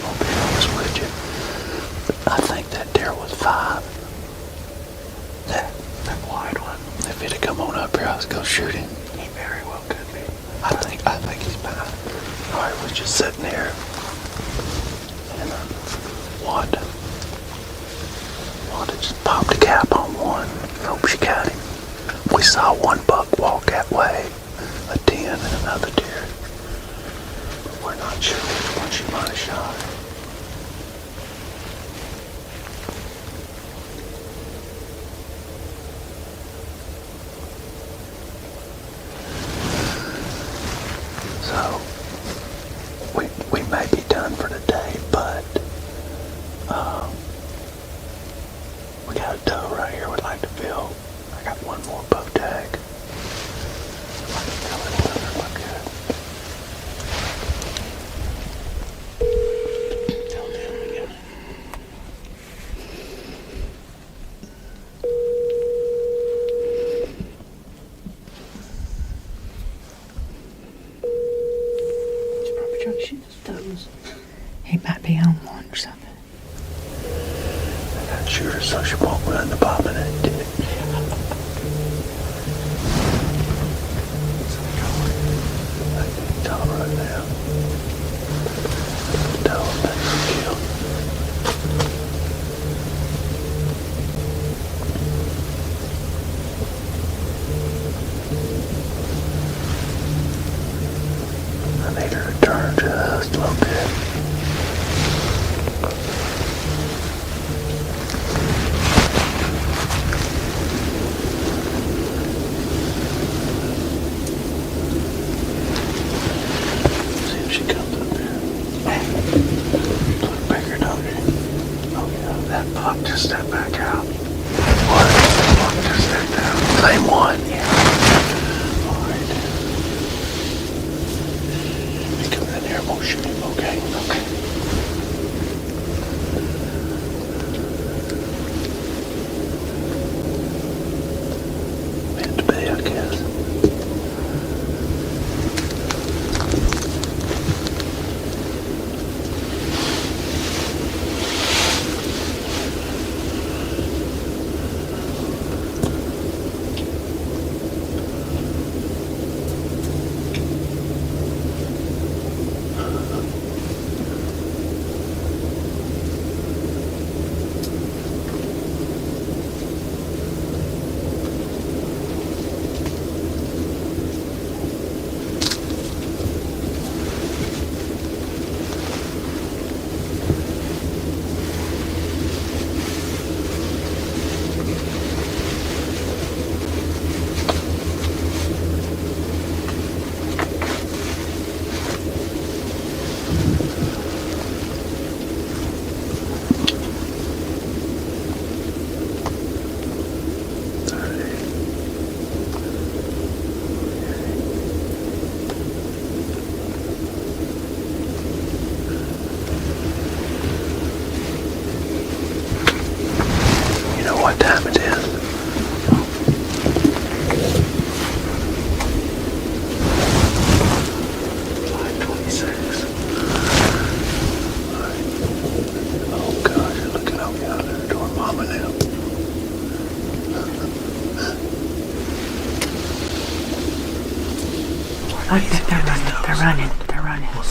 I'll be honest with you. I think that deer was 5. That wide one. If he'd have come on up here, I was gonna shoot him. He very well could be. I think he's 5. I was just sitting there and Wanda just popped a cap on one. Hope she got him. We saw one buck walk that way, a 10 and another deer. But we're not sure which one she might have shot. So, we may be done for today, but we got a doe right here we'd like to fill. I got one more bow tag. I can fill it with her, look good. Tell them we got it. He's probably trying to shoot his toes. He might be on one or something. I got shoot her so she won't run the bottom of that dick. I can tell right now. Tell him that you killed. I need her to turn just a little bit. See if she comes up here. Look bigger, don't you? Oh yeah, that buck just stepped back out. What? That buck just stepped out. Same one. Yeah. Alright. You come in here and we'll shoot him, okay? Okay. Meant to be, I guess.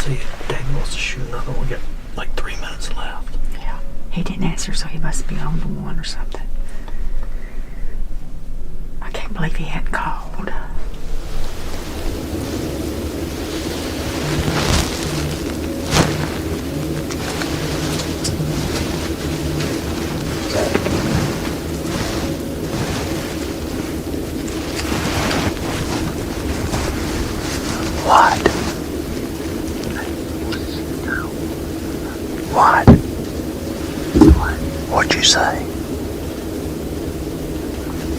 see if David wants to shoot another one. We got like 3 minutes left. Yeah. He didn't answer, so he must be on the one or something. I can't believe he hadn't called. What? What? What'd you say?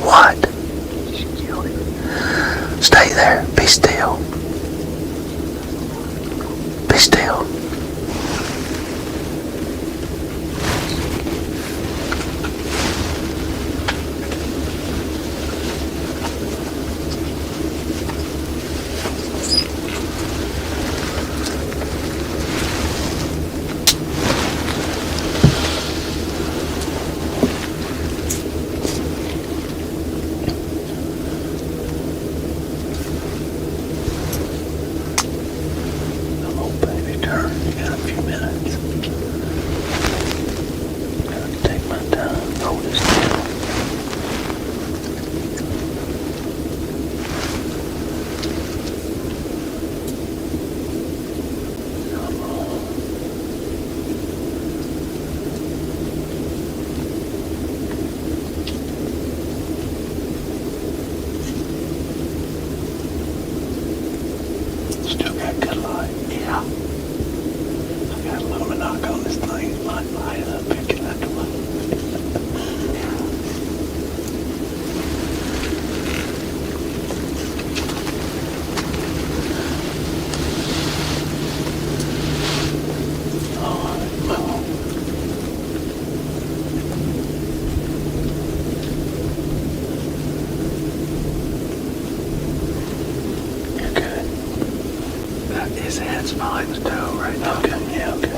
What? Stay there. Be still. Be still. His head's behind the toe right now. Okay, yeah, okay.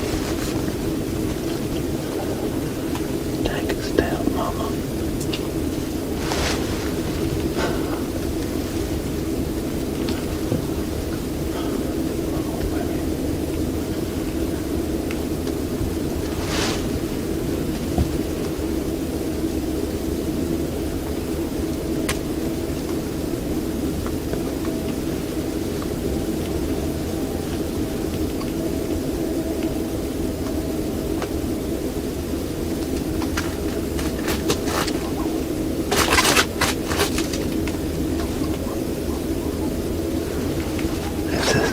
Take us down, Mama.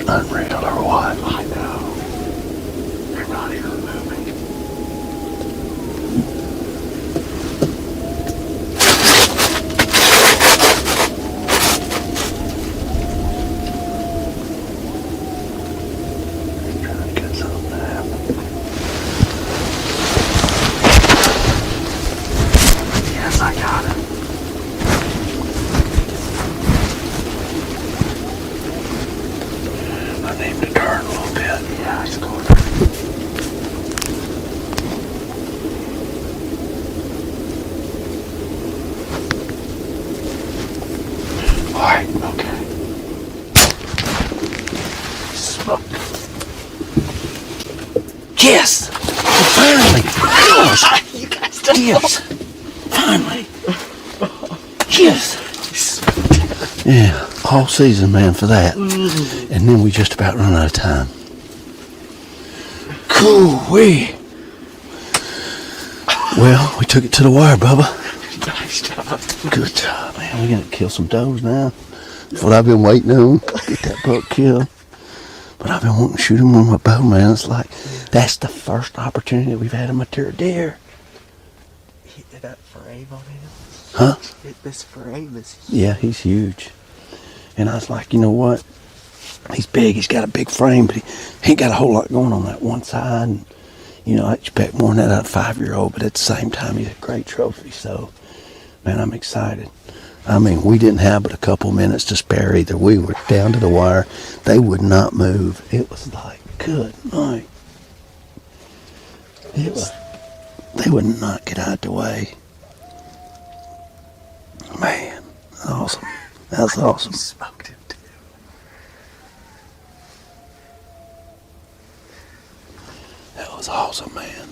Unreal or what? I know. They're not even moving. I'm trying to get something to happen. Yes, I got it. I need to turn a little bit. Yeah, it's going. Alright, okay. Smoke. Yes! Finally! You guys don't. Yes! Finally! Yes! Yeah, all season, man, for that. And then we just about run out of time. Cool-wee. Well, we took it to the wire, Bubba. Nice job. Good job, man. We're gonna kill some does now. That's what I've been waiting on. Get that buck killed. But I've been wanting to shoot him with my bow, man. It's like, that's the first opportunity we've had to mature deer. That frame on him? Huh? This frame is huge. Yeah, he's huge. And I was like, you know what? He's big. He's got a big frame, but he ain't got a whole lot going on that one side. And, you know, I expect more than that out of a 5-year-old, but at the same time, he's a great trophy. So, man, I'm excited. I mean, we didn't have but a couple minutes to spare either. We were down to the wire. They would not move. It was like, good night. It was, they would not get out the way. Man, awesome. That's awesome. Smoked him too. man.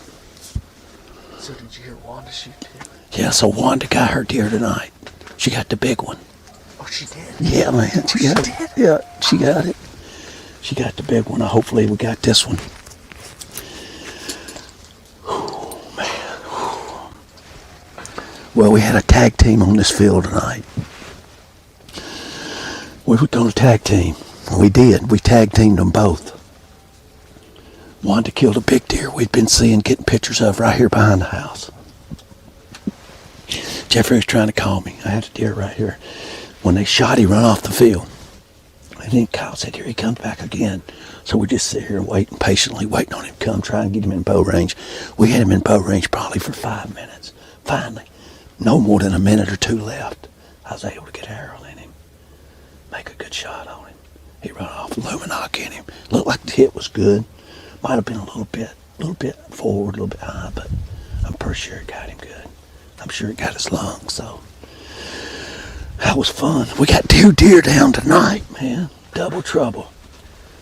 So did you hear Wanda shoot too? Yeah, so Wanda got her deer tonight. She got the big one. Oh, she did? Yeah, man. She got it. Yeah, she got it. She got the big one. Hopefully we got this one. Oh, man. Well, we had a tag team on this field tonight. We were going to tag team. We did. We tag teamed them both. Wanda killed a big deer we'd been seeing, getting pictures of right here behind the house. Jeffrey was trying to call me. I had a deer right here. When they shot, he run off the field. And then Kyle said, here he comes back again. So we just sit here waiting, patiently waiting on him to come, trying to get him in bow range. We had him in bow range probably for 5 minutes. Finally, no more than a minute or two left, I was able to get an arrow in him, make a good shot on him. He run off, Luminok in him. Looked like the hit was good. Might have been a little bit forward, a little bit high, but I'm pretty sure it got him good. I'm sure it got his lungs, so that was fun. We got 2 deer down tonight, man. Double trouble.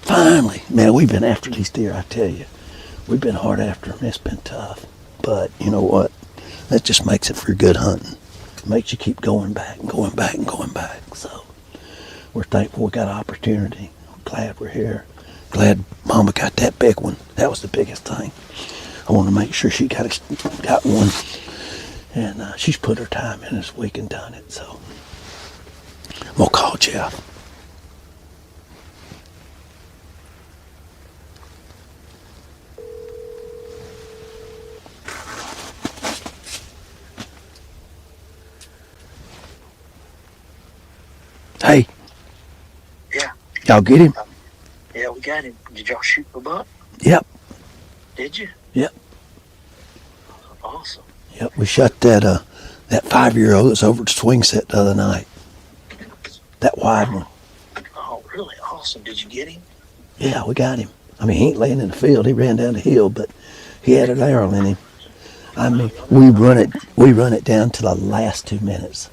Finally, man, we've been after these deer, I tell you. We've been hard after them. It's been tough. But you know what? That just makes it for good hunting. It makes you keep going back and going back and going back. So we're thankful we got an opportunity. I'm glad we're here. Glad Mama got that big one. That was the biggest thing. I want to make sure she got one. And she's put her time in this week and done it. So I'm going to call Jeff. Hey. Yeah. Y'all get him? Yeah, we got him. Did y'all shoot the buck? Yep. Did you? Yep. Awesome. Yep, we shot that 5-year-old that was over at the swing set the other night. That wide one. Oh, really? Awesome. Did you get him? Yeah, we got him. I mean, he ain't laying in the field. He ran down the hill, but he had an arrow in him. I mean, we run it down to the last 2 minutes.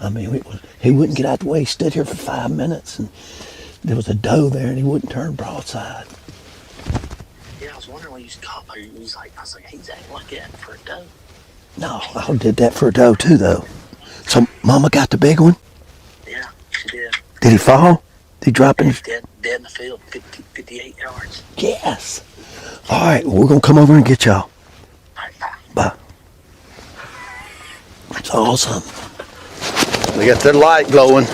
I mean, he wouldn't get out the way. He stood here for 5 minutes, and there was a doe there, and he wouldn't turn broadside. Yeah, I was wondering when you caught. I was like, he's acting like that for a doe. No, I did that for a doe too, though. So Mama got the big one? Yeah, she did. Did he fall? Did he drop in? Dead in the field, 58 yards. Yes. All right, well, we're going to come over and get y'all. All right, bye. It's awesome. They got their light glowing.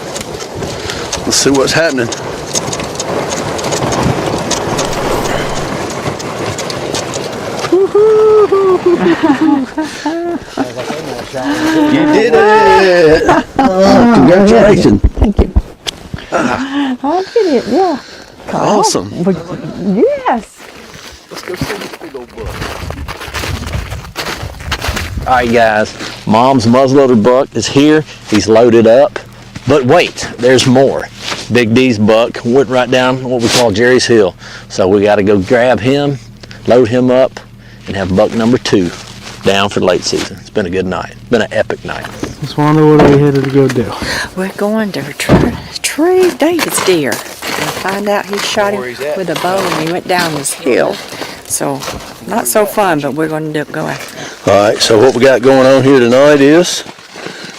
Let's see what's happening. You did it! Oh, congratulations. Thank you. I did it, yeah. Awesome. Yes. Let's go see this big old buck. All right, guys. Mom's muzzleloader buck is here. He's loaded up. But wait, there's more. Big D's buck went right down what we call Jerry's Hill. So we got to go grab him, load him up, and have buck number 2 down for late season. It's been a good night. It's been an epic night. Just wonder what we headed to go do. We're going to retrieve David's deer and find out he shot him with a bow and he went down this hill. So, not so fun, but we're going to go after him. All right, so what we got going on here tonight is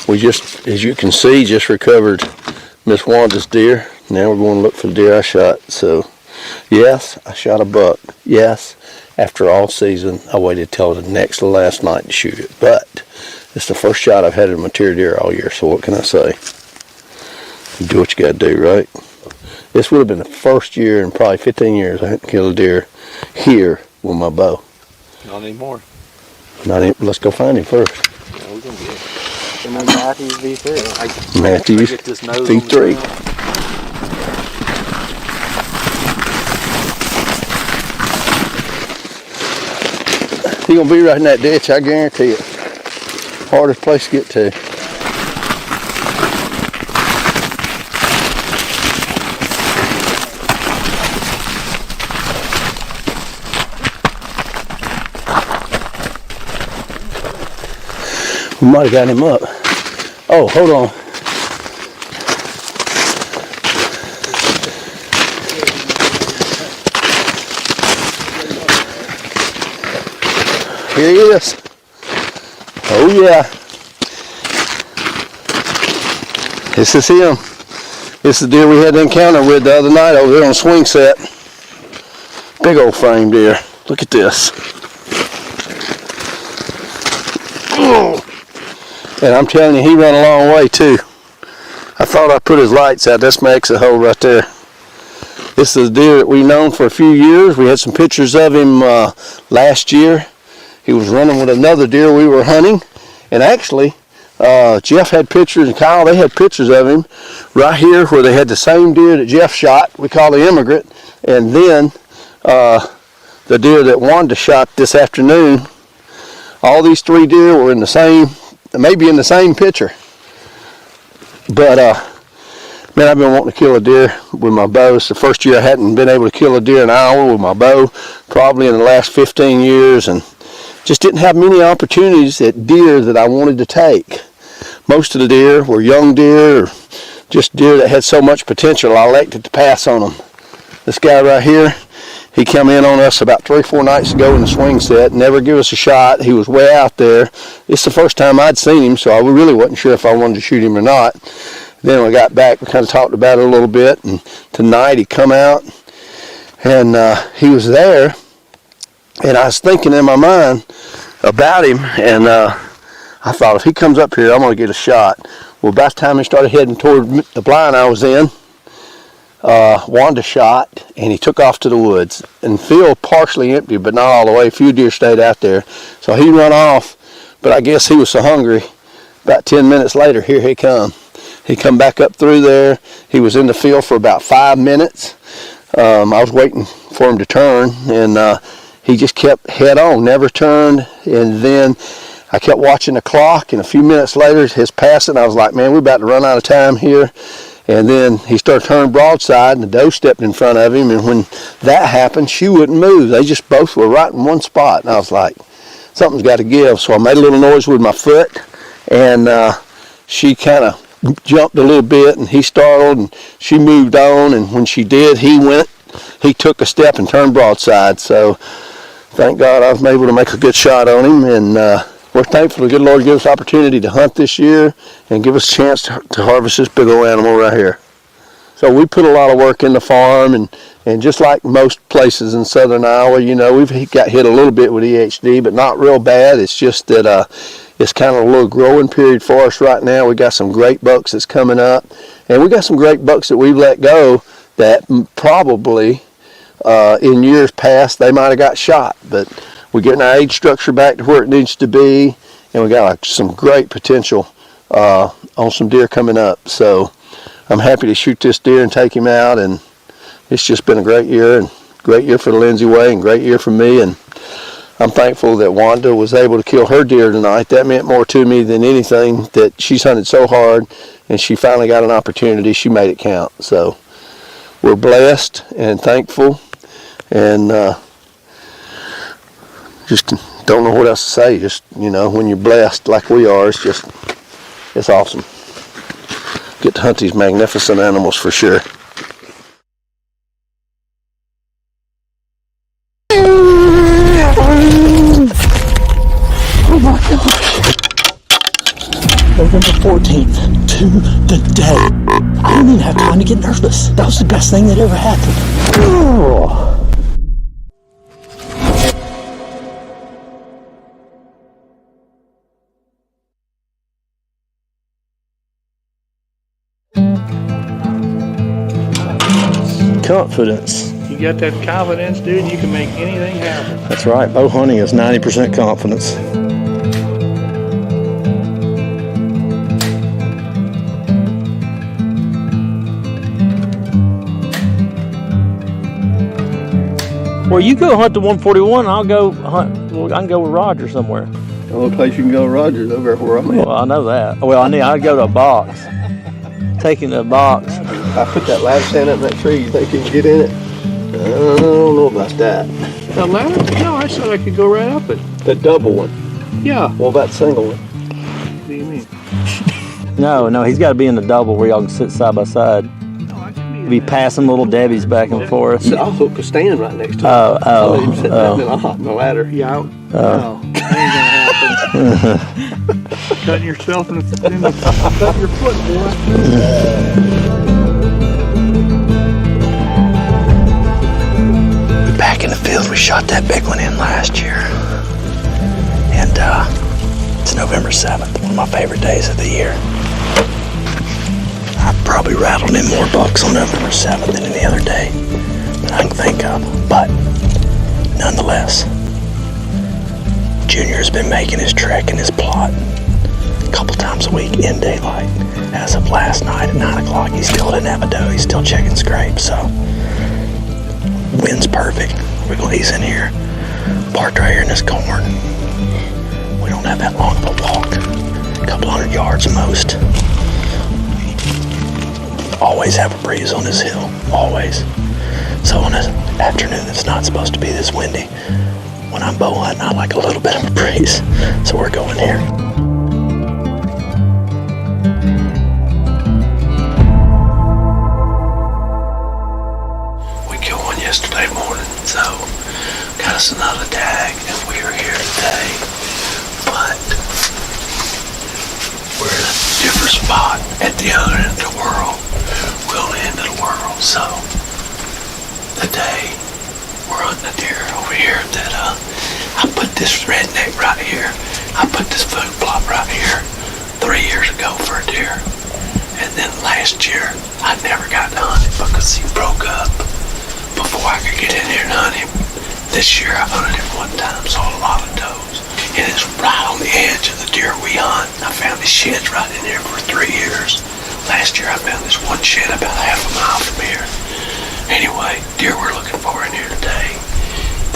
we just, as you can see, just recovered Miss Wanda's deer. Now we're going to look for the deer I shot. So, yes, I shot a buck. Yes, after all season, I waited till the next to last night to shoot it. But it's the first shot I've had at a mature deer all year, so what can I say? You do what you got to do, right? This would have been the first year in probably 15 years I hadn't killed a deer here with my bow. Not anymore. Let's go find him first. Yeah, we're going to get it. Matthews V3. Matthews V3. He's going to be right in that ditch, I guarantee it. Hardest place to get to. We might have got him up. Oh, hold on. Here he is. Oh yeah. This is him. This is the deer we had an encounter with the other night over there on the swing set. Big old frame deer. Look at this. And I'm telling you, he ran a long way too. I thought I put his lights out. That's my exit hole right there. This is a deer that we've known for a few years. We had some pictures of him last year. He was running with another deer we were hunting. And actually, Jeff had pictures and Kyle, they had pictures of him right here where they had the same deer that Jeff shot. We call the Immigrant. And then the deer that Wanda shot this afternoon. All these three deer were in the same, maybe in the same picture. But man, I've been wanting to kill a deer with my bow. It's the first year I hadn't been able to kill a deer an hour with my bow, probably in the last 15 years, and just didn't have many opportunities at deer that I wanted to take. Most of the deer were young deer, or just deer that had so much potential, I elected to pass on them. This guy right here, he came in on us about 3 or 4 nights ago in the swing set, never gave us a shot. He was way out there. It's the first time I'd seen him, so I really wasn't sure if I wanted to shoot him or not. Then when we got back, we kind of talked about it a little bit, and tonight he come out, and he was there, and I was thinking in my mind about him, and I thought, if he comes up here, I'm going to get a shot. Well, about the time he started heading toward the blind I was in, Wanda shot, and he took off to the woods. And field partially empty, but not all the way. A few deer stayed out there. So he run off, but I guess he was so hungry. About 10 minutes later, here he come. He come back up through there. He was in the field for about 5 minutes. I was waiting for him to turn, and he just kept head on, never turned. And then I kept watching the clock, and a few minutes later, his passing, I was like, man, we're about to run out of time here. And then he started turning broadside, and the doe stepped in front of him, and when that happened, she wouldn't move. They just both were right in one spot, and I was like, something's got to give. So I made a little noise with my foot, and she kind of jumped a little bit, and he startled, and she moved on, and when she did, he took a step and turned broadside. So thank God I was able to make a good shot on him, and we're thankful the good Lord gave us opportunity to hunt this year and give us a chance to harvest this big old animal right here. So we put a lot of work in the farm, and just like most places in southern Iowa, you know, we've got hit a little bit with EHD, but not real bad. It's just that it's kind of a little growing period for us right now. We got some great bucks that's coming up, and we got some great bucks that we've let go that probably in years past they might have got shot, but we're getting our age structure back to where it needs to be, and we got some great potential on some deer coming up. So I'm happy to shoot this deer and take him out, and it's just been a great year, and great year for the Lindsey way, and great year for me. And I'm thankful that Wanda was able to kill her deer tonight. That meant more to me than anything, that she's hunted so hard, and she finally got an opportunity. She made it count. So we're blessed and thankful, and just don't know what else to say. Just, you know, when you're blessed like we are, it's awesome. Get to hunt these magnificent animals for sure. Oh my gosh. November 14th, to the day. I didn't even have time to get nervous. That was the best thing that ever happened. Oh. Confidence. You got that confidence, dude, you can make anything happen. That's right. Bow hunting is 90% confidence. Well, you go hunt the 141, I'll go hunt. Well, I can go with Roger somewhere. The only place you can go, Roger, is over where I'm at. Well, I know that. Well, I'd go to a box. Taking the box. I put that ladder stand up in that tree. You think you can get in it? I don't know about that. The ladder? No, I said I could go right up it. The double one? Yeah. What about the single one? What do you mean? No, he's got to be in the double where y'all can sit side by side. No, I can be be passing little Debbie's back and forth. So also could stand right next to him. Oh. Sit back and I'll hop in the ladder. Yeah. No, that ain't gonna happen. Cutting yourself in the cut your foot, We're back in the field. We shot that big one in last year. And it's November 7th, one of my favorite days of the year. I probably rattled in more bucks on November 7th than any other day that I can think of. But nonetheless, Junior has been making his trek and his plot a couple times a week in daylight. As of last night at 9 o'clock, he still didn't have a doe. He's still checking scrapes, so wind's perfect. He's in here, parked right here in this corn. We don't have that long of a walk, a couple hundred yards at most. Always have a breeze on this hill, always. So on an afternoon that's not supposed to be this windy, when I'm bow hunting, I like a little bit of a breeze. So we're going here. We killed one yesterday morning, so got us another tag, and we are here today. But we're in a different spot at the other end of the world. We're on the end of the world, so today we're hunting a deer over here that I put this redneck right here. I put this food plot right here 3 years ago for a deer. And then last year I never got to hunt him because he broke up before I could get in here and hunt him. This year I hunted him one time, saw a lot of does. And it's right on the edge of the deer we hunt. I found his sheds right in there for 3 years. Last year I found this one shed about half a mile from here. Anyway, deer we're looking for in here today.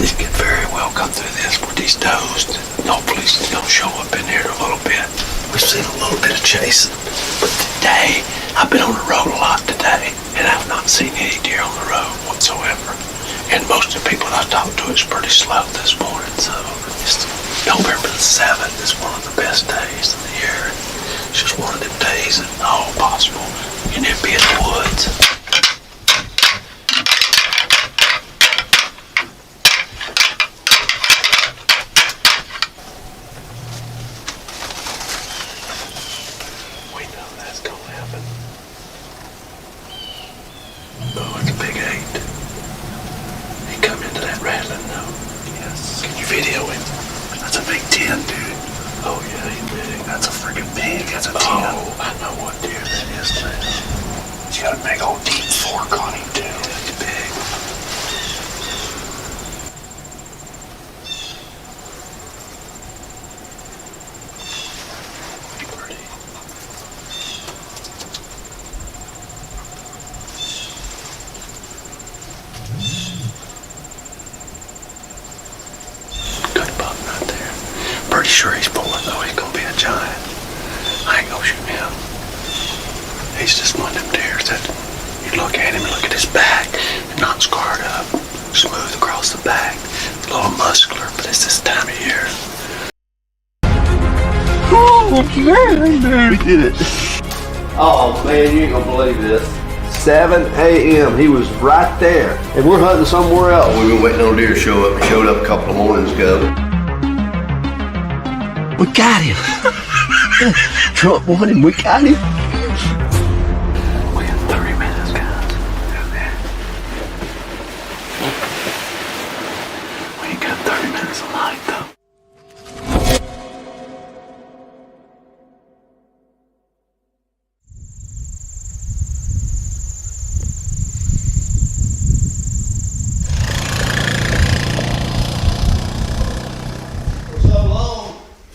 This could very well come through this with these does. Hopefully he's gonna show up in here in a little bit. We've seen a little bit of chasing, but today, I've been on the road a lot today, and I've not seen any deer on the road whatsoever. And most of the people I talked to is pretty slow this morning, so it's November the 7th is one of the best days of the year. It's just one of them days that all possible. You need to be in the woods. We know that's gonna happen. Oh, it's a big 8. He come into that rattling note. Yes. Can you video him? That's a big 10, dude. Oh yeah, he's big. That's a freaking pig. That's a 10. Oh, I know what deer that is now. He's got a big old deep fork on him too. Yeah, he's big. Pretty. Good buck right there. Pretty sure he's pulling though. He's gonna be a giant. I ain't gonna shoot him. He's just one of them deers that you look at him and look at his back, not scarred up, smooth across the back, a little muscular, but it's this time of year. Oh, man, we did it. Oh man, you ain't gonna believe this. 7 a.m. He was right there, and we're hunting somewhere else. We've been waiting on deer to show up. He showed up a couple of mornings ago. We got him. Trump won him. We got him. We have 30 minutes, guys. We ain't got 30 minutes of light, though.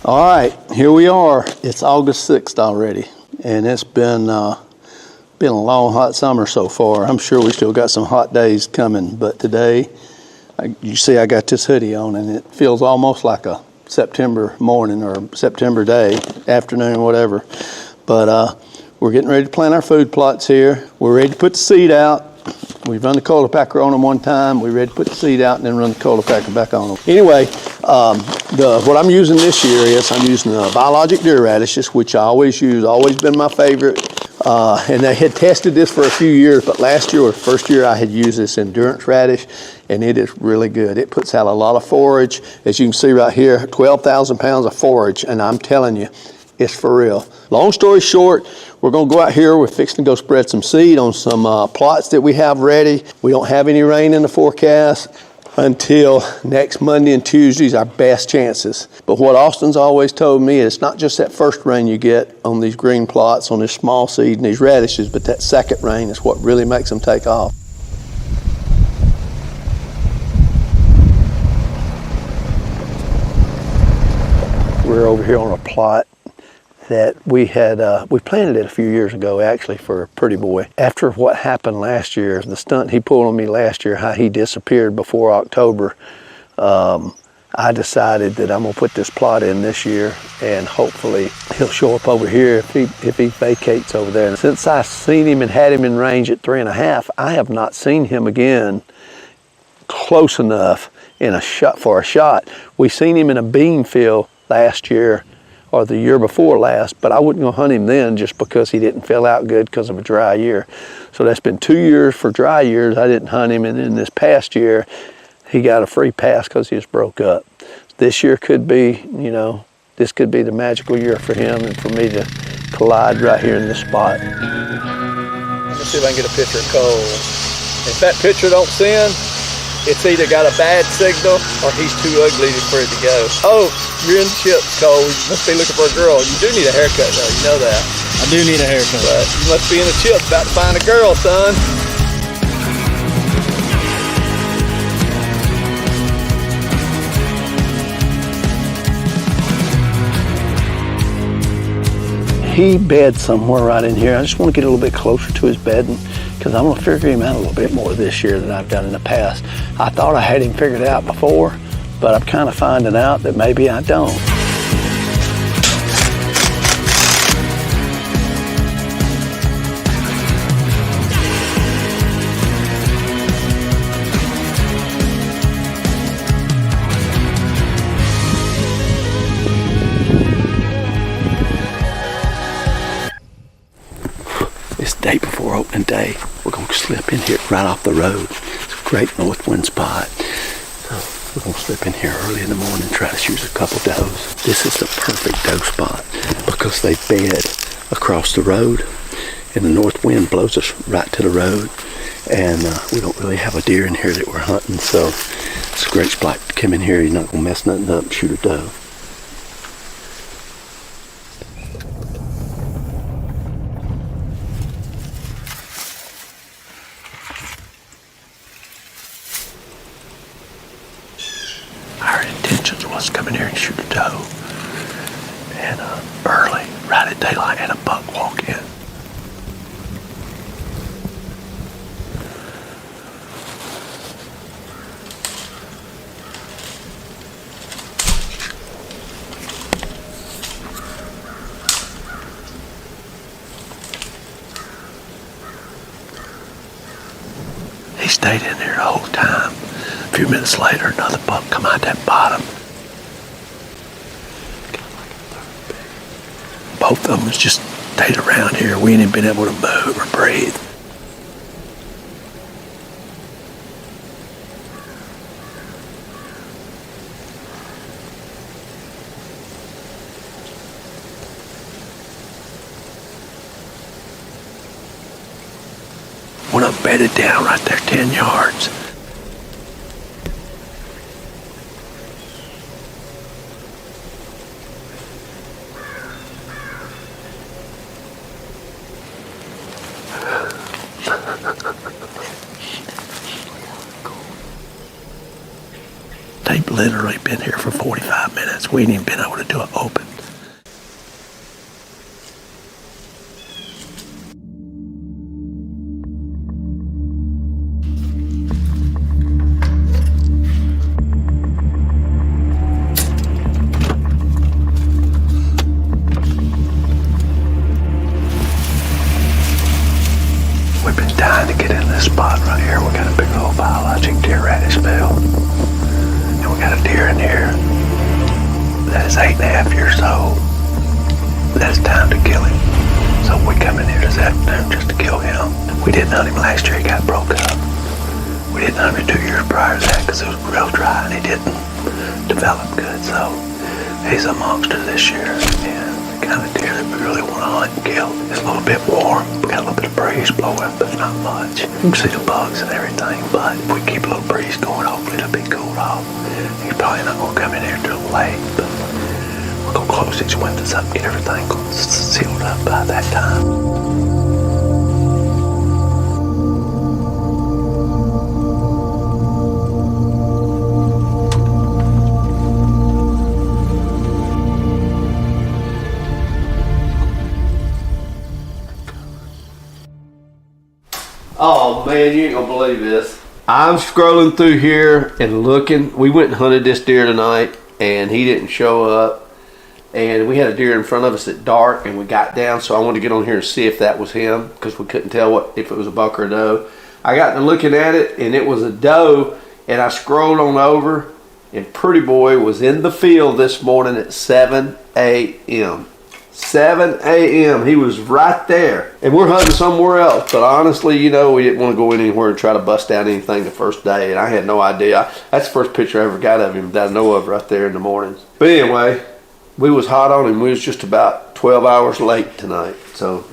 All right, here we are. It's August 6th already, and it's been a long, hot summer so far. I'm sure we still got some hot days coming, but today, you see I got this hoodie on, and it feels almost like a September morning or September day, afternoon, whatever. But we're getting ready to plant our food plots here. We're ready to put the seed out. We've run the cultipacker on them one time. We're ready to put the seed out and then run the cultipacker back on them. Anyway, what I'm using this year is I'm using the biologic deer radishes, which I always use, always been my favorite And they had tested this for a few years, but last year was the first year I had used this endurance radish, and it is really good. It puts out a lot of forage. As you can see right here, 12,000 pounds of forage, and I'm telling you, it's for real. Long story short, we're going to go out here. We're fixing to go spread some seed on some plots that we have ready. We don't have any rain in the forecast until next Monday and Tuesday's our best chances. But what Austin's always told me is it's not just that first rain you get on these green plots, on this small seed and these radishes, but that second rain is what really makes them take off. We're over here on a plot that we planted it a few years ago, actually, for a pretty boy. After what happened last year, the stunt he pulled on me last year, how he disappeared before October, I decided that I'm gonna put this plot in this year, and hopefully he'll show up over here if he vacates over there. And since I seen him and had him in range at 3.5, I have not seen him again close enough for a shot. We seen him in a bean field last year, or the year before last, but I wouldn't go hunt him then just because he didn't fill out good because of a dry year. So that's been 2 years for dry years. I didn't hunt him, and in this past year, he got a free pass because he just broke up. This year could be, this could be the magical year for him and for me to collide right here in this spot. Let's see if I can get a picture of Cole. If that picture don't send, it's either got a bad signal or he's too ugly for it to go. Oh, you're in chips, Cole. You must be looking for a girl. You do need a haircut, though. You know that. I do need a haircut. But you must be in the chips about to find a girl, son. He beds somewhere right in here. I just want to get a little bit closer to his bedding because I'm going to figure him out a little bit more this year than I've done in the past. I thought I had him figured out before, but I'm kind of finding out that maybe I don't. Day before opening day, we're going to slip in here right off the road. It's a great north wind spot. So we're going to slip in here early in the morning and try to shoot a couple does. This is the perfect doe spot because they bed across the road and the north wind blows us right to the road, and we don't really have a deer in here that we're hunting, so it's a great spot to come in here. You're not going to mess nothing up and shoot a doe. Was come in here and shoot a doe, and early, right at daylight, and a buck walk in. He stayed in there the whole time. A few minutes later, another buck come out that bottom. Both of them just stayed around here. We ain't even been able to move or breathe. When I'm bedded down right there, 10 yards. They've literally been here for 45 minutes. We ain't even been able to do it open. We've been dying to get in this spot right here. We got a big old biologic deer radish bell. And we got a deer in here that is 8.5 years old. That is time to kill him. So So we come in here this afternoon just to kill him. We didn't hunt him last year, he got broke up. We didn't hunt him 2 years prior to that because it was real dry and he didn't develop good. So he's a monster this year. And the kind of deer that we really want to hunt and kill is a little bit warm. We got a little bit of breeze blowing, but not much. You can see the bugs and everything, but if we keep a little breeze going, hopefully it'll be cooled off. He's probably not going to come in here till late, but we're going to close these windows up and get everything sealed up by that time. Oh man, you ain't gonna believe this. I'm scrolling through here and looking. We went and hunted this deer tonight and he didn't show up. And we had a deer in front of us at dark and we got down, so I wanted to get on here and see if that was him because we couldn't tell if it was a buck or a doe. I got to looking at it and it was a doe, and I scrolled on over and Pretty Boy was in the field this morning at 7 a.m. 7 a.m. He was right there. And we're hunting somewhere else. But honestly, you know, we didn't want to go anywhere and try to bust down anything the first day. And I had no idea. That's the first picture I ever got of him that I know of right there in the mornings. But anyway, we was hot on him. We was just about 12 hours late tonight. So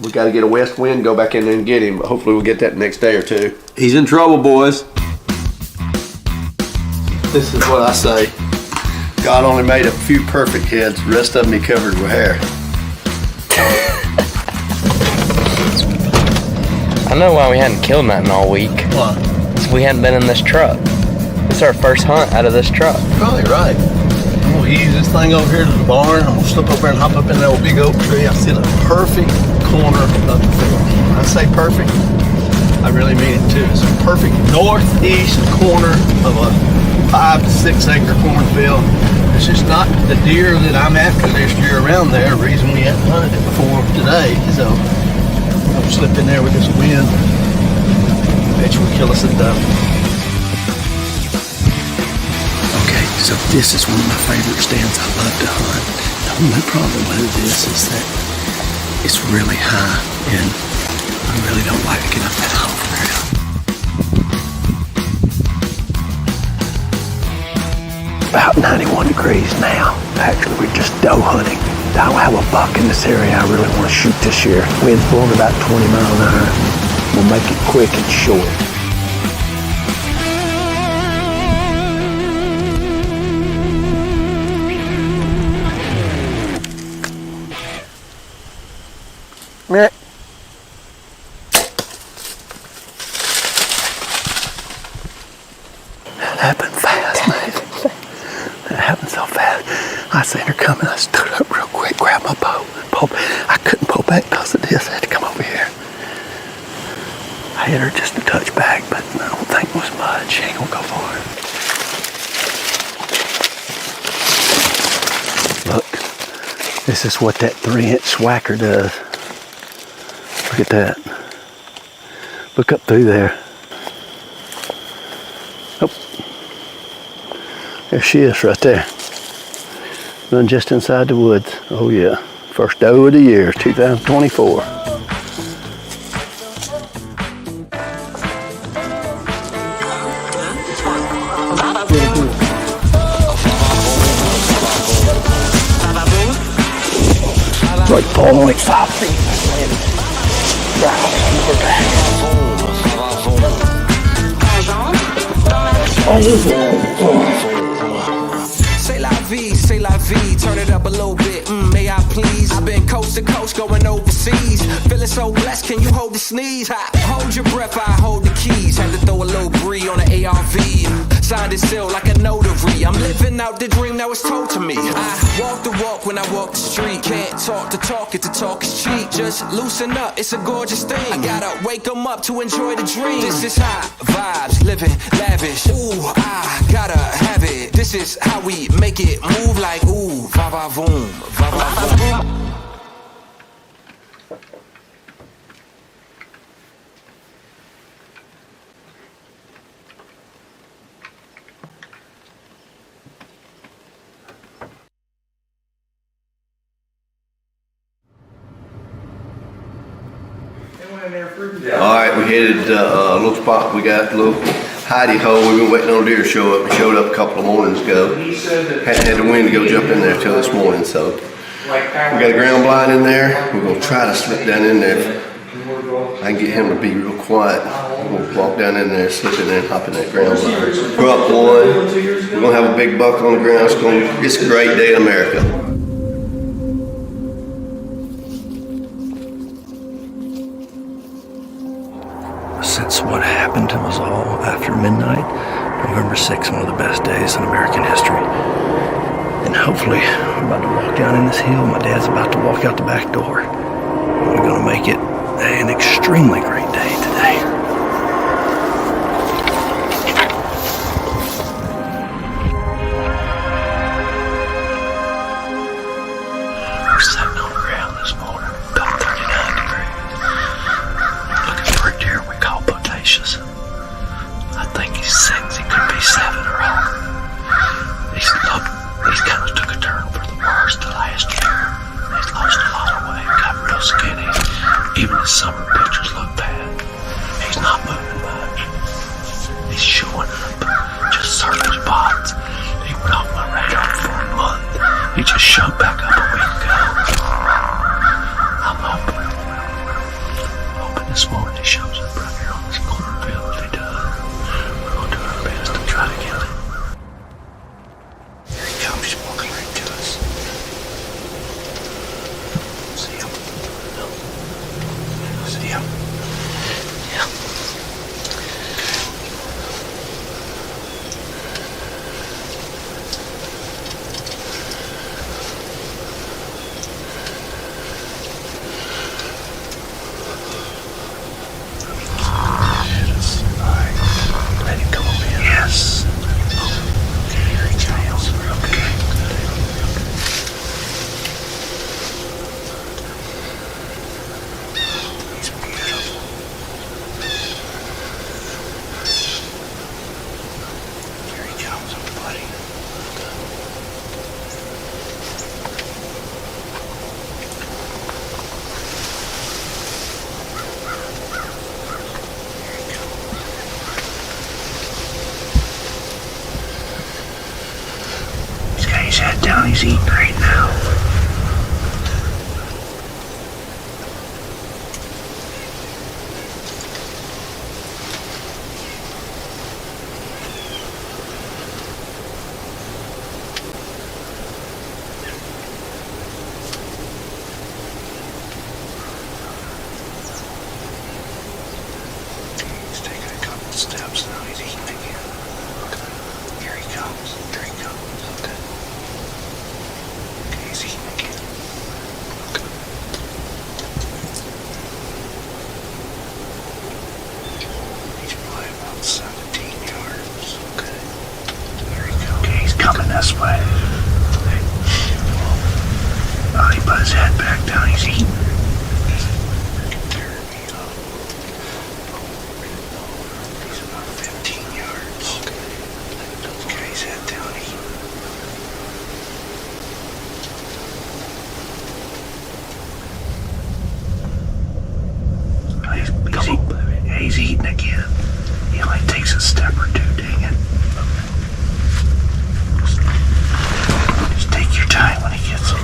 we got to get a west wind, go back in there and get him. But hopefully we'll get that next day or two. He's in trouble, boys. This is what I say. God only made a few perfect heads, the rest of them he covered with hair. I know why we hadn't killed nothing all week. Why? Because we hadn't been in this truck. It's our first hunt out of this truck. Probably right. I'm gonna ease this thing over here to the barn. I'm gonna slip over and hop up in that old big oak tree. I see the perfect corner of the field. When I say perfect, I really mean it too. It's a perfect northeast corner of a 5 to 6 acre cornfield. It's just not the deer that I'm after this year around there. The reason we haven't hunted it before today. So I'm slip in there with this wind. Bet you will kill us a doe. Okay, so this is one of my favorite stands I love to hunt. The only problem with this is that it's really high and I really don't like to get up that high for it. About 91 degrees now. Actually, we're just doe hunting. I don't have a buck in this area I really want to shoot this year. Wind's blowing about 20 miles an hour. We'll make it quick and short. Meh. That happened fast, man. That happened so fast. I seen her coming. I stood up real quick, grabbed my bow. I couldn't pull back because of this. I had to come over here. I hit her just a touch back, but I don't think it was much. She ain't gonna go far. Look, this is what that 3-inch swacker does. Look at that. Look up through there. Oh, there she is right there. Run just inside the woods. Oh yeah. First doe of the year, 2024. Like 4.5 feet. Right on her back. Say la vie, turn it up a little bit, may I please? I've been coast to coast, going overseas. Feeling so blessed, can you hold the sneeze? Hold your breath, I hold the keys. Had to throw a little brie on the ARV. Signed it still like a notary. I'm living out the dream that was told to me. I walk the walk when I walk the street. Can't talk the talk if the talk is cheap. Just loosen up, it's a gorgeous thing. I gotta wake them up to enjoy the dream. This is high vibes, living lavish. Ooh, I gotta have it. This is how we make it move like ooh, va va voom, va va voom. headed a little spot we got, a little hidey hole. We've been waiting on a deer to show up. It showed up a couple of mornings ago. Hadn't had the wind to go jump in there till this morning, so we got a ground blind in there. We're gonna try to slip down in there. I can get him to be real quiet. We'll walk down in there, slip in there, and hop in that ground blind. We're up one. We're gonna have a big buck on the ground. It's a great day in America. Since what happened was all after midnight, November 6th, one of the best days in American history. And hopefully, we're about to walk down in this hill. My dad's about to walk out the back door. We're gonna make it an extremely great day today. We're sitting on the ground this morning, about 39 degrees. Looking for a deer we call Bodacious. I think he's 6, he could be 7 or 8. He's kind of took a turn for the worse the last year. He's lost a lot of weight, got real skinny. Even his summer pictures look bad. He's not moving much. He's showing up just certain spots. He went off my radar for a month. He just showed back up a week ago. I'm hoping this morning he shows up right here on this cornfield. If he does, we're going to do our best to try to get him. Here he comes, he's walking right to us. See him? No. See him? Yeah. Let him come over here. Yes. Okay, here he comes. Okay. He's beautiful. Here he comes, buddy. He's got his head down, he's eating right now. He's taking a couple steps now, he's eating again. Here he comes, here he comes. Okay. Okay, he's eating again. Okay. He's probably about 17 yards. Okay. There he goes. Okay, he's coming this way. Okay. Oh, he put his head back down, he's eating. He's about 15 yards. Okay, he's head down, eating. He's eating again. He only takes a step or two, dang it. Just take your time when he gets here.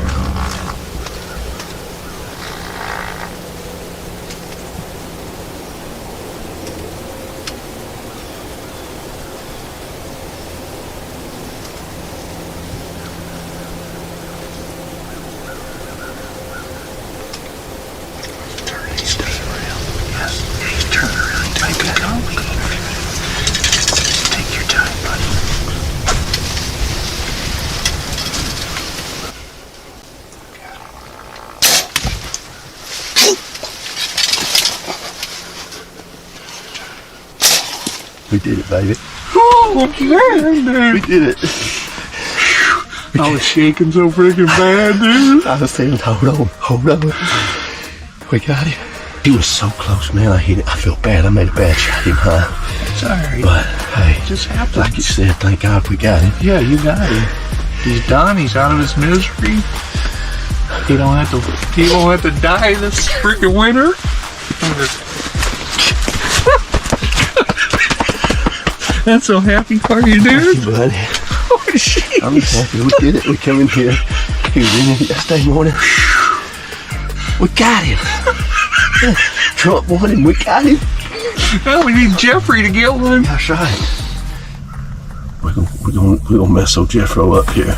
He's turning around. Yes, he's turning around. He might be coming. Take your time, buddy. We did it, baby. Oh, man, we did it. I was shaking so freaking bad, dude. I was saying, hold on. We got him. He was so close, man. I hit it. I feel bad. I made a bad shot him, huh? It's alright. But hey, it just happened. Like you said, thank God we got him. Yeah, you got him. He's done. He's out of his misery. He won't have to die this freaking winter. I'm so happy for you, dude. Thank you, buddy. Oh, jeez. I'm happy we did it. We come in here. He was in here yesterday morning. We got him. Trump won him. We got him. Oh, we need Jeffrey to get one. That's right. We're gonna mess old Jeffro up here.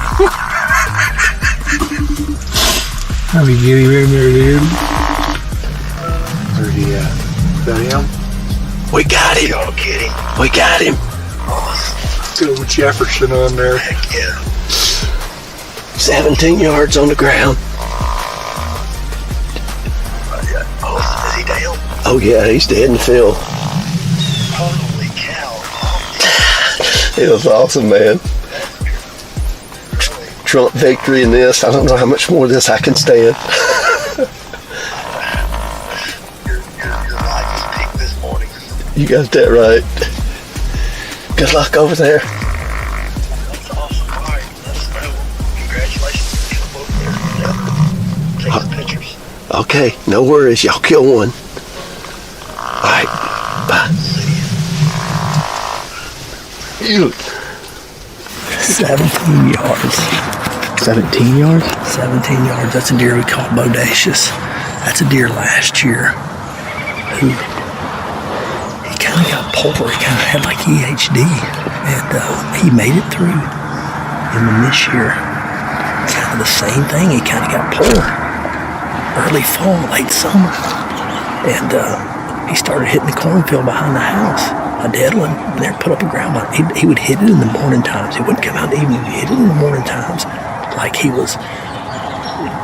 Let me get him in there, dude. Where's he at? Is that him? We got him. Y'all kidding? We got him. Good with Jefferson on there. Heck yeah. 17 yards on the ground. Oh, is he down? Oh yeah, he's dead in the field. Holy cow. It was awesome, man. Trump victory in this. I don't know how much more of this I can stand. Your life is peaked this morning. You got that right. Good luck over there. That's awesome. All right, let's go. Congratulations. Come over there. Take some pictures. Okay, no worries. Y'all kill one. All right, bye. You. 17 yards. 17 yards? 17 yards. That's a deer we caught bodacious. That's a deer last year who he kind of got poor. He kind of had like EHD, and he made it through. And then this year, kind of the same thing. He kind of got poor. Early fall, late summer, and he started hitting the cornfield behind the house. A dead one, and there put up a ground blind. He would hit it in the morning times. He wouldn't come out in the evening. He'd hit it in the morning times, like he was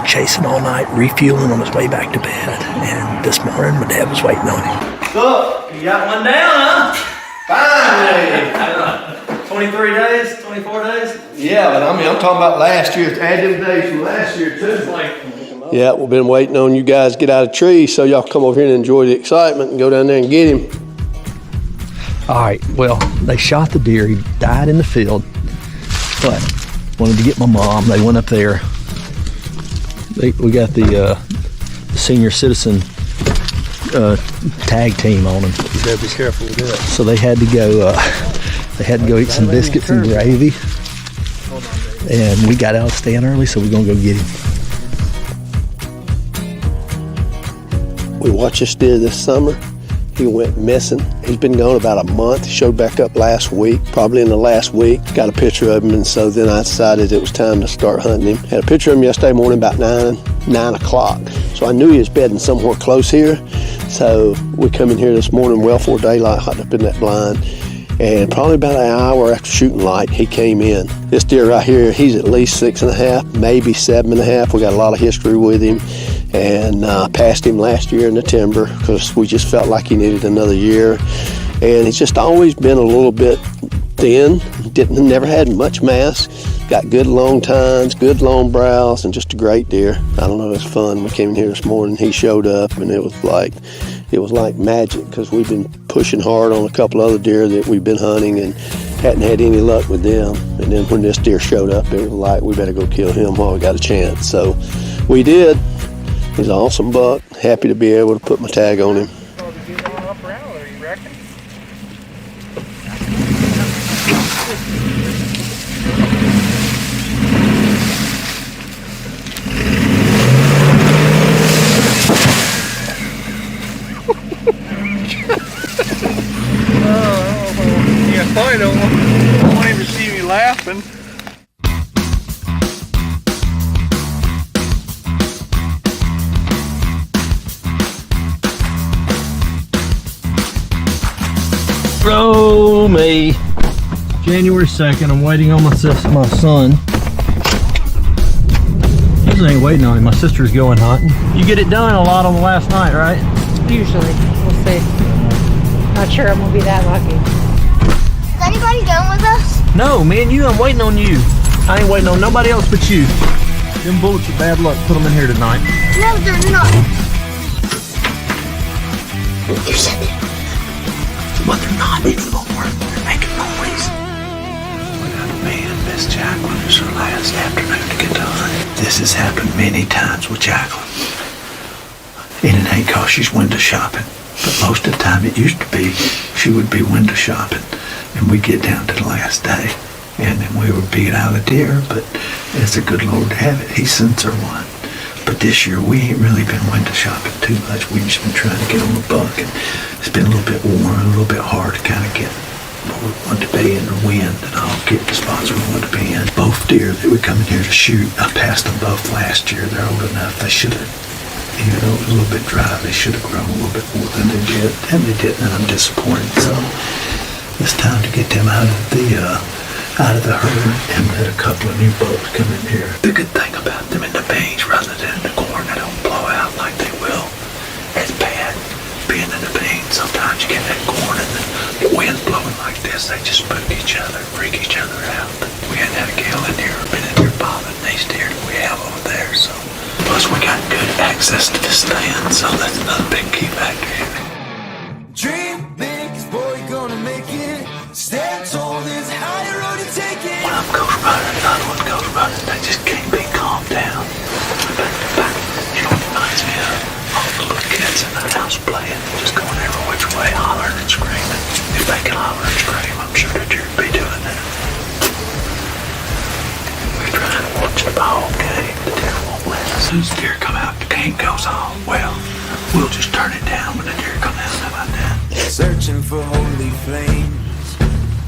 chasing all night, refueling on his way back to bed. And this morning, my dad was waiting on him. Look, you got one down, huh? Finally. 23 days, 24 days? Yeah, but I mean, I'm talking about last year. Add them days from last year, too. Yeah, we've been waiting on you guys to get out of trees, so y'all come over here and enjoy the excitement and go down there and get him. All right, well, they shot the deer. He died in the field, but wanted to get my mom. They went up there. We got the senior citizen tag team on him. You gotta be careful with that. So they had to go. They had to go eat some biscuits and gravy. And we got out of stand early, so we're gonna go get him. We watched this deer this summer. He went missing. He's been gone about a month. He showed back up last week, probably in the last week. Got a picture of him, and so then I decided it was time to start hunting him. Had a picture of him yesterday morning about 9 o'clock. So I knew he was bedding somewhere close here. So we come in here this morning well before daylight, hot up in that blind. And probably about an hour after shooting light, he came in. This deer right here, he's at least 6.5, maybe 7.5. We got a lot of history with him. And passed him last year in the timber because we just felt like he needed another year. And he's just always been a little bit thin. Never had much mass. Got good long tines, good long brows, and just a great deer. I don't know, it was fun. We came in here this morning, he showed up, and it was like magic because we've been pushing hard on a couple other deer that we've been hunting and hadn't had any luck with them. And then when this deer showed up, it was like, we better go kill him while we got a chance. So we did. He's an awesome buck. Happy to be able to put my tag on him. Can't fight him. I won't even see me laughing. Roll me. January 2nd, I'm waiting on my son. I ain't waiting on him. My sister's going hunting. You get it done a lot on the last night, right? Usually. We'll see. Not sure I'm gonna be that lucky. Is anybody going with us? No, me and you, I'm waiting on you. I ain't waiting on nobody else but you. Them bullets are bad luck. Put them in here tonight. No, they're not. But they're not anymore. They're making noise. Me and Miss Jacqueline, it's her last afternoon to get to hunt. This has happened many times with Jacqueline. And it ain't cause she's window shopping. But most of the time it used to be she would be window shopping. And we get down to the last day, and then we were being out of deer, but it's a good Lord to have it. He sends her one. But this year, we ain't really been window shopping too much. We've just been trying to get on the buck, and it's been a little bit warm, a little bit hard to kind of get what we want to be in the wind, and I'll get the spots we want to be in. Both deer that we come in here to shoot, I passed them both last year. They're old enough. They should have, even though it was a little bit dry, they should have grown a little bit more than they did, and they didn't, and I'm disappointed. So it's time to get them out of the herd and let a couple of new bucks come in here. The good thing about them in the beans rather than the corn, they don't blow out like they will. It's bad being in the beans. Sometimes you get that corn and the wind blowing like this, they just spook each other, freak each other out. We hadn't had a gale in here, been in here bobbing these deer that we have over there. So plus we got good access to the stand, so that's another big key factor here. Dream big, 'cause boy, you're gonna make it. Stand tall, there's a higher road to take it. When I'm ghost riding, another one ghost riding, they just can't be calmed down. Back to back, you know what it reminds me of? All the little kids in the house playing, just going every which way, hollering and screaming. If they can holler and scream, I'm sure that you'd be doing that. We're trying to watch the ball game, the deer won't let us. As soon as the deer come out, the game goes on. Well, we'll just turn it down when the deer come out. How about that? Searching for holy flames,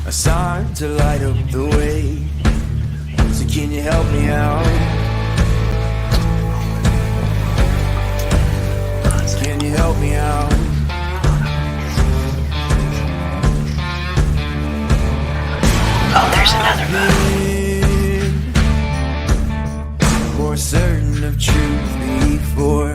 a sign to light up the way. So can you help me out? Can you help me out? Oh, there's another boat. More certain of truth before.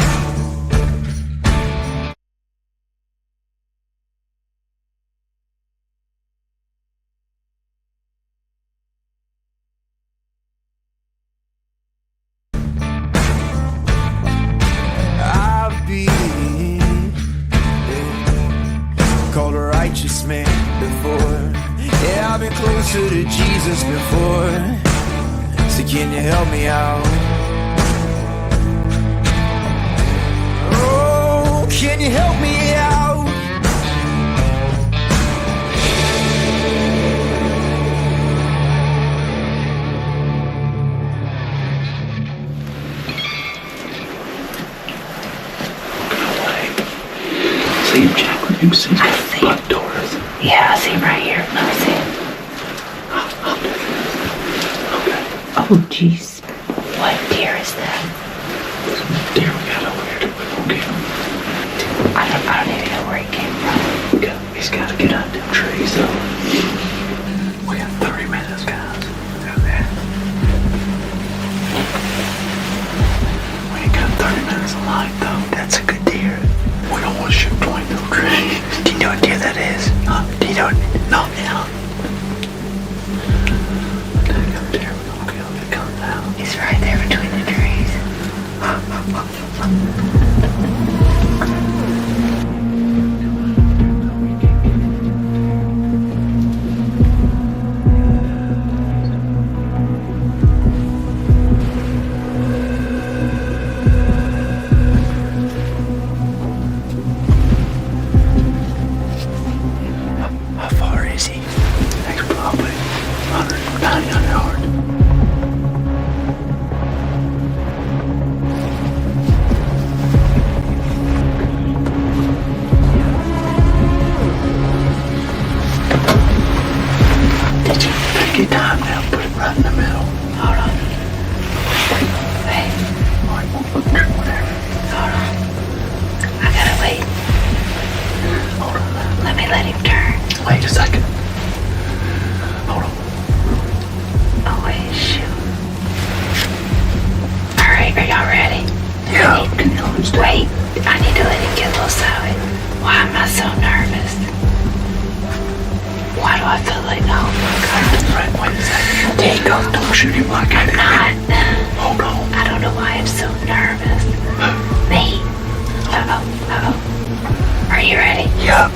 Called a righteous man before. Yeah, I've been closer to Jesus before. So can you help me out? Oh, can you help me out? See him, Jacqueline? You see him? Front doors. Yeah, I see him right here. Let me see him. Okay. Oh, jeez. What deer is that? Deer we got over here that we won't get him. I don't even know where he came from. He's got to get out them trees, though. We got 30 minutes, guys. Okay. We ain't got 30 minutes of light, though. That's a good deer. We don't want to shoot between those trees. Do you know what deer that is? Huh? Do you know what? No, yeah. Take up deer. We're going to kill him. It comes out. He's right there between the trees. How far is he? Next probably 190 yards. Take your time now, put it right in the middle. Hold on. Hey, Or it won't look good, whatever. hold on. I gotta wait. Hold on now. Let me let him turn. Wait a second. Hold on. Oh, wait, shoot. Alright, are y'all ready? Yeah, can you hold it still? Wait, I need to let him get a little solid. Why am I so nervous? Why do I feel like, oh my God. Right, wait a second. There you go. Don't shoot him like I'm that. not. Hold on. I don't know why I'm so nervous. Me. Uh-oh. Are you ready? Yeah.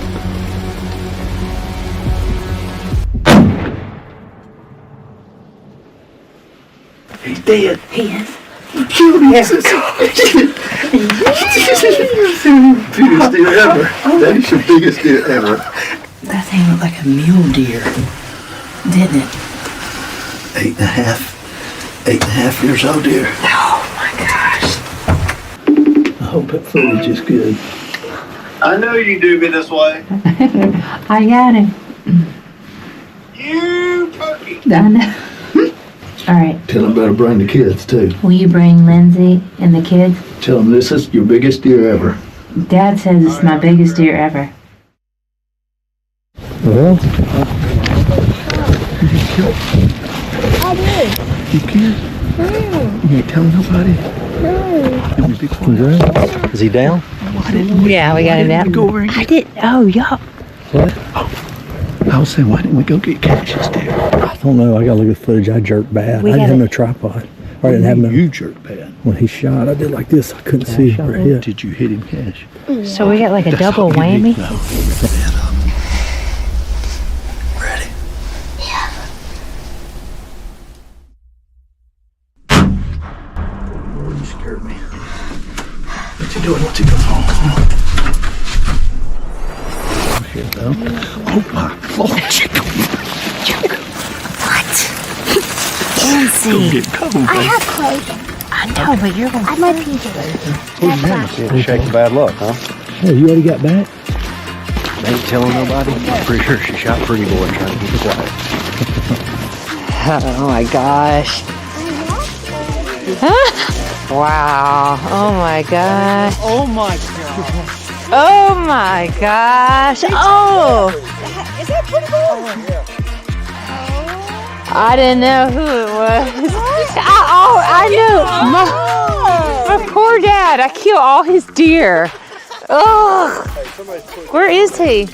He's dead. He is. Jesus. Biggest deer ever. That is your biggest deer ever. That thing looked like a mule deer, didn't it? 8.5 years old deer. Oh my gosh. I hope that footage is good. I know you do me this way. I got him. You turkey. I know. All right. Tell them better bring the kids too. Will you bring Lindsey and the kids? Tell them this is your biggest deer ever. Dad says it's my biggest deer ever. Well, I did. you can't. You ain't telling nobody. You want me to be quiet? Is he down? Yeah, we got him down. Go over and I did. Oh, y'all. What? I was saying, why didn't we go get Cash's deer? I don't know. I gotta look at the footage. I jerked bad. I didn't have no tripod. Or I didn't have no. You jerked bad. When he shot, I did like this. I couldn't see where it hit. Did you hit him, Cash? So we got like a double whammy? No. Ready? Oh, you scared me. What you doing? What's he going on? Come on. Here we go. Oh my Lord. What? Lindsey. Go get cold, I have clothes. I know, but you're going to... I have my PJs. Shaking bad luck, huh? Hey, you already got back? Ain't telling nobody. I'm pretty sure she shot Pretty Boy trying to keep it quiet. Oh my gosh. Wow. Oh my gosh. Oh my God. Oh my gosh. Oh. Is that pretty cool? I didn't know who it was. I knew. My poor dad. I killed all his deer. Oh. Where is he?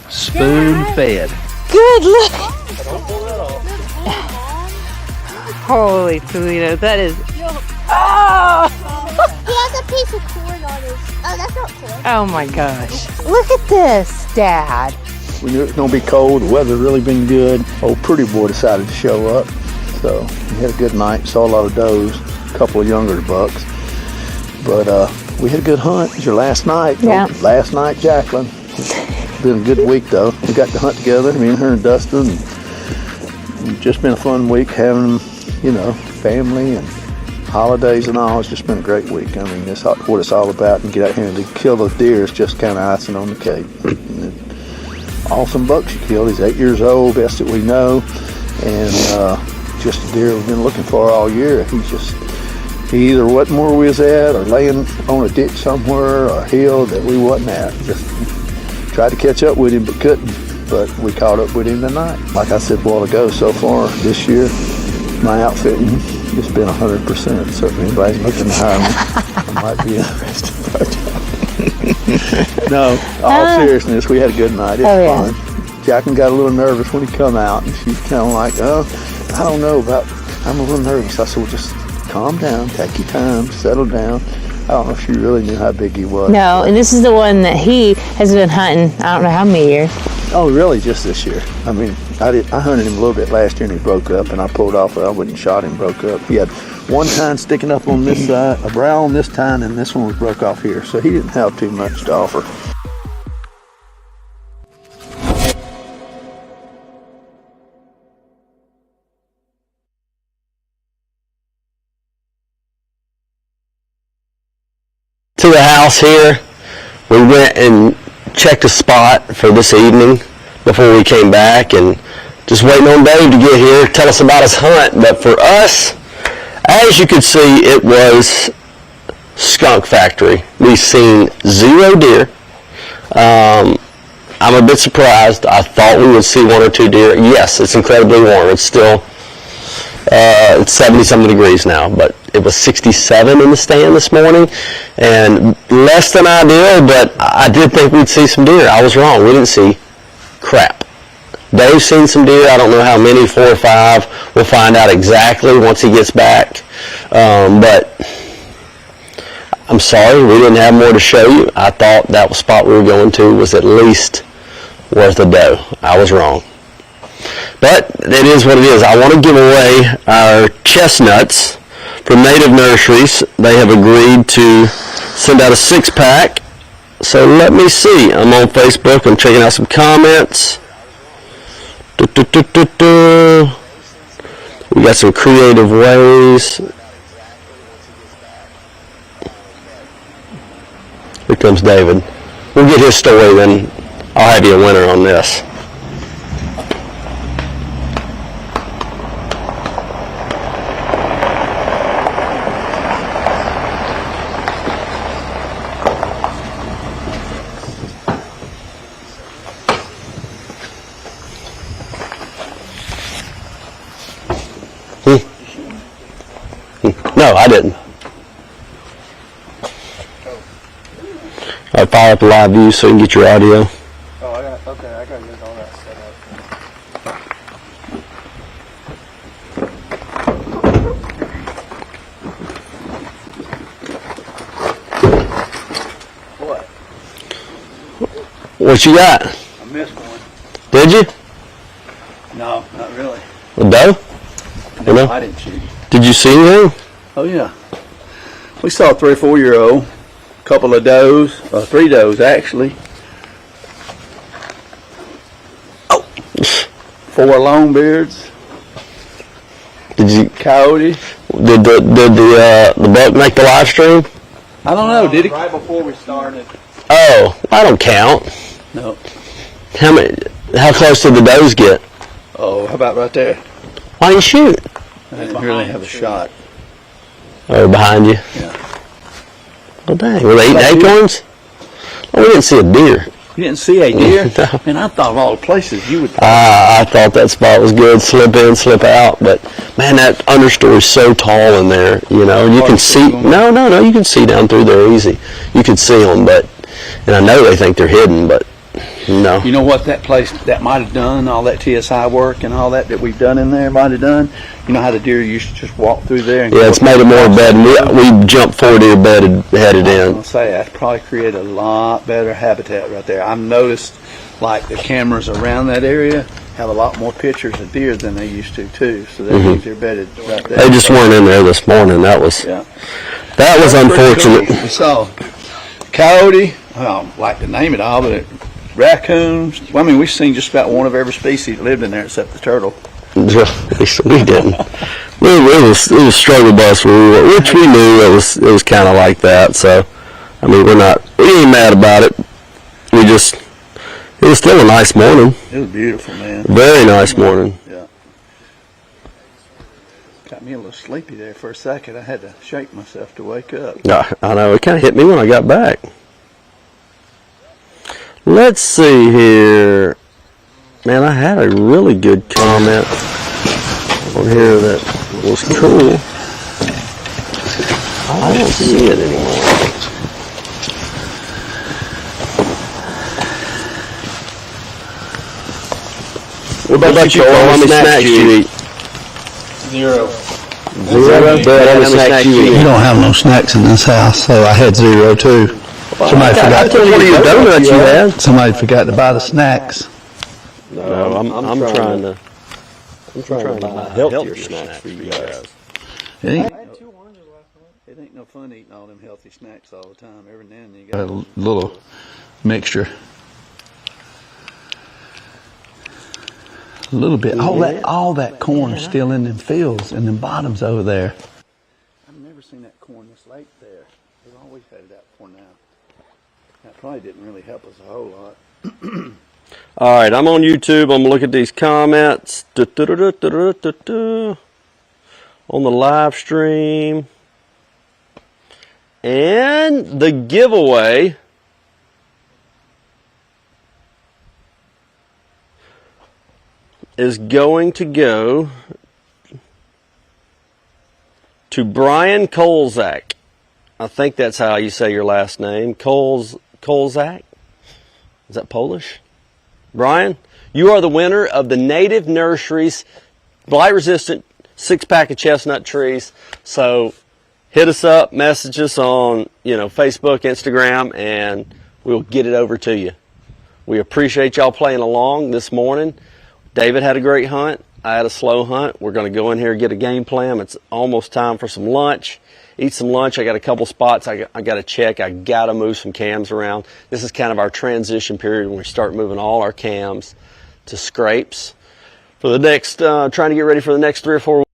Spoon fed. Good look. Holy Toledo. That is. Oh. He has a piece of corn on his. Oh, that's not corn. Oh my gosh. Look at this, Dad. We knew it was going to be cold. The weather really been good. Old Pretty Boy decided to show up. So we had a good night. Saw a lot of does, a couple of younger bucks. But we had a good hunt. It was your last night. Yeah. Last night, Jacqueline. It's been a good week, though. We got to hunt together, me and her and Dustin. And it's just been a fun week having, family and holidays and all. It's just been a great week. I mean, that's what it's all about. And get out here and to kill those deer is just kind of icing on the cake. Awesome bucks you killed. He's 8 years old, best that we know, and just a deer we've been looking for all year. He either wasn't where we was at, or laying on a ditch somewhere, or a hill that we wasn't at. Just tried to catch up with him, but couldn't. But we caught up with him tonight. Like I said a while ago, so far this year, my outfitting has been 100%. So if anybody's looking to hire me, I might be interested. No, all seriousness, we had a good night. It was fun. Jacqueline got a little nervous when he come out, and she's kind of like, I don't know I'm a little nervous. I said, well, just calm down, take your time, settle down. I don't know if she really knew how big he was. No, and this is the one that he has been hunting, I don't know how many years. Oh, really? Just this year? I mean, I hunted him a little bit last year, and he broke up, and I pulled off. I wouldn't shot him, broke up. He had one tine sticking up on this side, a brow on this tine, and this one was broke off here. So he didn't have too much to offer. To the house here, we went and checked a spot for this evening before we came back, and just waiting on Dave to get here, tell us about his hunt. But for us, as you can see, it was skunk factory. We've seen 0 deer. I'm a bit surprised. I thought we would see 1 or 2 deer. Yes, it's incredibly warm. It's still it's 70-something degrees now, but it was 67 in the stand this morning, and less than ideal, but I did think we'd see some deer. I was wrong. We didn't see crap. Dave's seen some deer. I don't know how many, 4 or 5. We'll find out exactly once he gets back. But I'm sorry, we didn't have more to show you. I thought that spot we were going to was at least worth a doe. I was wrong. But it is what it is. I want to give away our chestnuts from Native Nurseries. They have agreed to send out a 6-pack So let me see. I'm on Facebook. I'm checking out some comments. We got some creative ways. Here comes David. We'll get his story, then I'll have you a winner on this. No, I didn't. I'll fire up the live view so you can get your audio. Oh, I got to get all that set up. What? What you got? I missed one. Did you? No, not really. A doe? No, I didn't shoot. Did you see anything? Oh yeah. We saw a 3 or 4 year old, a couple of does, 3 does actually. Oh, 4 longbeards. Did you coyote? Did the buck make the live stream? I don't know. Did he? Right before we started. Oh, I don't count. No. How close did the does get? Oh, how about right there? Why didn't you shoot? I didn't really have a shot. Oh, behind you? Yeah. Well, dang. Were they eating acorns? Oh, we didn't see a deer. You didn't see a deer? No. Man, I thought of all the places you would. I thought that spot was good. Slip in, slip out. But, man, that understory is so tall in there, you know. You can see. No, you can see down through there easy. You can see them, and I know they think they're hidden, but no. You know what that place that might have done, all that TSI work and all that we've done in there might have done? You know how the deer used to just walk through there? And yeah, it's made it more bedded. We jumped 4 deer bedded, headed in. I was going to say, that's probably created a lot better habitat right there. I've noticed, like, the cameras around that area have a lot more pictures of deer than they used to, too. So that means they're bedded right there. They just weren't in there this morning. That was unfortunate. Cool. We saw coyote, I don't like to name it all, but raccoons. Well, I mean, we've seen just about one of every species that lived in there except the turtle. We didn't. It was struggle bus where we were, which we knew it was kind of like that. So, I mean, we ain't mad about it. It was still a nice morning. It was beautiful, man. Very nice morning. Yeah. Got me a little sleepy there for a second. I had to shake myself to wake up. I know. It kind of hit me when I got back. Let's see here. Man, I had a really good comment on here that was cool. I don't see it anymore. What about you, Cole? How many snacks do you eat? 0. 0? But how many snacks do you eat? We don't have no snacks in this house, so I had 0 too. Somebody forgot. What are your donuts you had? Somebody forgot to buy the snacks. No, I'm trying to buy healthier snacks for you guys. It ain't no fun eating all them healthy snacks all the time. Every now and then you got a little mixture. A little bit. All that corn is still in them fields and them bottoms over there. I've never seen that corn this late there. They've always had it out before now. That probably didn't really help us a whole lot. All right, I'm on YouTube. I'm going to look at these comments on the live stream. And the giveaway is going to go to Brian Kolzak. I think that's how you say your last name. Kolzak? Is that Polish? Brian, you are the winner of the Native Nurseries blight-resistant 6-pack of chestnut trees. So hit us up, message us on Facebook, Instagram, and we'll get it over to you. We appreciate y'all playing along this morning. David had a great hunt. I had a slow hunt. We're going to go in here and get a game plan. It's almost time for some lunch. eat some lunch. I got a couple spots I got to check. I got to move some cams around. This is kind of our transition period when we start moving all our cams to scrapes for the next, trying to get ready for the next 3 or 4 weeks.